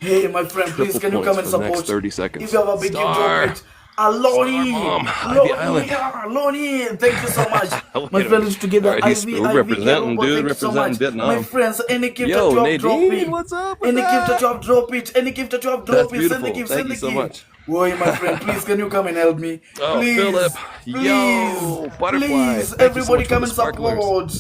Hey, my friend, please, Triple can you points come and for the next support? 30 seconds. If you have a big gift, Star. drop it. Loni, Star Mom, Ivy Island. Loni, thank you so much. My Wait a friends minute. together, All right, he's Ivy, representing, Kerubo, dude, thank you so representing much. Vietnam. My friends, any gift Yo, to drop, Nadine, drop it. what's up with Any gift to that? drop, drop it. Any gift to drop, That's drop it. Send the beautiful. gift, Thank send you the so gift. much. Boy, my friend, please, can you come and help me? Oh, Please, Philip. please, Yo, Butterfly. please, Thank you so everybody much for come the and sparklers. support.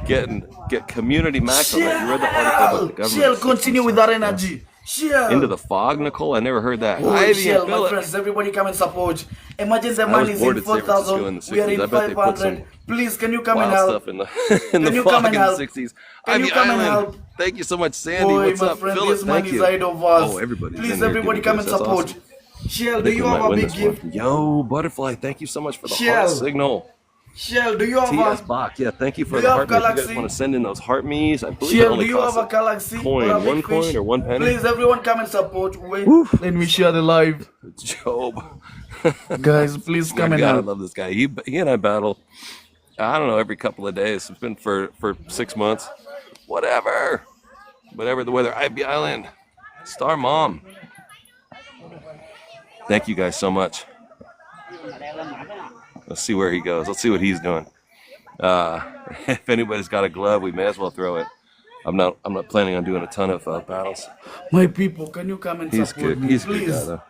get community max on that. You read the article about the government. Shell, continue with that energy. Shell. Into the fog, Nicole? I never heard that. Oh, Ivy Shell, and my Philip. friends, everybody come and support. Imagine the I man was is bored in at San Francisco in 4,000. the We are 60s. in I bet they put 500. Please, can you come and wild help? stuff in the Can you fog come and in help? the 60s. Can you Ivy come and Island. help? Thank you so much, Sandy. Boy, What's my up, friend, Philip? this man Thank is you. ahead of us. Oh, everybody's Please, in here everybody giving come gifts. and That's support. awesome. Shell, I do think you we have might a win big this gift? one. Yo, Butterfly, thank you so much for the heart Shell, signal. Shell, do you have TS a... Bach, yeah, thank you Do for you the have heart me's. If you guys Galaxy? want to send in those heart me's, I believe it Shell, only do you have costs a Galaxy or a coin, big one fish? coin or 1 penny. Please, everyone come and support. Wait, Woo. let me share the live. Job. Guys, please My come and God, I help. love this guy. He and I battle, I don't know, every couple of days. It's been for 6 months. Whatever the weather. Ivy Island. Star Mom. Thank you guys so much. Let's see where he goes. Let's see what he's doing. If anybody's got a glove, we may as well throw it. I'm not planning on doing a ton of battles. My people, can you come and He's support good. me, He's a good guy please? though.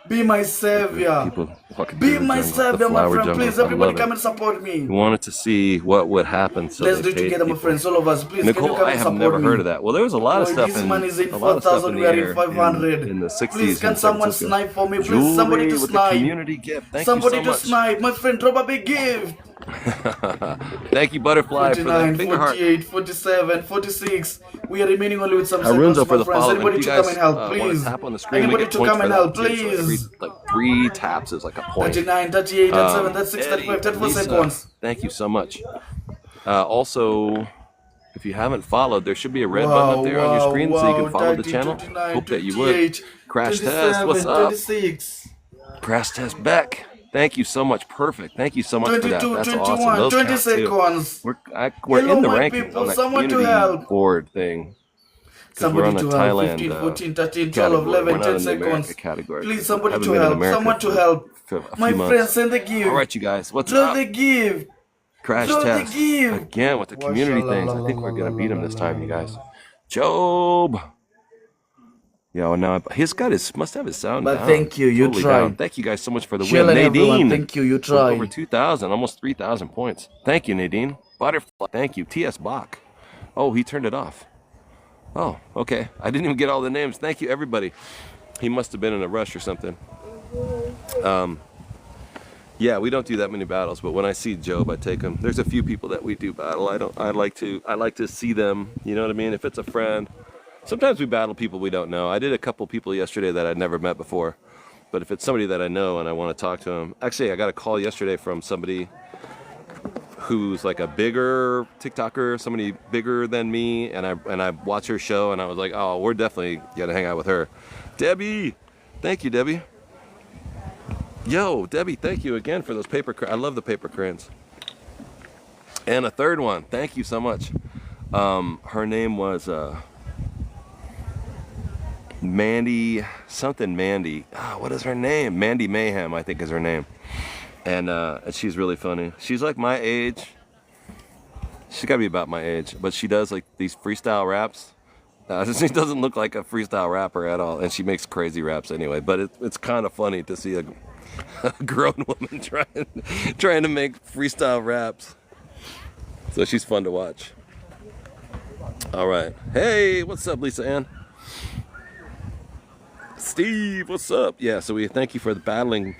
Be my savior. People walking Be through the my jungle, the savior, my flower friend. jungle. Please, I everybody love come it. and support me. We wanted to see what would happen, so Let's they do it paid together, my people. friends. All of us, please. Can you Nicole, come I and have support never me? heard of that. Well, there was a lot of Boy, stuff this in man is in a lot of stuff 4,000. in We the are in air 500. in the 60s. Please, can in San someone Francisco. snipe for me? Please, Jewelry somebody to with snipe. the community gift. Thank Somebody you to so much. snipe. My friend, drop a big gift. Thank you, Butterfly, for that 49, finger heart. 48, 47, 46. We are remaining only with some Arunzo seconds, for my the friends. follow. And if Anybody you to come guys and help, want to please. tap on the screen, we Anybody get to points come for and that help, too. So please. like 3 taps is like a point. 39, 38, 37, that's 6, Eddie, 35, 34 Lisa, seconds. thank you so much. Also, if you haven't followed, there should be a red button up there on your screen so you can follow the 30, channel. 29, Hope that you would. 28, Crash 27, Test, what's up? 26. Crash Test Beck. Thank you so much. Perfect. Thank you so much for that. 22, That's 21, awesome. Those 20 count too. seconds. We're Hello, in the my rankings people. on that Someone to community help. board thing. Because we're Somebody on to the help. Thailand 15, 14, 13, 12, category. 11, We're not 10 in the America seconds. category. Please, We somebody haven't to been in help. America Someone to for help. a few My months. friend, send the gift. All right, you guys. What's Drop up? the gift. Crash Drop the Test. gift. Again with the community things. I think we're going to beat him this time, you guys. Job. Yo, now must have his sound But down. thank you, you Totally tried. down. Thank you guys so much for the Shell win. and everyone, Nadine. thank you, you With tried. over 2,000, almost 3,000 points. Thank you, Nadine. Butterfly. Thank you. TS Bach. Oh, he turned it off. Oh, okay. I didn't even get all the names. Thank you, everybody. He must have been in a rush or something. Yeah, we don't do that many battles, but when I see Job, I take him. There's a few people that we do battle. I like to see them. You know what I mean? If it's a friend. Sometimes we battle people we don't know. I did a couple people yesterday that I'd never met before. But if it's somebody that I know and I want to talk to them. Actually, I got a call yesterday from somebody who's like a bigger TikToker, somebody bigger than me, and I watched her show and I was like, oh, we're definitely gonna hang out with her. Debbie, thank you, Debbie. Yo, Debbie, thank you again for those paper crayons. I love the paper crayons. And a third one, thank you so much. Her name was Mandy, something Mandy. What is her name? Mandy Mayhem, I think is her name. And she's really funny. She's like my age. She's gotta be about my age, but she does like these freestyle raps. She doesn't look like a freestyle rapper at all, and she makes crazy raps anyway. But it's kind of funny to see a grown woman trying to make freestyle raps. So she's fun to watch. All right. Hey, what's up, Lisa Ann? Steve, what's up? Yeah, so we thank you for the battling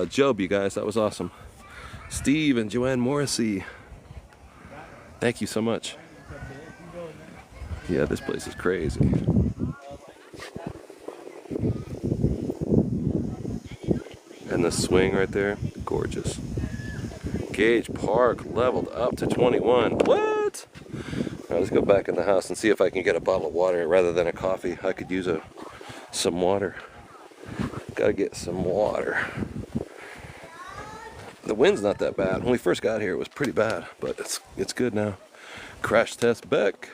Job, you guys. That was awesome. Steve and Joanne Morrissey. Thank you so much. Yeah, this place is crazy. And the swing right there, gorgeous. Gage Park leveled up to 21. What? All right, let's go back in the house and see if I can get a bottle of water rather than a coffee. I could use some water. Gotta get some water. The wind's not that bad. When we first got here, it was pretty bad, but it's good now. Crash Test Beck.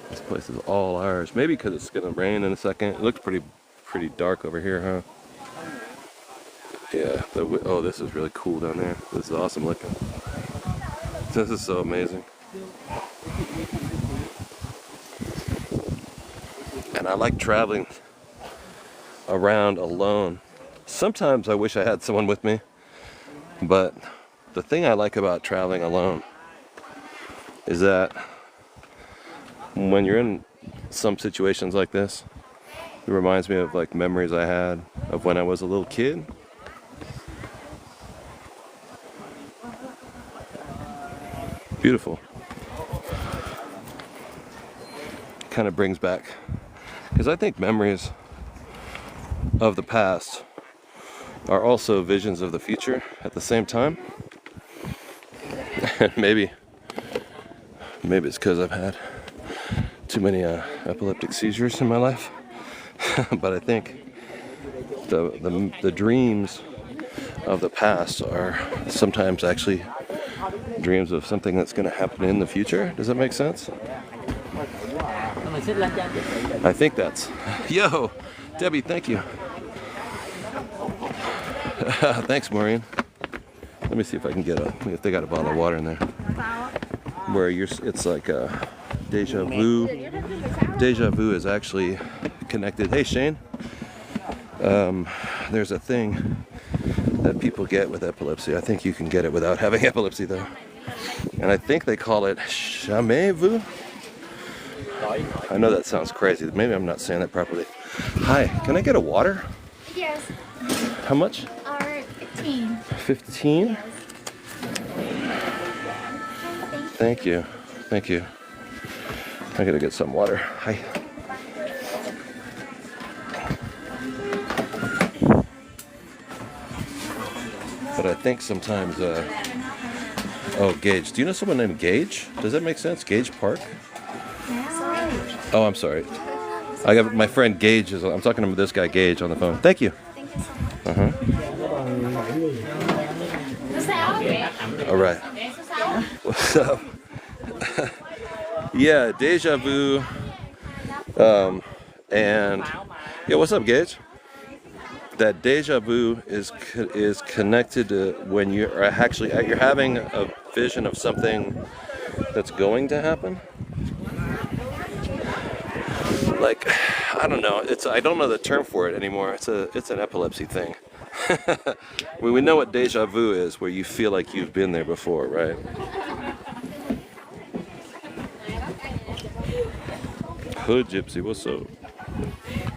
This place is all ours. Maybe because it's gonna rain in a second. It looks pretty dark over here, huh? Yeah. Oh, this is really cool down there. This is awesome looking. This is so amazing. And I like traveling around alone. Sometimes I wish I had someone with me, but the thing I like about traveling alone is that when you're in some situations like this, it reminds me of like memories I had of when I was a little kid. Beautiful. Kind of brings back, because I think memories of the past are also visions of the future at the same time. And maybe it's because I've had too many epileptic seizures in my life. But I think the dreams of the past are sometimes actually dreams of something that's going to happen in the future. Does that make sense? I think that's... Yo, Debbie, thank you. Thanks, Maureen. Let me see if I can get if they got a bottle of water in there. Where it's like a deja vu. Deja vu is actually connected. Hey, Shane. There's a thing that people get with epilepsy. I think you can get it without having epilepsy, though. And I think they call it jamais vu. I know that sounds crazy. Maybe I'm not saying that properly. Hi, can I get a water? Yes. How much? 15. 15? Yes. Thank you. Thank you. I gotta get some water. Hi. But I think sometimes, oh, Gage. Do you know someone named Gage? Does that make sense? Gage Park? Oh, I'm sorry. I got my friend Gage. I'm talking to this guy Gage on the phone. Thank you. Thank you so much. All right. What's up? Yeah, deja vu. And yeah, what's up, Gage? That deja vu is connected to when you're having a vision of something that's going to happen. Like, I don't know. I don't know the term for it anymore. It's an epilepsy thing. We know what deja vu is, where you feel like you've been there before, right? Hood Gypsy, what's up?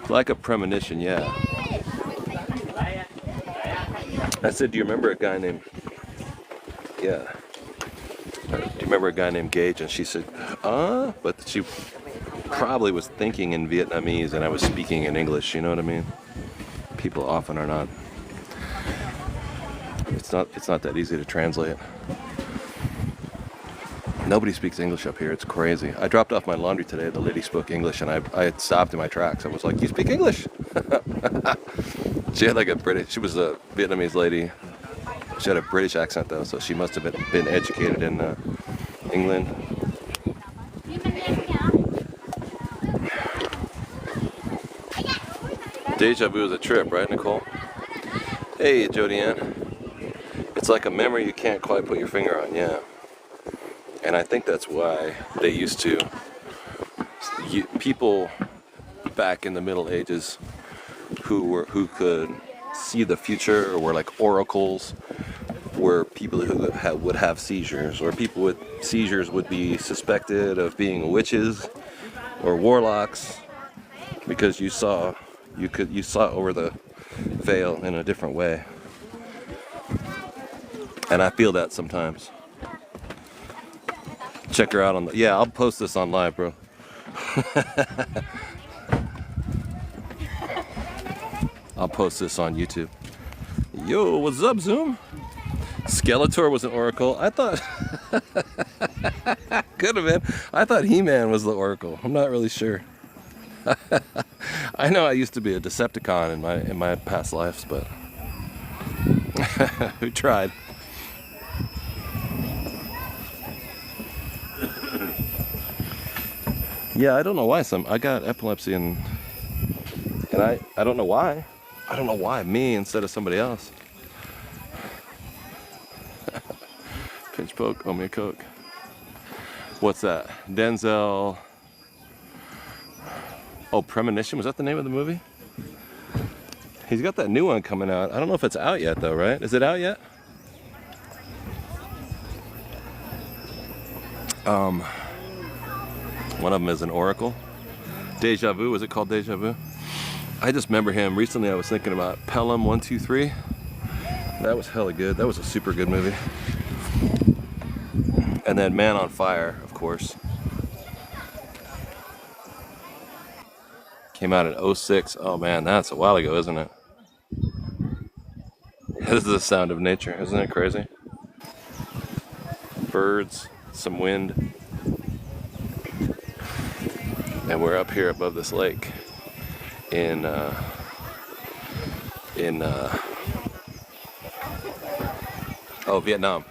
Like a premonition, yeah. I said, do you remember a guy named... Yeah. Do you remember a guy named Gage? And she said, but she probably was thinking in Vietnamese and I was speaking in English, you know what I mean? People often are not. It's not that easy to translate. Nobody speaks English up here. It's crazy. I dropped off my laundry today. The lady spoke English, and I had stopped in my tracks. I was like, "You speak English?" She had like she was a Vietnamese lady. She had a British accent though, so she must have been educated in England. Deja vu is a trip, right, Nicole? Hey, Jodianne. It's like a memory you can't quite put your finger on, yeah. And I think that's why they used to, people back in the Middle Ages who could see the future, or were like oracles, were people who would have seizures, or people with seizures would be suspected of being witches or warlocks, because you saw over the veil in a different way. And I feel that sometimes. Check her out on yeah, I'll post this on live, bro. I'll post this on YouTube. Yo, what's up, Zoom? Skeletor was an oracle. I thought could have been. I thought He-Man was the oracle. I'm not really sure. I know I used to be a Decepticon in my past lives, but who tried? Yeah, I don't know why I got epilepsy and I don't know why. I don't know why me instead of somebody else. Pinch poke, owe me a Coke. What's that? Denzel. Oh, Premonition, was that the name of the movie? He's got that new one coming out. I don't know if it's out yet though, right? Is it out yet? One of them is an oracle. Deja Vu, was it called Deja Vu? I just remember him. Recently I was thinking about Pelham 123. That was hella good. That was a super good movie. And then Man on Fire, of course. Came out in 06. Oh man, that's a while ago, isn't it? This is the sound of nature, isn't it crazy? Birds, some wind. And we're up here above this lake in Vietnam.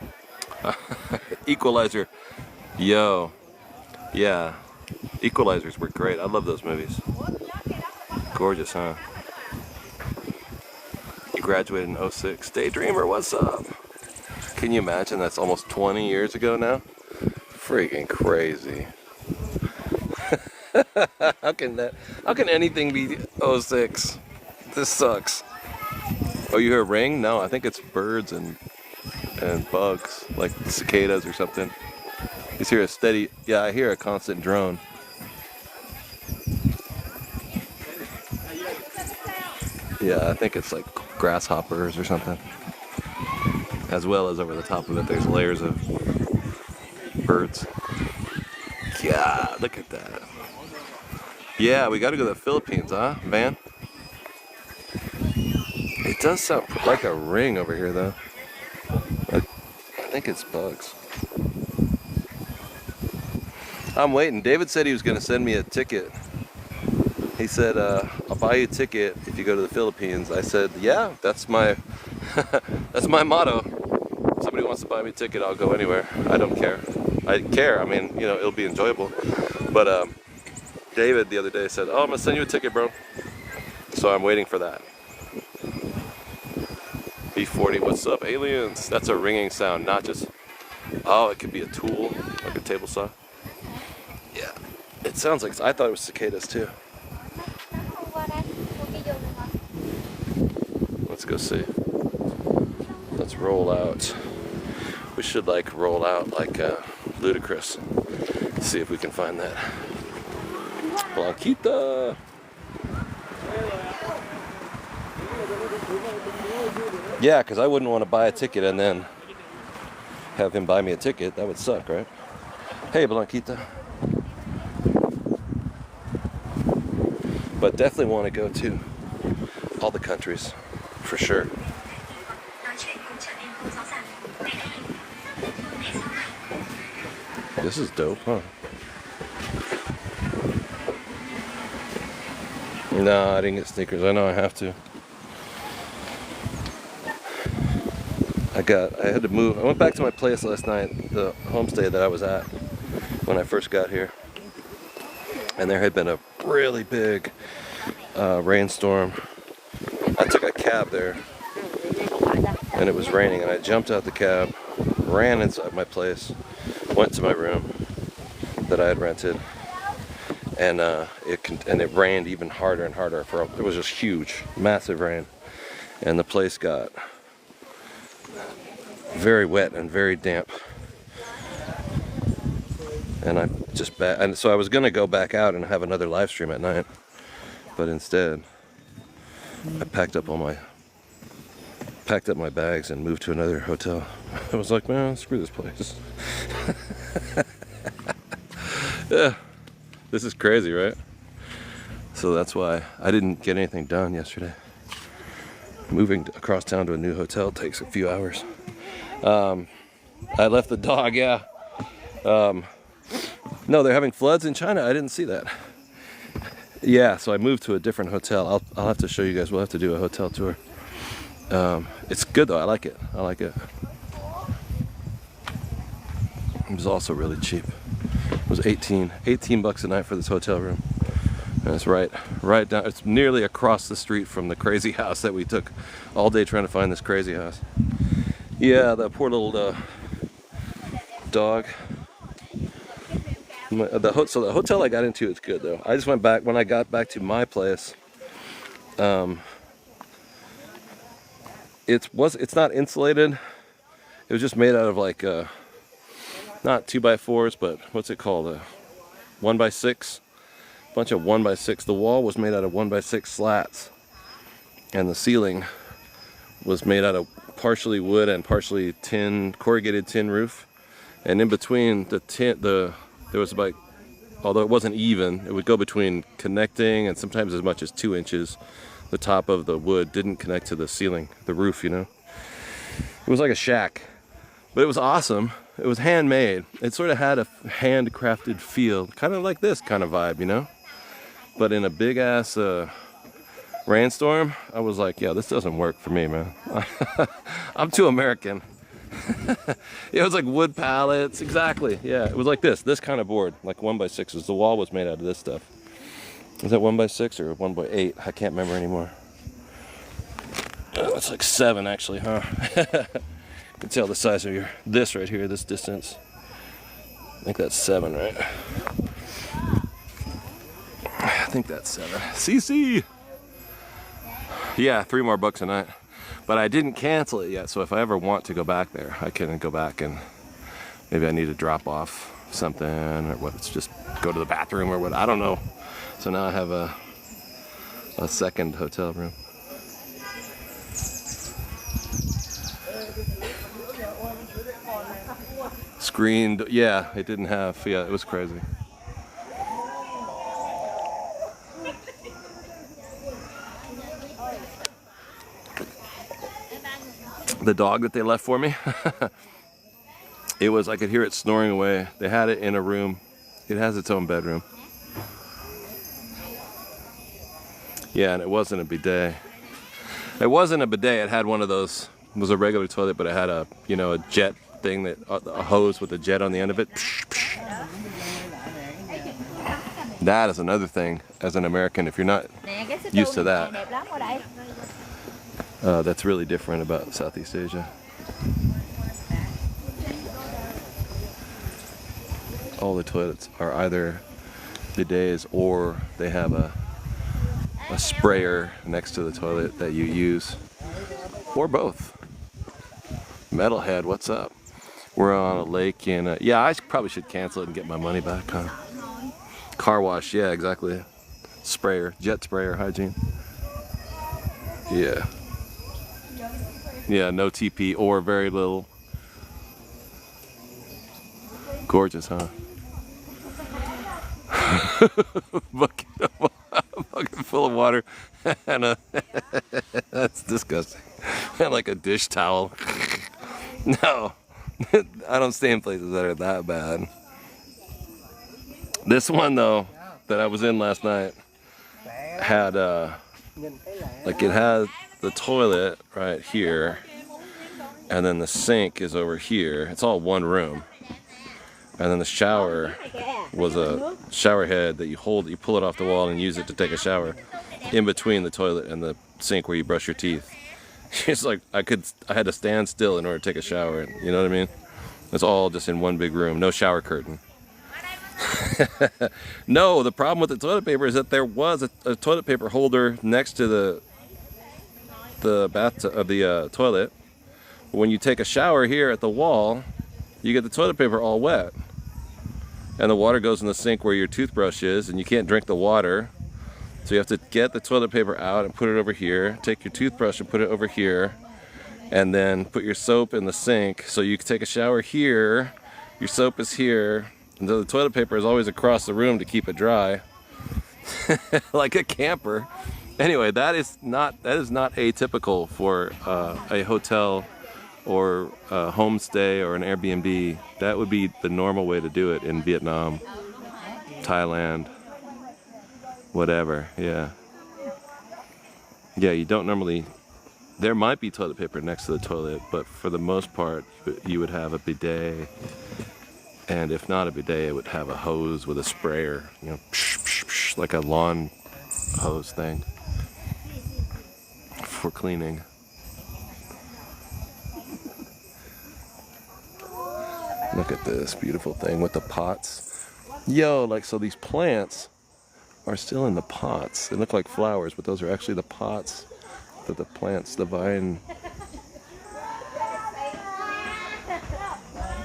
Equalizer. Yo. Yeah. Equalizers were great. I love those movies. Gorgeous, huh? You graduated in 06. Daydreamer, what's up? Can you imagine? That's almost 20 years ago now. Freaking crazy. How can anything be 06? This sucks. Oh, you hear a ring? No, I think it's birds and bugs, like cicadas or something. You just hear a steady, yeah, I hear a constant drone. Yeah, I think it's like grasshoppers or something. As well as over the top of it, there's layers of birds. Yeah, look at that. Yeah, we gotta go to the Philippines, huh, Van? It does sound like a ring over here, though. I think it's bugs. I'm waiting. David said he was gonna send me a ticket. He said, I'll buy you a ticket if you go to the Philippines. I said, yeah, that's my that's my motto. If somebody wants to buy me a ticket, I'll go anywhere. I don't care. I care. I mean, you know, it'll be enjoyable. But David the other day said, oh, I'm gonna send you a ticket, bro. So I'm waiting for that. B40, what's up, aliens? That's a ringing sound, not just, oh, it could be a tool, like a table saw. Yeah, it sounds like, I thought it was cicadas too. Let's go see. Let's roll out. We should like roll out like Ludicrous. See if we can find that. Blanquita! Yeah, because I wouldn't want to buy a ticket and then have him buy me a ticket. That would suck, right? Hey, Blanquita. But definitely want to go to all the countries, for sure. This is dope, huh? No, I didn't get sneakers. I know I have to. I had to move. I went back to my place last night, the homestay that I was at when I first got here. And there had been a really big rainstorm. I took a cab there and it was raining, and I jumped out the cab, ran inside my place, went to my room that I had rented, and it rained even harder and harder. It was just huge, massive rain, and the place got very wet and very damp. And so I was gonna go back out and have another live stream at night, but instead I packed up my bags and moved to another hotel. I was like, man, screw this place. Yeah, this is crazy, right? So that's why I didn't get anything done yesterday. Moving across town to a new hotel takes a few hours. I left the dog, yeah. No, they're having floods in China. I didn't see that. Yeah, so I moved to a different hotel. I'll have to show you guys. We'll have to do a hotel tour. It's good though. I like it. I like it. It was also really cheap. It was 18 bucks a night for this hotel room. And it's right down. It's nearly across the street from the crazy house that we took all day trying to find this crazy house. Yeah, that poor little dog. So the hotel I got into is good though. I just went back when I got back to my place. It's not insulated. It was just made out of like not 2x4s, but what's it called? A 1x6. Bunch of 1x6. The wall was made out of 1x6 slats, and the ceiling was made out of partially wood and partially tin, corrugated tin roof. And in between the tin, there was about, although it wasn't even, it would go between connecting and sometimes as much as 2 inches. The top of the wood didn't connect to the ceiling, the roof, you know. It was like a shack, but it was awesome. It was handmade. It sort of had a handcrafted feel, kind of like this kind of vibe, you know. But in a big ass rainstorm, I was like, yeah, this doesn't work for me, man. I'm too American. It was like wood pallets, exactly. Yeah, it was like this kind of board, like 1x6s. The wall was made out of this stuff. Is that 1x6 or 1x8? I can't remember anymore. Oh, it's like 7 actually, huh? You can tell the size of this right here, this distance. I think that's 7, right? I think that's 7. CC! Yeah, $3 more a night. But I didn't cancel it yet, so if I ever want to go back there, I can go back and maybe I need to drop off something or what, it's just go to the bathroom or what, I don't know. So now I have a second hotel room. Screened, yeah, it didn't have, yeah, it was crazy. The dog that they left for me, it was, I could hear it snoring away. They had it in a room. It has its own bedroom. Yeah, and it wasn't a bidet. It wasn't a bidet, it had one of those, it was a regular toilet, but it had a, you know, a jet thing, that a hose with a jet on the end of it. Psh, psh. That is another thing, as an American, if you're not used to that, that's really different about Southeast Asia. All the toilets are either bidets or they have a sprayer next to the toilet that you use, or both. Metalhead, what's up? We're on a lake in, yeah, I probably should cancel it and get my money back, huh? Car wash, yeah, exactly. Sprayer, jet sprayer hygiene. Yeah. Yeah, no TP or very little. Gorgeous, huh? Bucket full of water and that's disgusting. And like a dish towel. No, I don't stay in places that are that bad. This one though, that I was in last night, had like it had the toilet right here, and then the sink is over here. It's all one room. And then the shower was a shower head that you hold, you pull it off the wall and use it to take a shower in between the toilet and the sink where you brush your teeth. It's like I had to stand still in order to take a shower, you know what I mean? It's all just in one big room, no shower curtain. No, the problem with the toilet paper is that there was a toilet paper holder next to the bathtub of the toilet. When you take a shower here at the wall, you get the toilet paper all wet. And the water goes in the sink where your toothbrush is, and you can't drink the water. So you have to get the toilet paper out and put it over here, take your toothbrush and put it over here, and then put your soap in the sink. So you can take a shower here, your soap is here, and the toilet paper is always across the room to keep it dry. Like a camper. Anyway, that is not atypical for a hotel or a homestay or an Airbnb. That would be the normal way to do it in Vietnam, Thailand, whatever. Yeah. Yeah, you don't normally, there might be toilet paper next to the toilet, but for the most part, you would have a bidet. And if not a bidet, it would have a hose with a sprayer, you know, psh, psh, psh, like a lawn hose thing for cleaning. Look at this beautiful thing with the pots. Yo, like, so these plants are still in the pots. They look like flowers, but those are actually the pots that the plants, the vine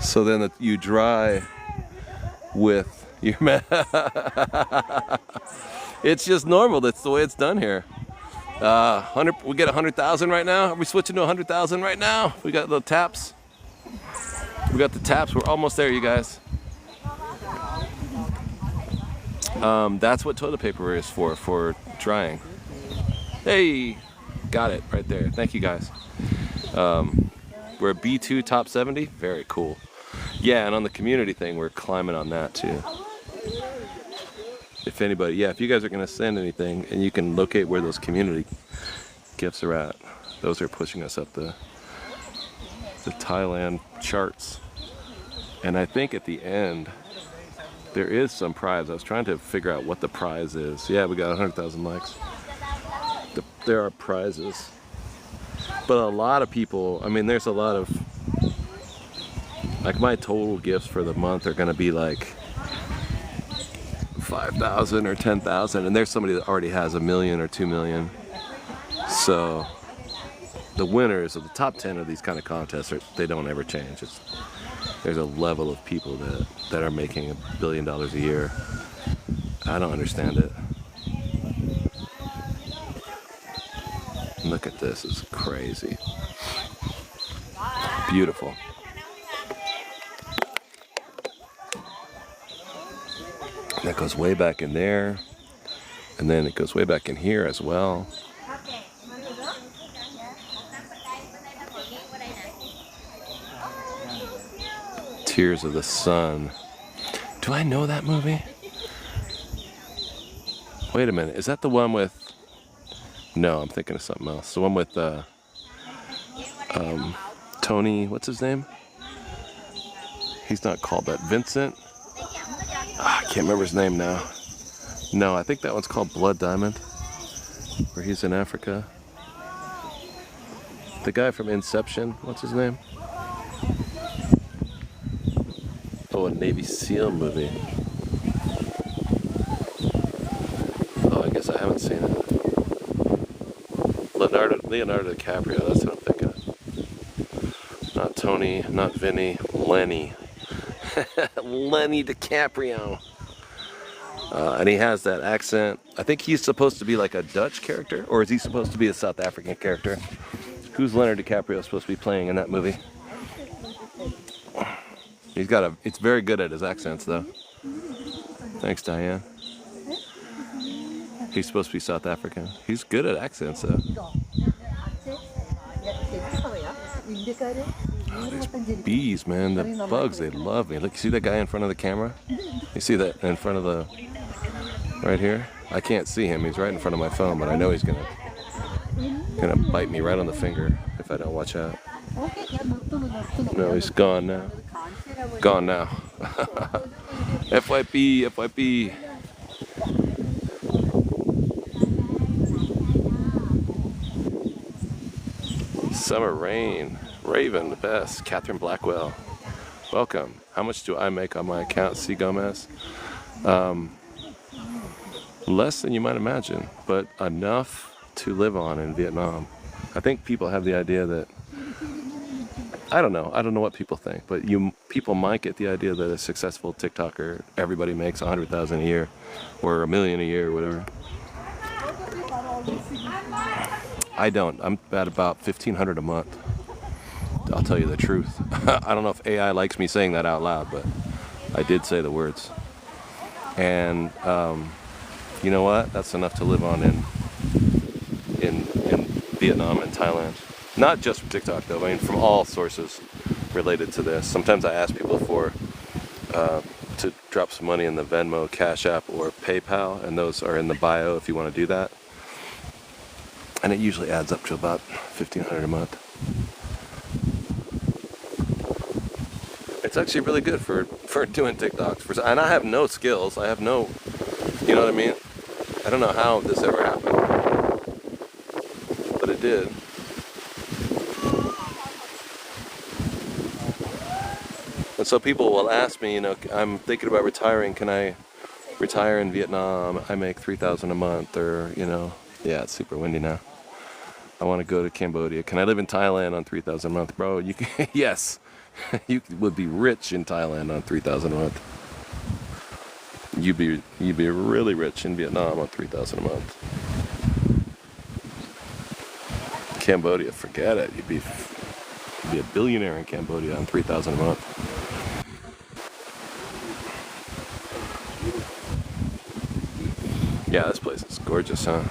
So then you dry with your it's just normal. That's the way it's done here. 100. We get 100,000 right now. Are we switching to 100,000 right now? We got the taps. We got the taps. We're almost there, you guys. That's what toilet paper is for drying. Hey, got it right there. Thank you guys. We're a B2 top 70. Very cool. Yeah, and on the community thing, we're climbing on that too. If anybody, yeah, if you guys are gonna send anything and you can locate where those community gifts are at, those are pushing us up the Thailand charts. And I think at the end, there is some prize. I was trying to figure out what the prize is. Yeah, we got 100,000 likes. There are prizes. But a lot of people, I mean, there's a lot of, like my total gifts for the month are gonna be like 5,000 or 10,000, and there's somebody that already has 1 million or 2 million. So the winners of the top 10 of these kind of contests, they don't ever change. There's a level of people that are making $1 billion a year. I don't understand it. Look at this, it's crazy. Beautiful. That goes way back in there, and then it goes way back in here as well. Tears of the Sun. Do I know that movie? Wait a minute, is that the one with... No, I'm thinking of something else. The one with Tony, what's his name? He's not called that. Vincent? I can't remember his name now. No, I think that one's called Blood Diamond, where he's in Africa. The guy from Inception, what's his name? Oh, a Navy SEAL movie. Oh, I guess I haven't seen it. Leonardo DiCaprio, that's what I'm thinking of. Not Tony, not Vinny, Lenny. Lenny DiCaprio. And he has that accent. I think he's supposed to be like a Dutch character, or is he supposed to be a South African character? Who's Leonardo DiCaprio supposed to be playing in that movie? It's very good at his accents though. Thanks, Diane. He's supposed to be South African. He's good at accents though. Oh, there's bees, man. The bugs, they love me. Look, you see that guy in front of the camera? You see that in front of the... Right here? I can't see him. He's right in front of my phone, but I know he's gonna bite me right on the finger if I don't watch out. No, he's gone now. Gone now. FYP, FYP. Summer Rain. Raven, the best. Catherine Blackwell. Welcome. How much do I make on my account, C. Gomez? Less than you might imagine, but enough to live on in Vietnam. I think people have the idea that, I don't know what people think, but people might get the idea that a successful TikToker, everybody makes 100,000 a year, or 1 million a year, or whatever. I don't. I'm at about 1,500 a month. I'll tell you the truth. I don't know if AI likes me saying that out loud, but I did say the words. And you know what? That's enough to live on in Vietnam and Thailand. Not just from TikTok though. I mean, from all sources related to this. Sometimes I ask people to drop some money in the Venmo, Cash App, or PayPal, and those are in the bio if you want to do that. And it usually adds up to about 1,500 a month. It's actually really good for doing TikToks. And I have no skills. I have no, you know what I mean? I don't know how this ever happened, but it did. And so people will ask me, I'm thinking about retiring. Can I retire in Vietnam? I make $3,000 a month, or yeah, it's super windy now. I want to go to Cambodia. Can I live in Thailand on $3,000 a month, bro? You can. Yes, You would be rich in Thailand on 3,000 a month. You'd be really rich in Vietnam on 3,000 a month. Cambodia, forget it. You'd be a billionaire in Cambodia on 3,000 a month. Yeah, this place is gorgeous, huh?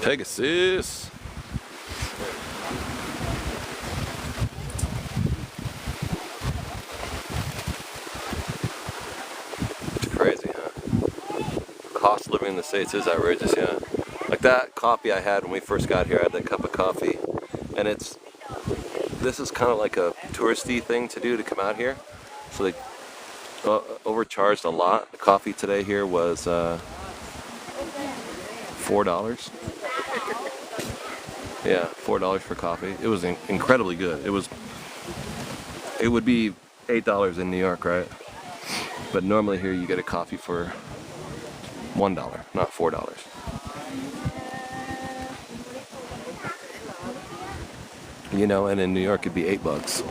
Pegasus. It's crazy, huh? Cost of living in the States is outrageous, yeah. Like that coffee I had when we first got here, I had that cup of coffee, and this is kind of like a touristy thing to do to come out here. So they overcharged a lot. The coffee today here was $4. Yeah, $4 for coffee. It was incredibly good. It would be $8 in New York, right? But normally here you get a coffee for $1, not $4. You know, and in New York it'd be $8.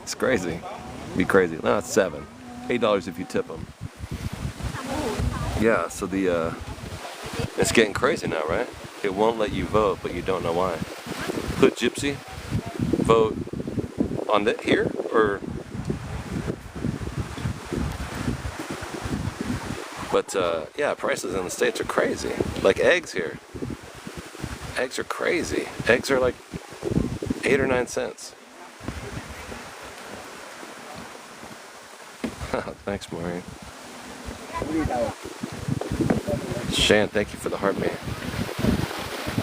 It's crazy. It'd be crazy. No, it's $7. $8 if you tip them. Yeah, so it's getting crazy now, right? It won't let you vote, but you don't know why. Put Gypsy, vote on here, or... But yeah, prices in the States are crazy. Like eggs here. Eggs are crazy. Eggs are like 8 or 9 cents. Thanks, Maureen. Shan, thank you for the heart, man.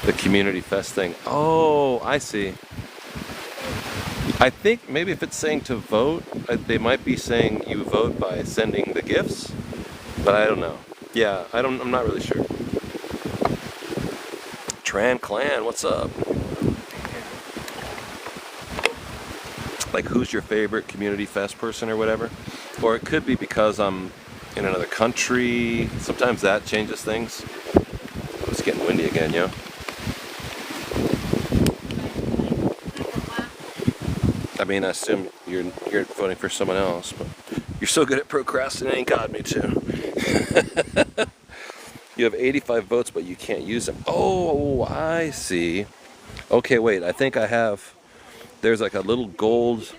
The community fest thing. Oh, I see. I think maybe if it's saying to vote, they might be saying you vote by sending the gifts, but I don't know. Yeah, I'm not really sure. Tran Clan, what's up? Like, who's your favorite community fest person or whatever? Or it could be because I'm in another country. Sometimes that changes things. Oh, it's getting windy again, yo. I mean, I assume you're voting for someone else, but you're so good at procrastinating. God, me too. You have 85 votes, but you can't use them. Oh, I see. Okay, wait. I think I have... There's like a little gold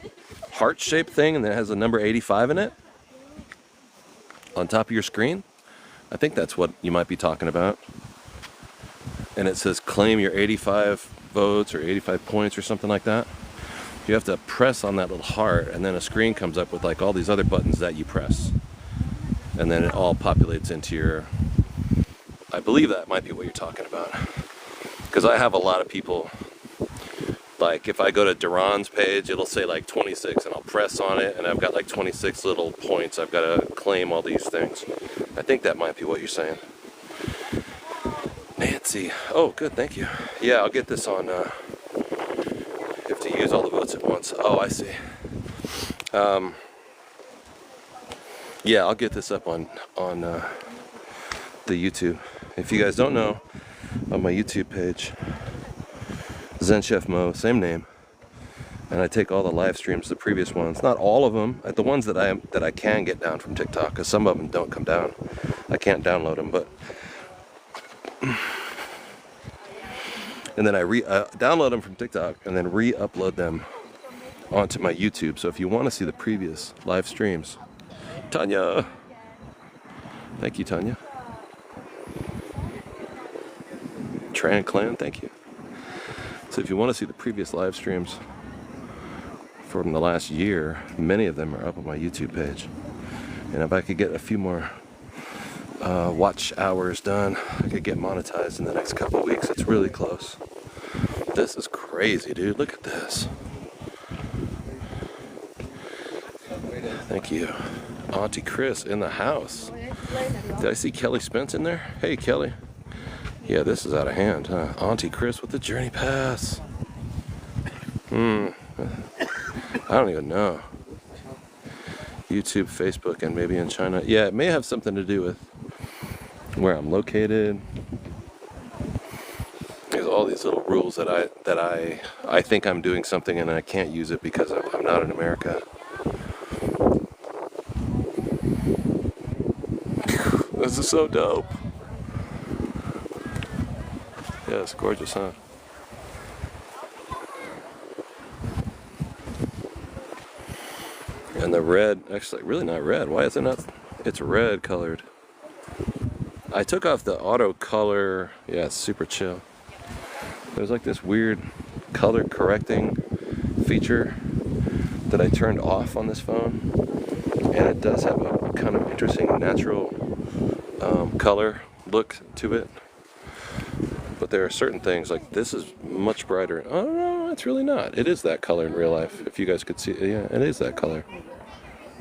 heart-shaped thing, and it has the number 85 in it on top of your screen. I think that's what you might be talking about. And it says claim your 85 votes or 85 points or something like that. You have to press on that little heart, and then a screen comes up with like all these other buttons that you press. And then it all populates into your... I believe that might be what you're talking about. Because I have a lot of people... Like if I go to Duran's page, it'll say like 26, and I'll press on it, and I've got like 26 little points. I've got to claim all these things. I think that might be what you're saying. Nancy. Oh, good, thank you. Yeah, I'll get this on... you have to use all the votes at once. Oh, I see. Yeah, I'll get this up on the YouTube. If you guys don't know, on my YouTube page, Zen Chef Mo, same name, and I take all the live streams, the previous ones, not all of them, the ones that I can get down from TikTok, because some of them don't come down. I can't download them, but and then I download them from TikTok and then re-upload them onto my YouTube. So if you want to see the previous live streams, Tanya, thank you, Tanya. Tran Clan, thank you. So if you want to see the previous live streams from the last year, many of them are up on my YouTube page. And if I could get a few more watch hours done, I could get monetized in the next couple of weeks. It's really close. This is crazy, dude. Look at this. Thank you. Auntie Chris in the house. Did I see Kelly Spence in there? Hey, Kelly. Yeah, this is out of hand, huh? Auntie Chris with the Journey Pass. I don't even know. YouTube, Facebook, and maybe in China. Yeah, it may have something to do with where I'm located. There's all these little rules that I think I'm doing something and I can't use it because I'm not in America. This is so dope. Yeah, it's gorgeous, huh? And the red, actually, really not red. Why is it not? It's red colored. I took off the auto color. Yeah, it's super chill. There's like this weird color correcting feature that I turned off on this phone. And it does have a kind of interesting natural color look to it. But there are certain things, like this is much brighter. Oh no, it's really not. It is that color in real life. If you guys could see it, yeah, it is that color.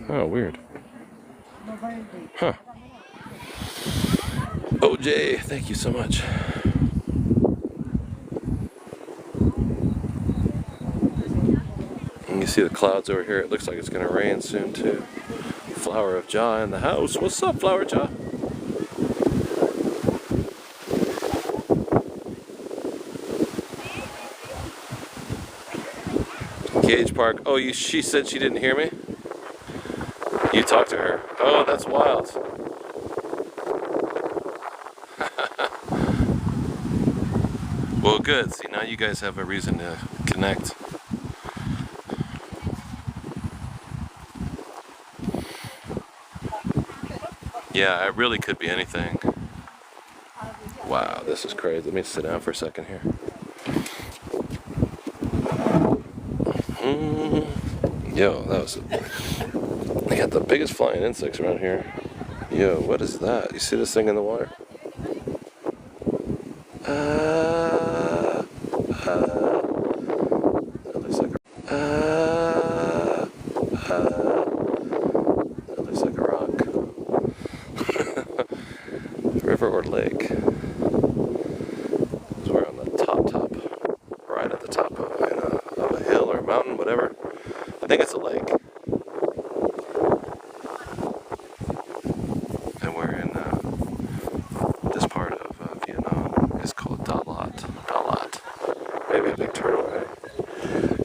Oh, weird. Huh. OJ, thank you so much. And you see the clouds over here. It looks like it's gonna rain soon too. Flower of Jah in the house. What's up, Flower Jah? Gage Park. Oh, she said she didn't hear me? You talked to her. Oh, that's wild. Well, good. See, now you guys have a reason to connect. Yeah, it really could be anything. Wow, this is crazy. Let me sit down for a second here. Yo, that was... They got the biggest flying insects around here. Yo, what is that? You see this thing in the water? That looks like that looks like a rock. River or lake? We're on the top, right at the top of a hill or a mountain, whatever. I think it's a lake. And we're in this part of Vietnam. It's called DaLat. DaLat. Maybe a big turtle, right?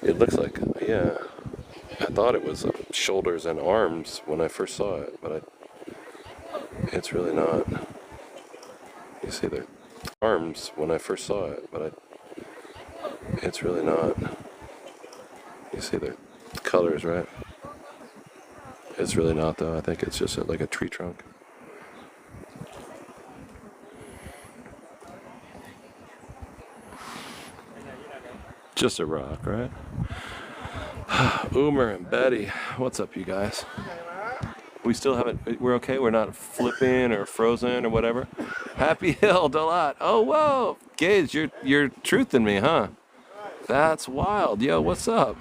It looks like, yeah. I thought it was shoulders and arms when I first saw it, but it's really not. You see the arms when I first saw it, but it's really not. You see the colors, right? It's really not, though. I think it's just like a tree trunk. Just a rock, right? Umer and Betty, what's up, you guys? We still haven't, we're okay? We're not flipping or frozen or whatever? Happy Hill, DaLat. Oh, whoa. Gage, you're truthing me, huh? That's wild. Yo, what's up?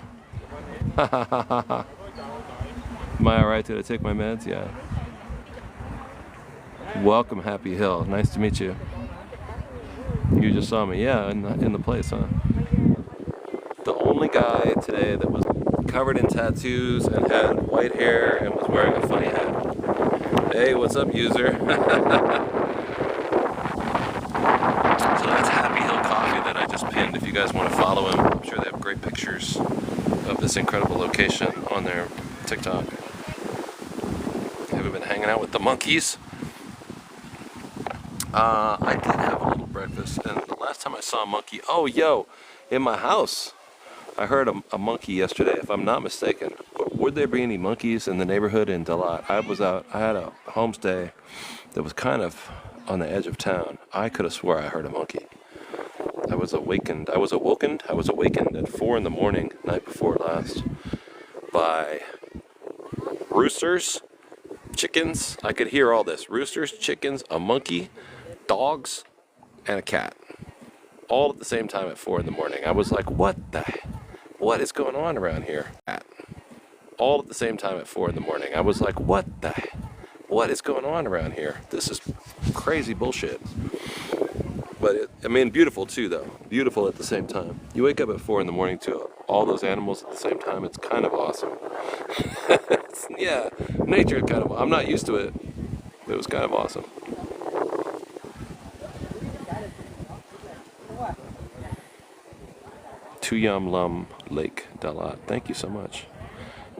Am I alright? Did I take my meds? Yeah. Welcome, Happy Hill. Nice to meet you. You just saw me. Yeah, in the place, huh? The only guy today that was covered in tattoos and had white hair and was wearing a funny hat. Hey, what's up, user? So that's Happy Hill Coffee that I just pinned. If you guys want to follow him, I'm sure they have great pictures of this incredible location on their TikTok. Have you been hanging out with the monkeys? I did have a little breakfast, and the last time I saw a monkey, oh, yo, in my house. I heard a monkey yesterday, if I'm not mistaken. Would there be any monkeys in the neighborhood in DaLat? I had a homestay that was kind of on the edge of town. I could have swore I heard a monkey. I was awakened at 4 in the morning, night before last, by roosters, chickens. I could hear all this. Roosters, chickens, a monkey, dogs, and a cat. All at the same time at 4 in the morning. I was like, what is going on around here? All at the same time at 4 in the morning. I was like, what is going on around here? This is crazy bullshit. But beautiful too, though. Beautiful at the same time. You wake up at 4 in the morning to all those animals at the same time. It's kind of awesome. Yeah, nature kind of. I'm not used to it. But it was kind of awesome. Tuyam Lum Lake, DaLat. Thank you so much.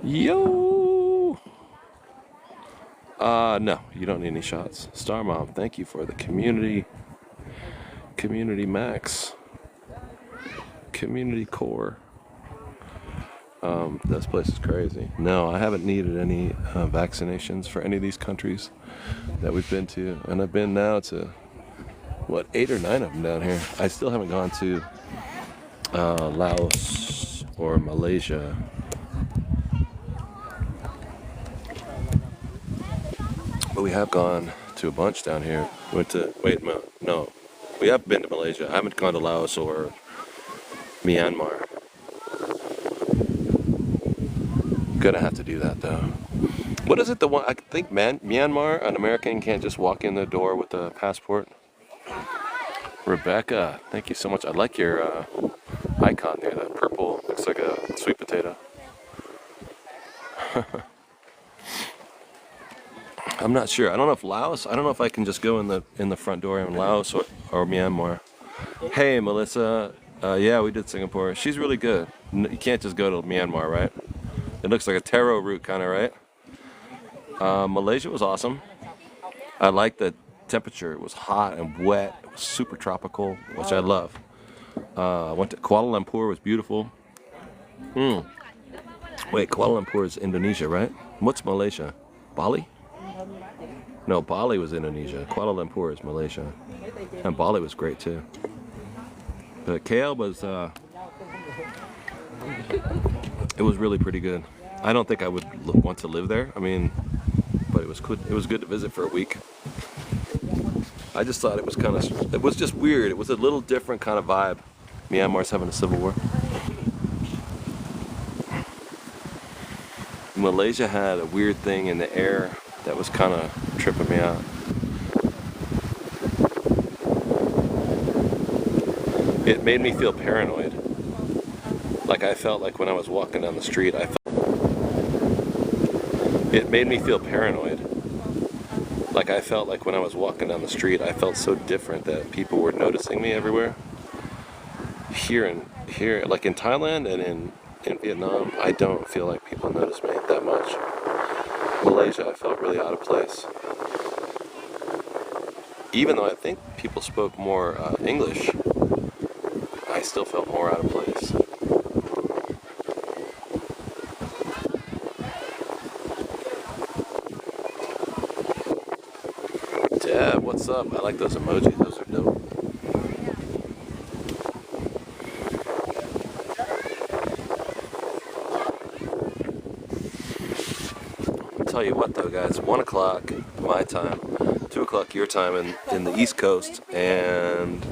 Yo! No, you don't need any shots. Star Mom, thank you for the community max. Community core. This place is crazy. No, I haven't needed any vaccinations for any of these countries that we've been to. And I've been now to, 8 or 9 of them down here. I still haven't gone to Laos or Malaysia. But we have gone to a bunch down here. No. We have been to Malaysia. I haven't gone to Laos or Myanmar. Gonna have to do that though. What is it? The one I think, Myanmar, an American can't just walk in the door with a passport. Rebecca, thank you so much. I like your icon there. That purple looks like a sweet potato. I'm not sure. I don't know if Laos. I don't know if I can just go in the front door in Laos or Myanmar. Hey, Melissa. Yeah, we did Singapore. She's really good. You can't just go to Myanmar, right? It looks like a taro root, kind of, right? Malaysia was awesome. I liked the temperature. It was hot and wet. It was super tropical, which I love. Went to Kuala Lumpur. Was beautiful. Wait, Kuala Lumpur is Indonesia, right? What's Malaysia? Bali? No, Bali was Indonesia. Kuala Lumpur is Malaysia. And Bali was great too. But KL was, it was really pretty good. I don't think I would want to live there. I mean, but it was good. It was good to visit for a week. I just thought it was just weird. It was a little different kind of vibe. Myanmar's having a civil war. Malaysia had a weird thing in the air that was kind of tripping me out. It made me feel paranoid. Like I felt like when I was walking down the street, it made me feel paranoid. Like I felt like when I was walking down the street, I felt so different that people were noticing me everywhere. Here, like in Thailand and in Vietnam, I don't feel like people notice me that much. Malaysia, I felt really out of place. Even though I think people spoke more English, I still felt more out of place. Dad, what's up? I like those emojis. Those are dope. Tell you what though, guys, 1 o'clock my time, 2 o'clock your time in the East Coast, and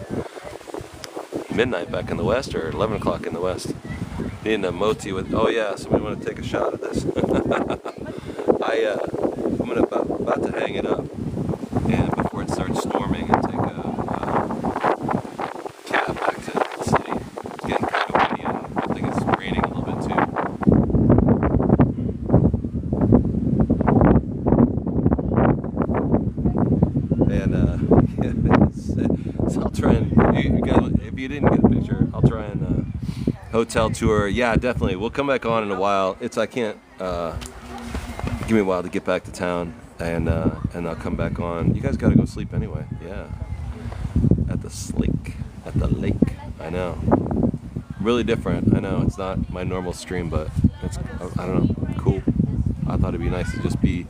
midnight back in the West, or 11 o'clock in the West. Needing a moti with, oh yeah, somebody want to take a shot at this. I'm about to hang it up, and before it starts storming, and take a cab back to the city. It's getting kind of windy, and I think it's raining a little bit too. And so I'll try and, you guys, if you didn't get a picture, I'll try and hotel tour. Yeah, definitely. We'll come back on in a while. I can't, give me a while to get back to town, and I'll come back on. You guys got to go sleep anyway. Yeah. At the lake. I know. Really different. I know it's not my normal stream, but it's, I don't know, cool. I thought it'd be nice to just be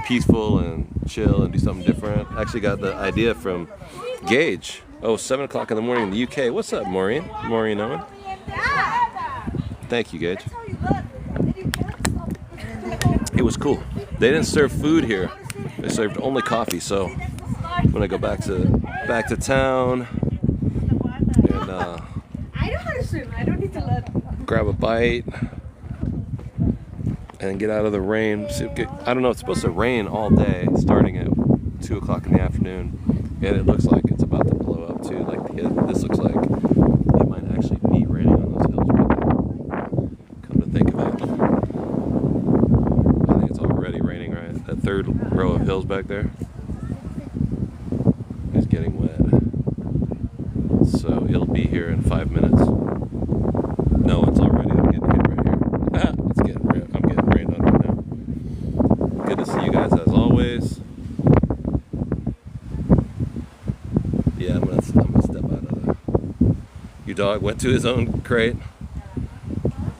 peaceful and chill and do something different. Actually got the idea from Gage. Oh, 7 o'clock in the morning in the UK. What's up, Maureen? Maureen Owen? Thank you, Gage. It was cool. They didn't serve food here. They served only coffee, so I'm gonna go back to town and I know how to swim. I don't need to learn. grab a bite and get out of the rain. I don't know, it's supposed to rain all day starting at 2 o'clock in the afternoon, and it looks like it's about to blow up too. Like this looks like it might actually be raining on those hills right there. Come to think of it, I think it's already raining, right? That third row of hills back there is getting wet, so it'll be here in 5 minutes. No, it's already. I'm getting hit right here. I'm getting rained on right now. Good to see you guys as always. Yeah, I'm gonna step out of there. Your dog went to his own crate.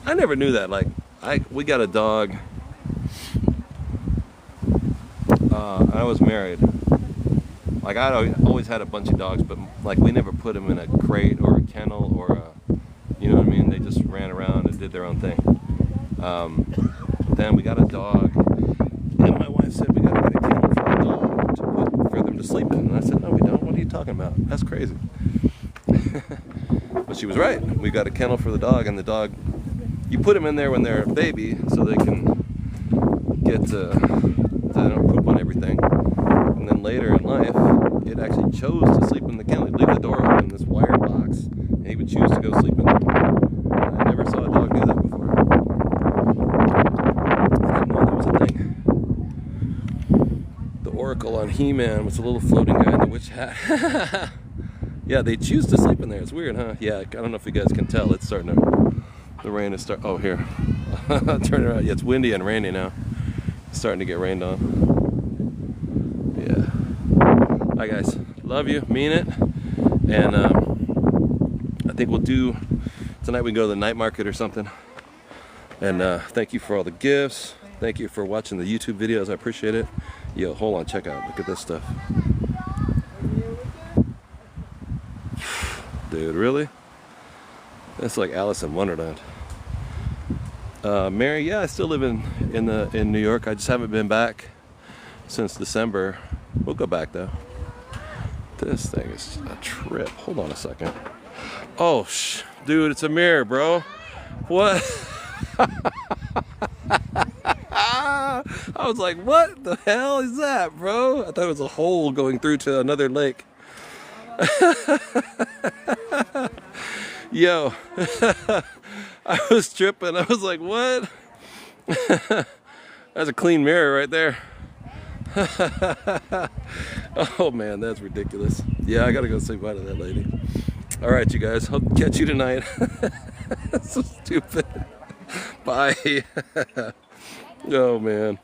I never knew that. Like, we got a dog. I was married. Like, I always had a bunch of dogs, but like we never put them in a crate or a kennel or a, you know what I mean? They just ran around and did their own thing. Then we got a dog, and my wife said we got to get a kennel for the dog for them to sleep in. And I said, no, we don't. What are you talking about? That's crazy. But she was right. We got a kennel for the dog, and the dog, you put them in there when they're a baby so they can get they don't poop on everything. And then later in life, it actually chose to sleep in the kennel. You'd leave the door open, this wire box, and he would choose to go sleep in there. And I never saw a dog do that before. I didn't know that was a thing. The oracle on He-Man was a little floating guy in the witch hat. Yeah, they choose to sleep in there. It's weird, huh? Yeah, I don't know if you guys can tell. It's starting to, the rain is starting, oh, here. Turn around. Yeah, it's windy and rainy now. It's starting to get rained on. Yeah. Hi guys, love you, mean it. And I think we'll do, tonight we can go to the night market or something. And thank you for all the gifts. Thank you for watching the YouTube videos, I appreciate it. Yo, hold on, check out, look at this stuff. Dude, really? That's like Alice in Wonderland. Mary, yeah, I still live in New York. I just haven't been back since December. We'll go back though. This thing is a trip. Hold on a second. Oh, dude, it's a mirror, bro. What? I was like, what the hell is that, bro? I thought it was a hole going through to another lake. Yo, I was tripping. I was like, what? That's a clean mirror right there. Oh man, that's ridiculous. Yeah, I gotta go say bye to that lady. All right, you guys, I'll catch you tonight. So stupid. Bye. Oh man.